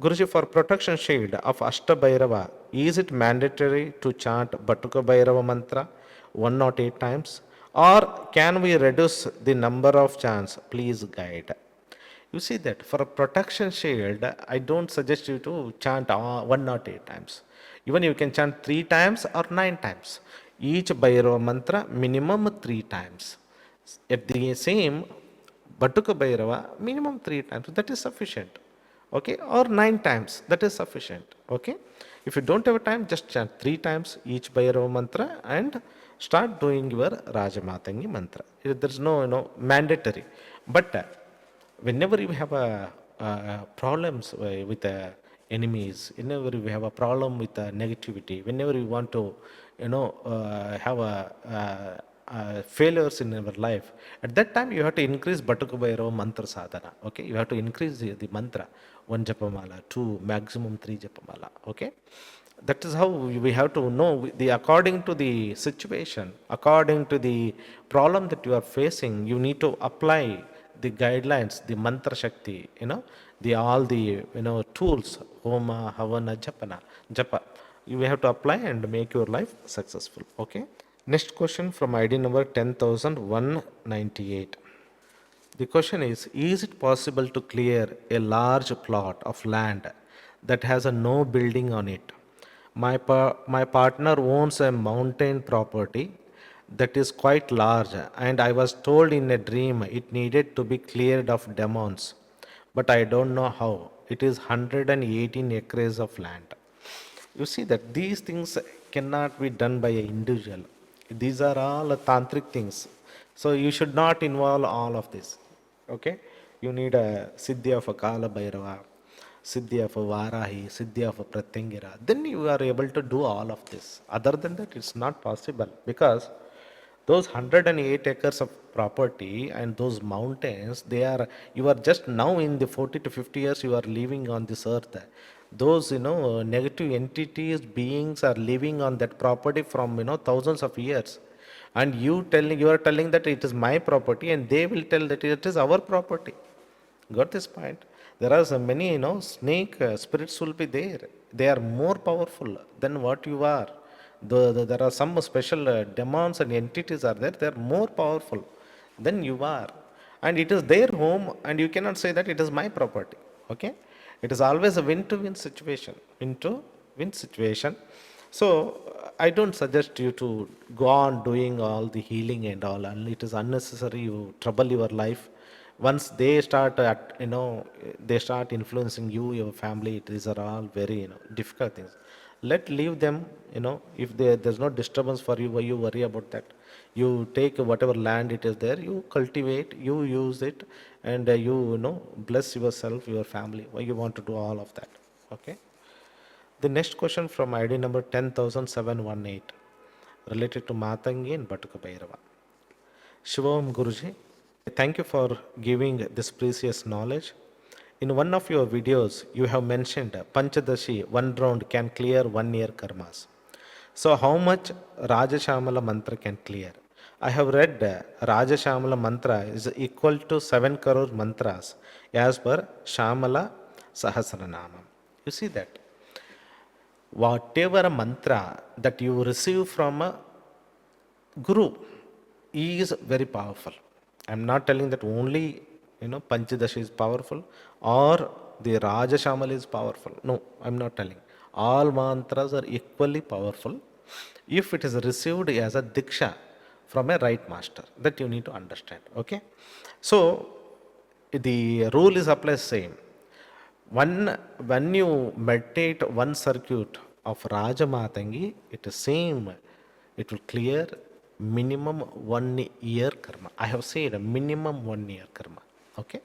Guruji, for protection shield of Ashta Bhairava, is it mandatory to chant Batuka Bhairava mantra 108 times? Or can we reduce the number of chants? Please guide. You see that for a protection shield, I don't suggest you to chant 108 times. Even you can chant 3 times or 9 times. Each Bhairava mantra minimum 3 times. At the same Batuka Bhairava, minimum 3 times. That is sufficient. Okay, or 9 times. That is sufficient. Okay. If you don't have time, just chant 3 times each Bhairava mantra and start doing your Rajamatangi mantra. There's no, mandatory. But whenever you have problems with enemies, whenever you have a problem with negativity, whenever you want to, have failures in our life, at that time you have to increase Batuka Bhairava mantra sadhana. Okay, you have to increase the mantra, 1 japamala, 2, maximum 3 japamala. Okay, that is how we have to know the according to the situation, according to the problem that you are facing. You need to apply the guidelines, the mantra shakti, the all the tools, homa, havana, japa. You have to apply and make your life successful. Okay. Next question from ID number 10,198. The question is it possible to clear a large plot of land that has a no building on it? My partner owns a mountain property that is quite large, and I was told in a dream it needed to be cleared of demons, but I don't know how. It is 118 acres of land. You see that these things cannot be done by an individual. These are all tantric things. So you should not involve all of this. Okay? You need a siddhi of a Kala Bhairava, siddhi of a Varahi, siddhi of a Pratyangira. Then you are able to do all of this. Other than that, it's not possible because those 108 acres of property and those mountains, you are just now in the 40 to 50 years you are living on this earth. Those negative entities, beings are living on that property from thousands of years, and you are telling that it is my property, and they will tell that it is our property. Got this point? There are so many, snake spirits will be there. They are more powerful than what you are. There are some special demons and entities are there. They are more powerful than you are. And it is their home, and you cannot say that it is my property. Okay? It is always a win-to-win situation. Win-to-win situation. So I don't suggest you to go on doing all the healing and all, and it is unnecessary. You trouble your life. Once they start they start influencing you, your family, these are all very difficult things. Leave them. If there's no disturbance for you, why you worry about that? You take whatever land it is there, you cultivate, you use it, and bless yourself, your family. Why you want to do all of that? Okay. The next question from ID number 10,718 related to Matangi and Batuka Bhairava. Shivam Guruji, thank you for giving this precious knowledge. In one of your videos, you have mentioned Panchadashi, one round can clear 1 year karmas. So, how much Rajashamala mantra can clear? I have read Rajashamala mantra is equal to 7 crore mantras as per Shamala Sahasranamam. You see that? Whatever a mantra that you receive from a Guru is very powerful. I'm not telling that only Panchadashi is powerful or the Rajashamal is powerful. No, I'm not telling. All mantras are equally powerful if it is received as a diksha from a right master. That you need to understand. Okay. So the rule is applied same. When you meditate one circuit of Rajamatangi, it is same. It will clear minimum 1 year karma. I have said a minimum 1 year karma. Okay.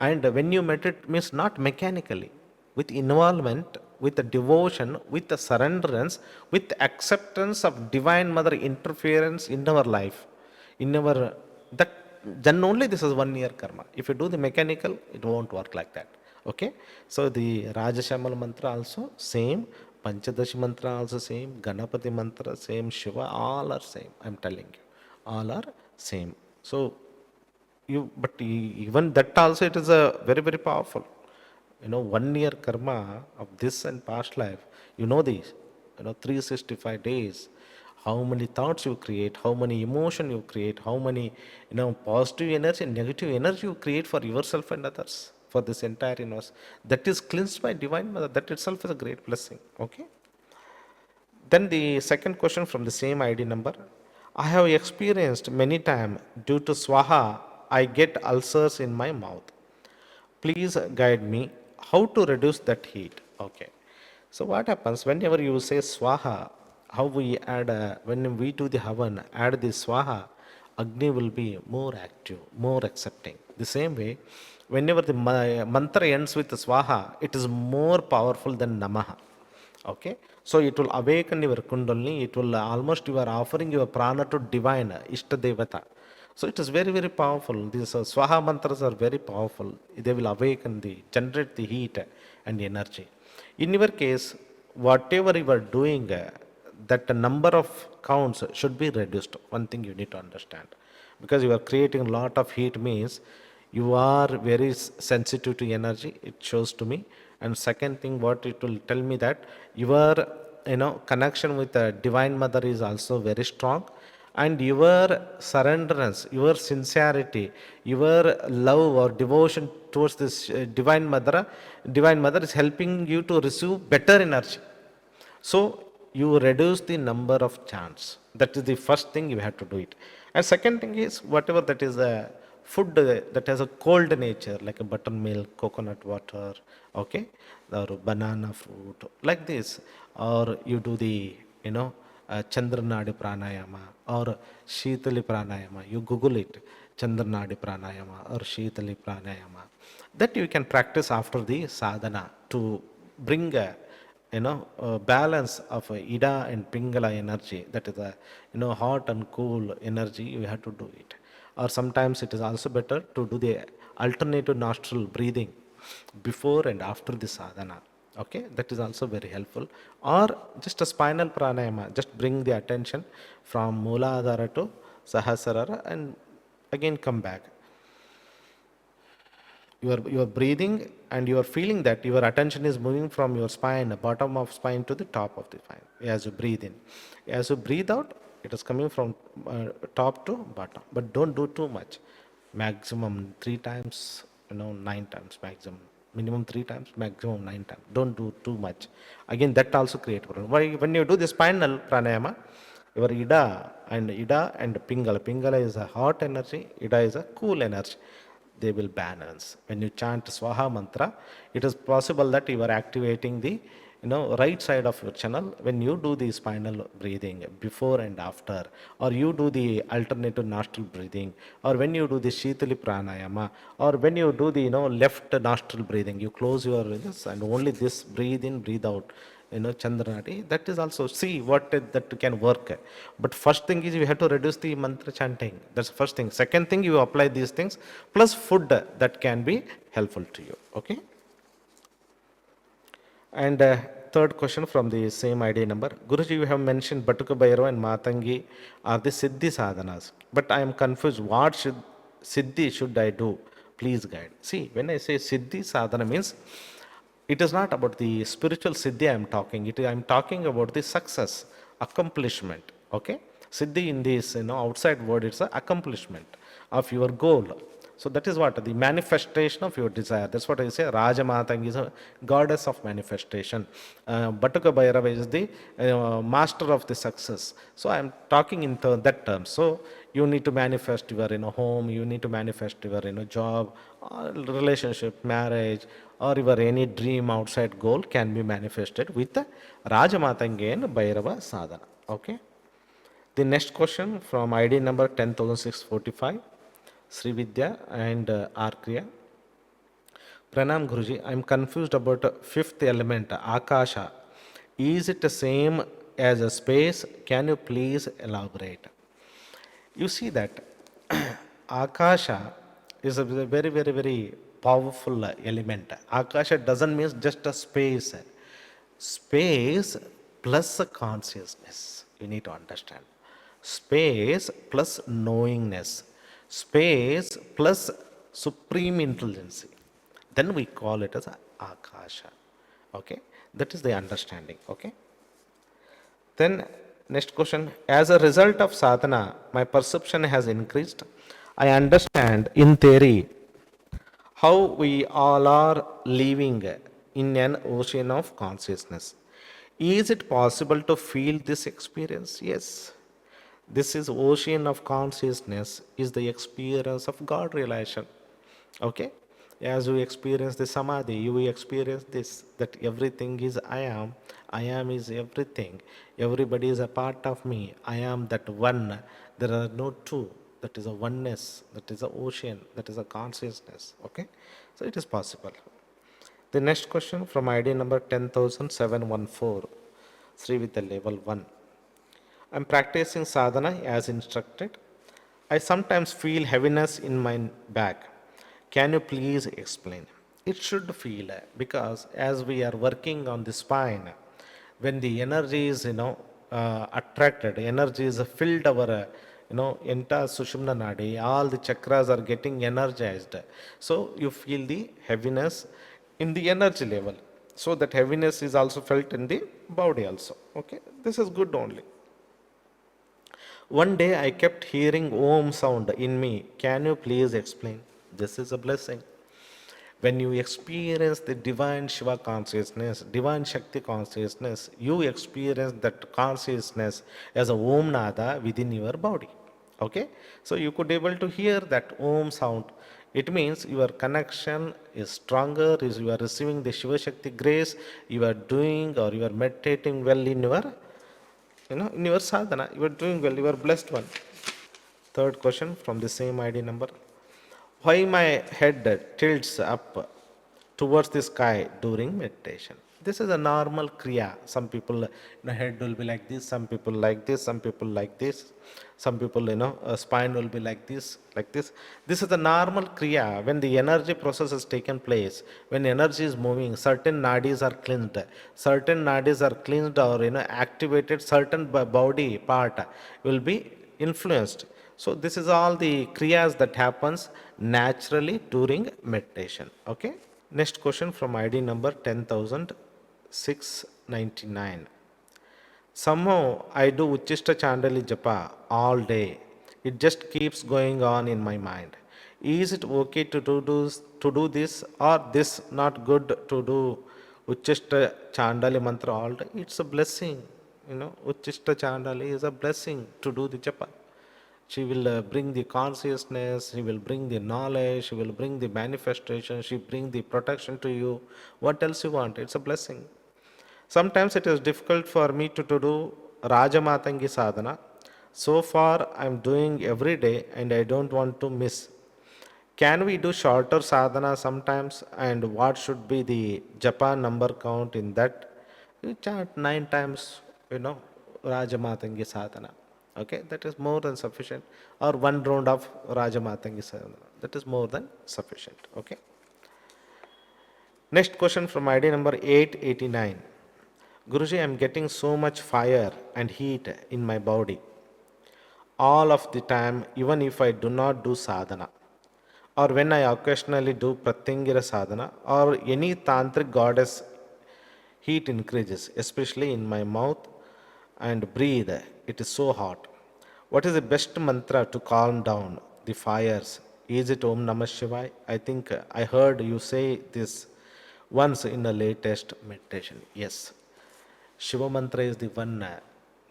And when you meditate means not mechanically, with involvement, with the devotion, with the surrenderance, with the acceptance of Divine Mother interference in our life, in our that then only this is 1 year karma. If you do the mechanical, it won't work like that. Okay. So the Rajashamal mantra also same, Panchadashi mantra also same, Ganapati mantra same, Shiva, all are same. I'm telling you, all are same. So but even that also it is a very very powerful. 1 year karma of this and past life. These. 365 days. How many thoughts you create, how many emotion you create, how many positive energy and negative energy you create for yourself and others, for this entire universe. That is cleansed by Divine Mother. That itself is a great blessing. Okay. Then the second question from the same ID number. I have experienced many times due to Swaha, I get ulcers in my mouth. Please guide me how to reduce that heat. Okay. So what happens whenever you say Swaha, how we add, when we do the Havan, add the Swaha, Agni will be more active, more accepting. The same way, whenever the mantra ends with Swaha, it is more powerful than Namaha. Okay. So it will awaken your Kundalini, it will almost you are offering your prana to divine, Ishta Devata. So it is very, very powerful. These Swaha mantras are very powerful. They will awaken generate the heat and energy. In your case, whatever you are doing, that number of counts should be reduced. One thing you need to understand. Because you are creating a lot of heat means you are very sensitive to energy. It shows to me. And second thing, what it will tell me that your connection with the Divine Mother is also very strong, and your surrenderance, your sincerity, your love or devotion towards this Divine Mother is helping you to receive better energy. So you reduce the number of chants. That is the first thing you have to do it. And second thing is whatever that is a food that has a cold nature, like a buttermilk, coconut water, okay, or banana fruit, like this, or you do the Chandranadi pranayama or Shitali pranayama. You Google it, Chandranadi pranayama or Shitali pranayama. That you can practice after the sadhana to bring a balance of Ida and Pingala energy. That is a hot and cool energy. You have to do it. Or sometimes it is also better to do the alternative nostril breathing before and after the sadhana. Okay, that is also very helpful. Or just a spinal pranayama, just bring the attention from Mooladhara to Sahasrara and again come back. You are breathing and you are feeling that your attention is moving from your spine, the bottom of spine to the top of the spine as you breathe in. As you breathe out, it is coming from top to bottom. But don't do too much. Maximum 3 times, 9 times maximum. Minimum 3 times, maximum 9 times. Don't do too much. Again, that also creates problem. Why? When you do the spinal pranayama, your Ida and Pingala. Pingala is a hot energy, Ida is a cool energy. They will balance. When you chant Swaha mantra, it is possible that you are activating the right side of your channel when you do the spinal breathing before and after, or you do the alternative nostril breathing, or when you do the Shitali pranayama, or when you do the left nostril breathing, you close your this and only this breathe in, breathe out. Chandranadi, that is also, see what that can work. But first thing is you have to reduce the mantra chanting. That's the first thing. Second thing, you apply these things plus food that can be helpful to you. Okay. And third question from the same ID number. Guruji, you have mentioned Batuka Bhairava and Matangi are the Siddhi sadhanas. But I am confused. What should Siddhi should I do? Please guide. See, when I say Siddhi sadhana means it is not about the spiritual Siddhi I am talking. I am talking about the success, accomplishment. Okay? Siddhi in this outside word, it's an accomplishment of your goal. So that is what the manifestation of your desire. That's what I say. Rajamatang is a goddess of manifestation. Batuka Bhairava is the master of the success. So I am talking in that term. So you need to manifest your home. You need to manifest your job, or relationship, marriage, or your any dream outside goal can be manifested with the Rajamatangi and Bhairava sadhana. Okay. The next question from ID number 10645. Sri Vidya and Arkriya. Pranam Guruji, I am confused about fifth element, Akasha. Is it the same as a space? Can you please elaborate? You see that Akasha is a very, very, very powerful element. Akasha doesn't mean just a space. Space plus a consciousness. You need to understand. Space plus knowingness. Space plus supreme intelligence. Then we call it as Akasha. Okay? That is the understanding. Okay? Then next question. As a result of sadhana, my perception has increased. I understand in theory how we all are living in an ocean of consciousness. Is it possible to feel this experience? Yes. This is ocean of consciousness is the experience of God relation. Okay? As you experience the samadhi, you will experience this, that everything is I am. I am is everything. Everybody is a part of me. I am that one. There are no two. That is a oneness. That is a ocean. That is a consciousness. Okay? So it is possible. The next question from ID number 10714. Sri with the level 1. I am practicing sadhana as instructed. I sometimes feel heaviness in my back. Can you please explain? It should feel because as we are working on the spine, when the energy is attracted, energy is filled our entire Sushumna Nadi, all the chakras are getting energized. So you feel the heaviness in the energy level. So that heaviness is also felt in the body also. Okay, this is good only. One day I kept hearing Om sound in me. Can you please explain? This is a blessing. When you experience the divine Shiva consciousness, divine Shakti consciousness, you experience that consciousness as a Om Nada within your body. Okay? So you could able to hear that Om sound. It means your connection is stronger, is you are receiving the Shiva Shakti grace, you are doing or you are meditating well in your in your sadhana, you are doing well, you are blessed one. Third question from the same ID number. Why my head tilts up towards the sky during meditation? This is a normal kriya. Some people, head will be like this, some people like this, some people like this, some people, spine will be like this, like this. This is the normal kriya. When the energy process has taken place, when energy is moving, certain nadis are cleansed or, activated, certain body part will be influenced. So this is all the kriyas that happens naturally during meditation. Okay. Next question from ID number 10,699. Somehow I do Uchishta Chandali Japa all day. It just keeps going on in my mind. Is it okay to do this or this not good to do Uchishta Chandali mantra all day? It's a blessing. Uchishta Chandali is a blessing to do the japa. She will bring the consciousness, she will bring the knowledge, she will bring the manifestation, she bring the protection to you. What else you want? It's a blessing. Sometimes it is difficult for me to do Rajamatangi sadhana. So far I am doing every day and I don't want to miss. Can we do shorter sadhana sometimes, and what should be the japa number count in that? You chant 9 times, Rajamatangi sadhana. Okay, that is more than sufficient. Or one round of Rajamatangi sadhana. That is more than sufficient. Okay. Next question from ID number 889. Guruji, I'm getting so much fire and heat in my body all of the time, even if I do not do sadhana, or when I occasionally do pratyangara sadhana, or any tantric goddess, heat increases, especially in my mouth and breathe. It is so hot. What is the best mantra to calm down the fires? Is it Om Namah Shivaya? I think I heard you say this once in the latest meditation. Yes. Shiva mantra is the one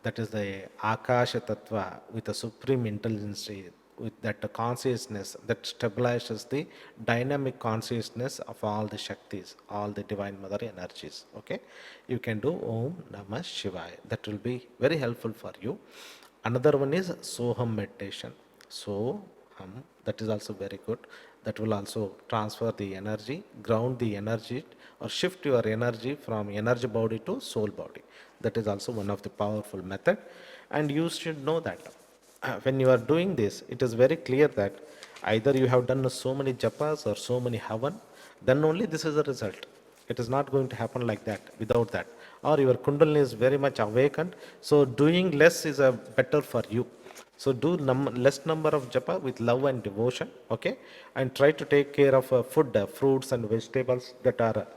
that is the Akasha Tattva with a supreme intelligence, with that consciousness that stabilizes the dynamic consciousness of all the Shaktis, all the Divine Mother energies. Okay, you can do Om Namah Shivaya. That will be very helpful for you. Another one is Soham meditation. Soham, that is also very good. That will also transfer the energy, ground the energy, or shift your energy from energy body to soul body. That is also one of the powerful method, and you should know that when you are doing this, it is very clear that either you have done so many japas or so many havan, then only this is the result. It is not going to happen like that without that. Or your kundalini is very much awakened, so doing less is a better for you. So do less number of japa with love and devotion, okay? And try to take care of food, fruits and vegetables that are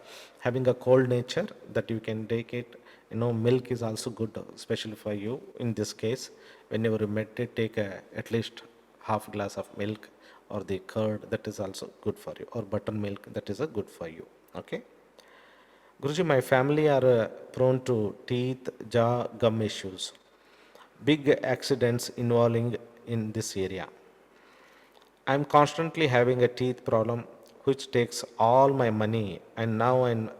having a cold nature, that you can take it. Milk is also good, especially for you. In this case, whenever you meditate, take at least half glass of milk, or the curd, that is also good for you, or buttermilk, that is a good for you, okay? Guruji, my family are prone to teeth, jaw, gum issues. Big accidents involving in this area. I'm constantly having a teeth problem which takes all my money, and now I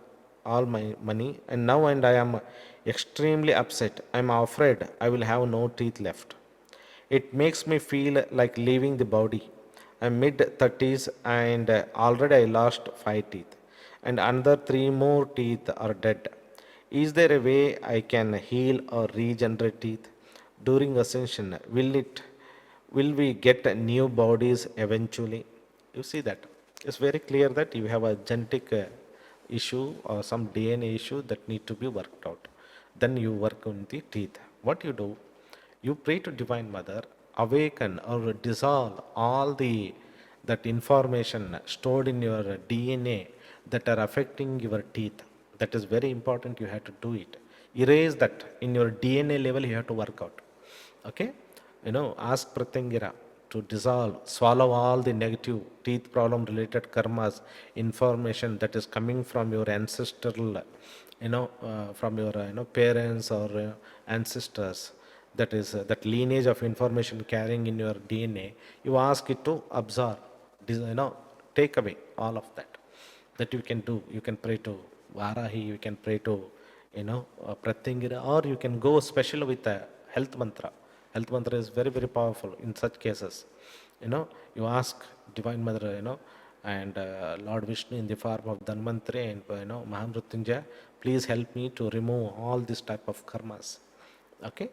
am extremely upset. I'm afraid I will have no teeth left. It makes me feel like leaving the body. I'm mid 30s, and already I lost 5 teeth, and another 3 more teeth are dead. Is there a way I can heal or regenerate teeth during ascension? Will we get new bodies eventually? You see that it's very clear that you have a genetic issue or some DNA issue that need to be worked out. Then you work on the teeth. What you do? You pray to Divine Mother, awaken or dissolve all the that information stored in your DNA that are affecting your teeth. That is very important. You have to do it. Erase that in your DNA level. You have to work out. Okay, ask Pratyangara to dissolve, swallow all the negative teeth problem related karmas, information that is coming from your ancestral, from your parents or ancestors. That is that lineage of information carrying in your DNA. You ask it to absorb, take away all of that. That you can do. You can pray to Varahi. You can pray to Pratyangara, or you can go special with a health mantra. Health mantra is very, very powerful in such cases. You ask Divine Mother, and Lord Vishnu in the form of Dhanvantari and Mahamrutyunjaya, please help me to remove all this type of karmas. Okay,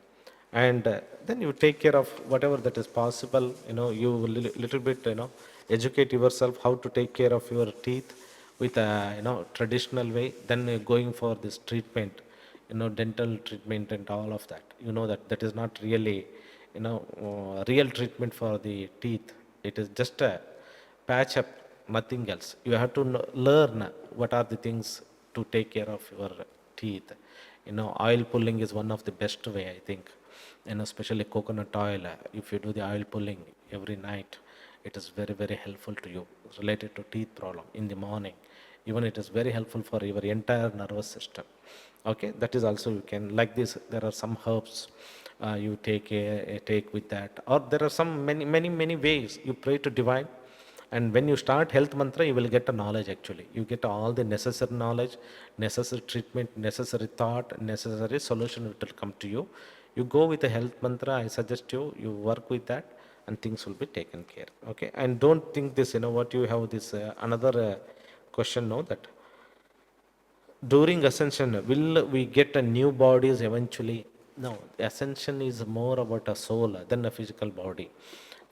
and then you take care of whatever that is possible. You little bit educate yourself how to take care of your teeth with a traditional way. Then going for this treatment, dental treatment and all of that. That is not really real treatment for the teeth. It is just a patch up, nothing else. You have to learn what are the things to take care of your teeth. Oil pulling is one of the best way, I think. Especially coconut oil. If you do the oil pulling every night, it is very, very helpful to you related to teeth problem in the morning. Even it is very helpful for your entire nervous system. Okay, that is also you can like this. There are some herbs you take with that, or there are some many ways you pray to divine. And when you start health mantra, you will get a knowledge. Actually, you get all the necessary knowledge, necessary treatment, necessary thought, necessary solution. It will come to you. You go with the health mantra. I suggest you work with that, and things will be taken care. Okay, and don't think this. What you have this another question. No, that during ascension, will we get a new bodies eventually? No, ascension is more about a soul than a physical body.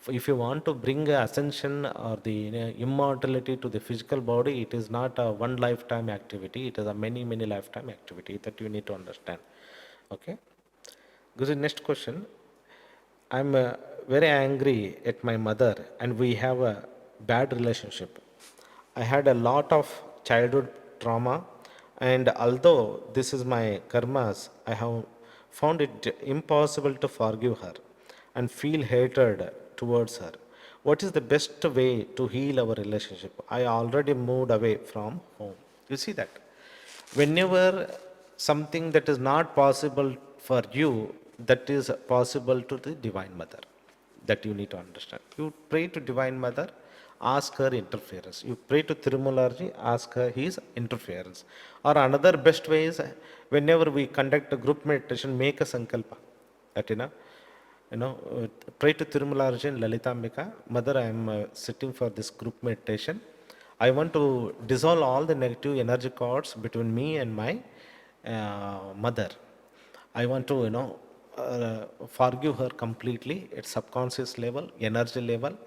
If you want to bring a ascension or the immortality to the physical body, it is not a one lifetime activity. It is a many lifetime activity that you need to understand. Okay. Goes the next question. I'm very angry at my mother, and we have a bad relationship. I had a lot of childhood trauma, and although this is my karmas, I have found it impossible to forgive her and feel hatred towards her. What is the best way to heal our relationship? I already moved away from home. You see that? Whenever something that is not possible for you, that is possible to the Divine Mother. That you need to understand. You pray to Divine Mother, ask her interference. You pray to Thirumalarji, ask her his interference. Or another best way is whenever we conduct a group meditation, make a sankalpa. That pray to Thirumalarji and Lalitambika. Mother, I am sitting for this group meditation. I want to dissolve all the negative energy cords between me and my mother. I want to, forgive her completely at subconscious level, energy level,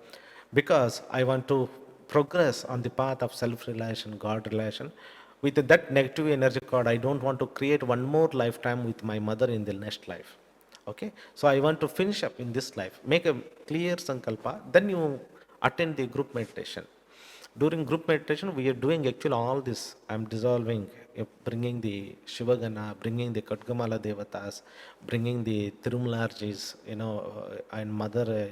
because I want to progress on the path of self-relation, God relation. With that negative energy cord, I don't want to create one more lifetime with my mother in the next life. Okay, so I want to finish up in this life. Make a clear sankalpa, then you attend the group meditation. During group meditation, we are doing actually all this. I'm dissolving, bringing the Shivagana, bringing the Katgamala Devatas, bringing the Tirumalarjis, and mother,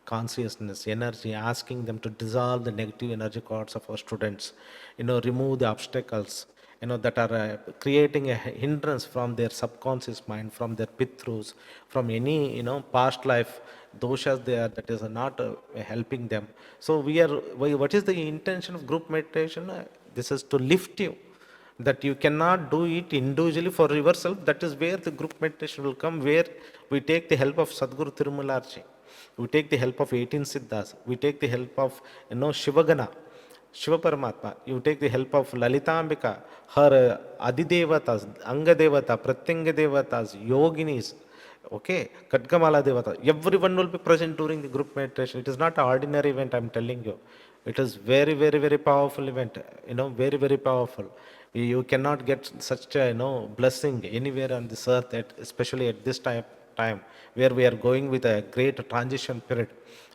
consciousness, energy, asking them to dissolve the negative energy cords of our students, remove the obstacles, that are creating a hindrance from their subconscious mind, from their pithrus, from any, past life doshas there that is not helping them. So what is the intention of group meditation? This is to lift you, that you cannot do it individually for yourself. That is where the group meditation will come, where we take the help of Sadguru Tirumalarji, we take the help of 18 Siddhas, we take the help of Shivagana, Shiva Paramatma, you take the help of Lalitambika, her Adidevatas, Angadevata, Pratyanga Devatas, Yoginis, okay, Kadgamala Devata, everyone will be present during the group meditation. It is not an ordinary event, I'm telling you. It is very powerful event, very powerful. You cannot get such a, blessing anywhere on this earth, especially at this time where we are going with a great transition period.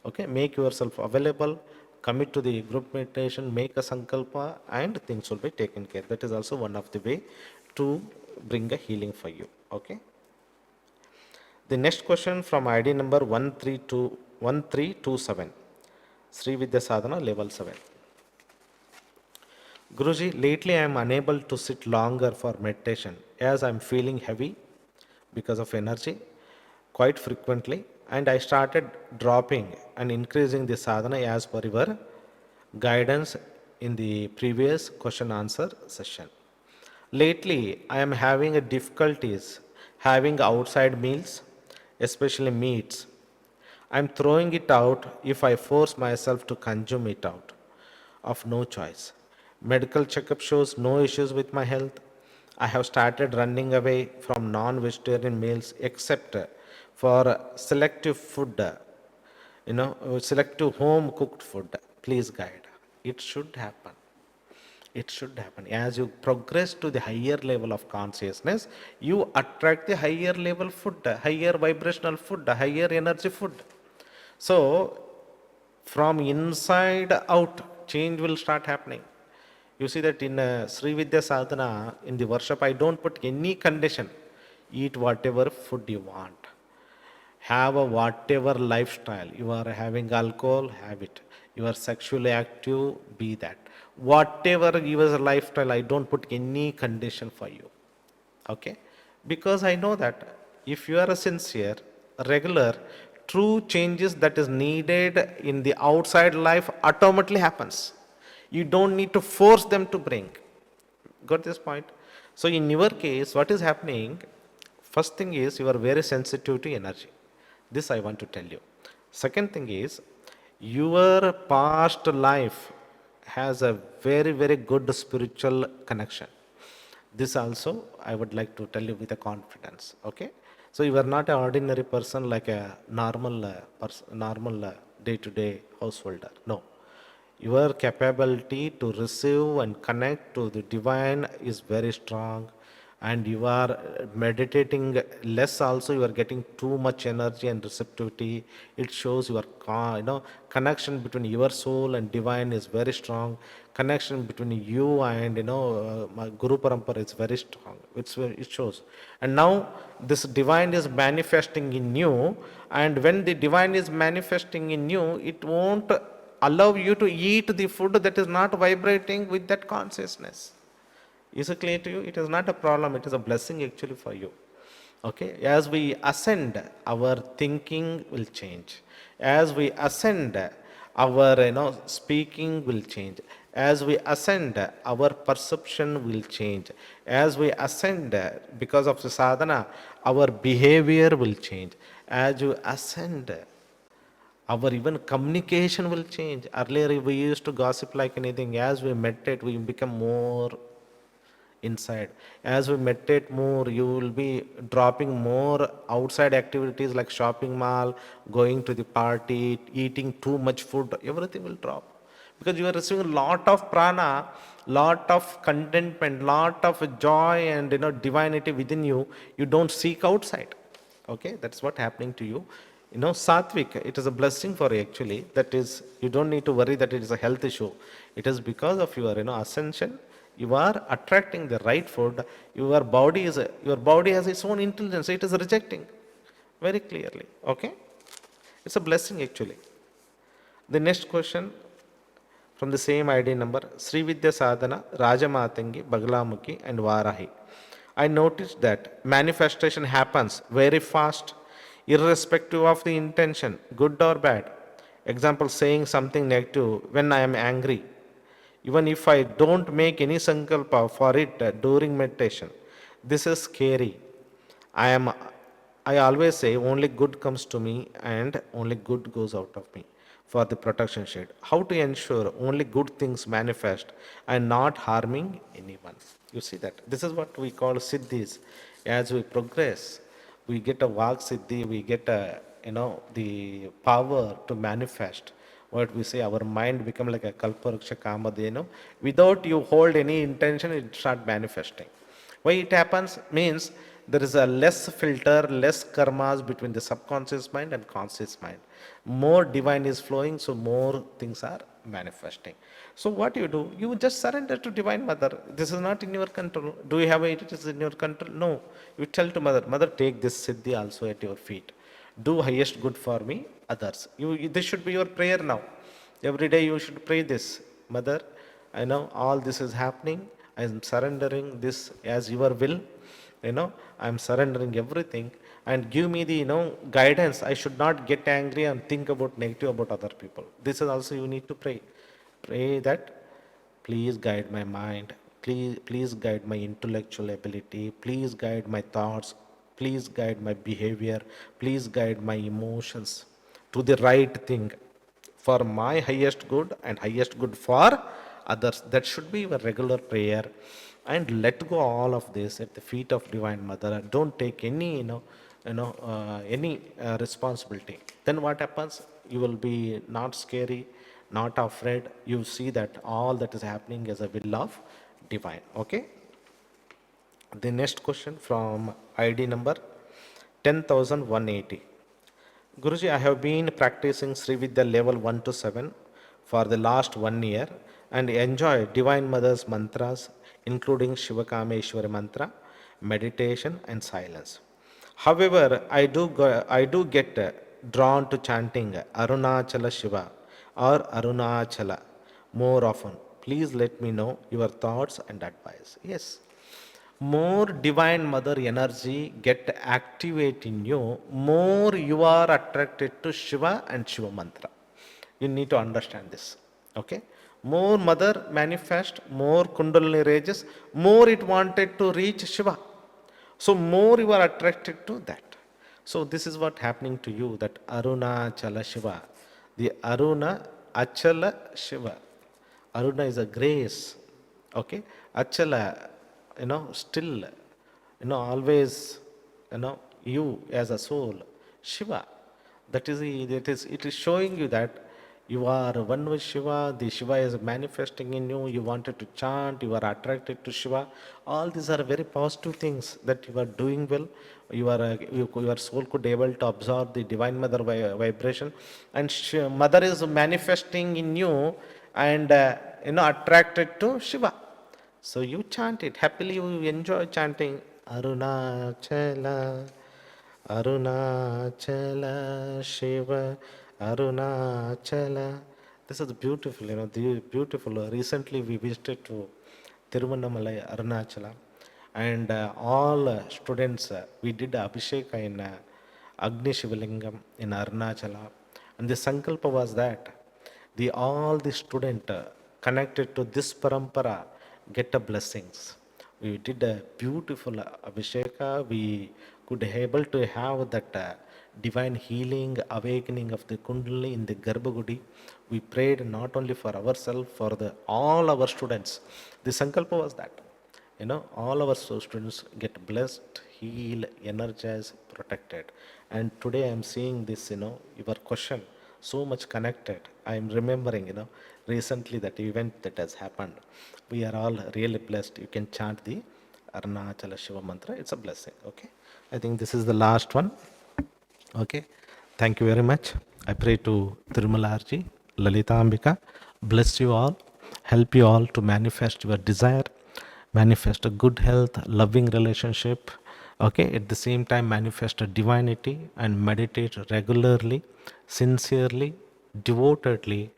Okay, make yourself available, commit to the group meditation, make a sankalpa, and things will be taken care. That is also one of the way to bring a healing for you. Okay. The next question from ID number 1327, Sri Vidya Sadhana level 7. Guruji, lately I am unable to sit longer for meditation as I am feeling heavy because of energy quite frequently, and I started dropping and increasing the sadhana as per your guidance in the previous question answer session. Lately, I am having a difficulties having outside meals, especially meats. I'm throwing it out if I force myself to consume it out of no choice. Medical checkup shows no issues with my health. I have started running away from non-vegetarian meals except for selective food, selective home cooked food. Please guide. It should happen. It should happen. As you progress to the higher level of consciousness, you attract the higher level food, higher vibrational food, higher energy food. So, from inside out, change will start happening. You see that in Sri Vidya Sadhana, in the workshop, I don't put any condition. Eat whatever food you want. Have a whatever lifestyle. You are having alcohol, have it. You are sexually active, be that. Whatever your lifestyle, I don't put any condition for you. Okay? Because I know that if you are a sincere, regular, true changes that is needed in the outside life automatically happens. You don't need to force them to bring. Got this point? So in your case, what is happening? First thing is you are very sensitive to energy. This I want to tell you. Second thing is your past life has a very good spiritual connection. This also I would like to tell you with a confidence. Okay, so you are not an ordinary person like a normal day-to-day householder. No. Your capability to receive and connect to the divine is very strong, and you are meditating less also, you are getting too much energy and receptivity. It shows your connection between your soul and divine is very strong. Connection between you and my Guru Parampara is very strong. It shows. And now this divine is manifesting in you, and when the divine is manifesting in you, it won't allow you to eat the food that is not vibrating with that consciousness. Is it clear to you? It is not a problem, it is a blessing actually for you. Okay, as we ascend, our thinking will change. As we ascend, our speaking will change. As we ascend, our perception will change. As we ascend, because of the sadhana, our behavior will change. As you ascend, our even communication will change. Earlier we used to gossip like anything. As we meditate, we become more inside. As we meditate more, you will be dropping more outside activities like shopping mall, going to the party, eating too much food. Everything will drop because you are receiving a lot of prana, lot of contentment, lot of joy and divinity within you. You don't seek outside. Okay, that's what happening to you. Satvik, it is a blessing for you actually. That is, you don't need to worry that it is a health issue. It is because of your ascension. You are attracting the right food. Your body has its own intelligence. It is rejecting very clearly. Okay, it's a blessing actually. The next question from the same ID number, Srividya Sadhana, Rajamatangi, Baglamukhi, and Varahi. I noticed that manifestation happens very fast, irrespective of the intention, good or bad. Example, saying something negative when I am angry, even if I don't make any sankalpa for it during meditation. This is scary. I am I always say only good comes to me and only good goes out of me for the protection shade. How to ensure only good things manifest and not harming anyone? You see that? This is what we call siddhis. As we progress, we get a vak siddhi, we get a the power to manifest. What we say, our mind become like a kalpavruksha kamadhenu. Without you hold any intention, it start manifesting. Why it happens means there is a less filter, less karmas between the subconscious mind and conscious mind. More divine is flowing, so more things are manifesting. So what you do, you just surrender to Divine Mother. This is not in your control. Do you have it? It is in your control? No. You tell to Mother, Mother, take this siddhi also at your feet. Do highest good for me, others. This should be your prayer now. Every day you should pray this. Mother, I know all this is happening. I am surrendering this as your will. I am surrendering everything and give me the guidance. I should not get angry and think about negative about other people. This is also you need to pray. Pray that please guide my mind, please guide my intellectual ability, please guide my thoughts, please guide my behavior, please guide my emotions to the right thing for my highest good and highest good for others. That should be your regular prayer. And let go all of this at the feet of Divine Mother. Don't take any any responsibility. Then what happens? You will be not scary, not afraid. You see that all that is happening is a will of divine. Okay. The next question from ID number 10,180. Guruji, I have been practicing Sri Vidya level 1 to 7 for the last 1 year and enjoy Divine Mother's mantras, including Shivakameshwari mantra, meditation, and silence. However, I do get drawn to chanting Arunachala Shiva or Arunachala more often. Please let me know your thoughts and advice. Yes, more divine mother energy get activate in you, more you are attracted to Shiva and Shiva mantra. You need to understand this. Okay, more mother manifest, more kundalini rages, more it wanted to reach Shiva, so more you are attracted to that. So this is what happening to you, that Aruna Chala Shiva, the Aruna Achala Shiva. Aruna is a grace. Okay, Achala, still, always, you as a soul. Shiva, It is showing you that you are one with Shiva, the Shiva is manifesting in you, you wanted to chant, you are attracted to Shiva. All these are very positive things that you are doing well. Your soul could able to absorb the Divine Mother vibration, and Mother is manifesting in you and attracted to Shiva. So you chant it happily, you enjoy chanting Arunachala. Arunachala Shiva, Arunachala. This is beautiful, beautiful. Recently we visited to Tiruvannamalai, Arunachala, and all students, we did Abhishek in Agni Shivalingam in Arunachala. And the sankalpa was that all the student connected to this parampara get a blessings. We did a beautiful Abhisheka. We could able to have that divine healing, awakening of the Kundalini in the Garbhagudi. We prayed not only for ourselves, for all our students. The sankalpa was that, all our students get blessed, healed, energized, protected. And today I am seeing this, your question so much connected. I am remembering, recently that event that has happened. We are all really blessed. You can chant the Arunachala Shiva mantra. It's a blessing. Okay. I think this is the last one. Okay. Thank you very much. I pray to Tirumalarji, Lalita Ambika, bless you all, help you all to manifest your desire, manifest a good health, loving relationship. Okay. At the same time, manifest a divinity and meditate regularly, sincerely, devotedly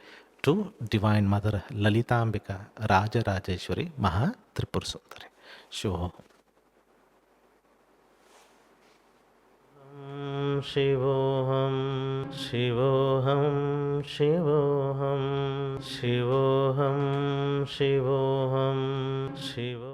to Divine Mother Lalita Ambika, Raja Rajeshwari, Maha Tripur Sundari. Sure. शिवोऽहं शिवोऽहं शिवोऽहं शिवोऽहं शिवोऽहं शिवो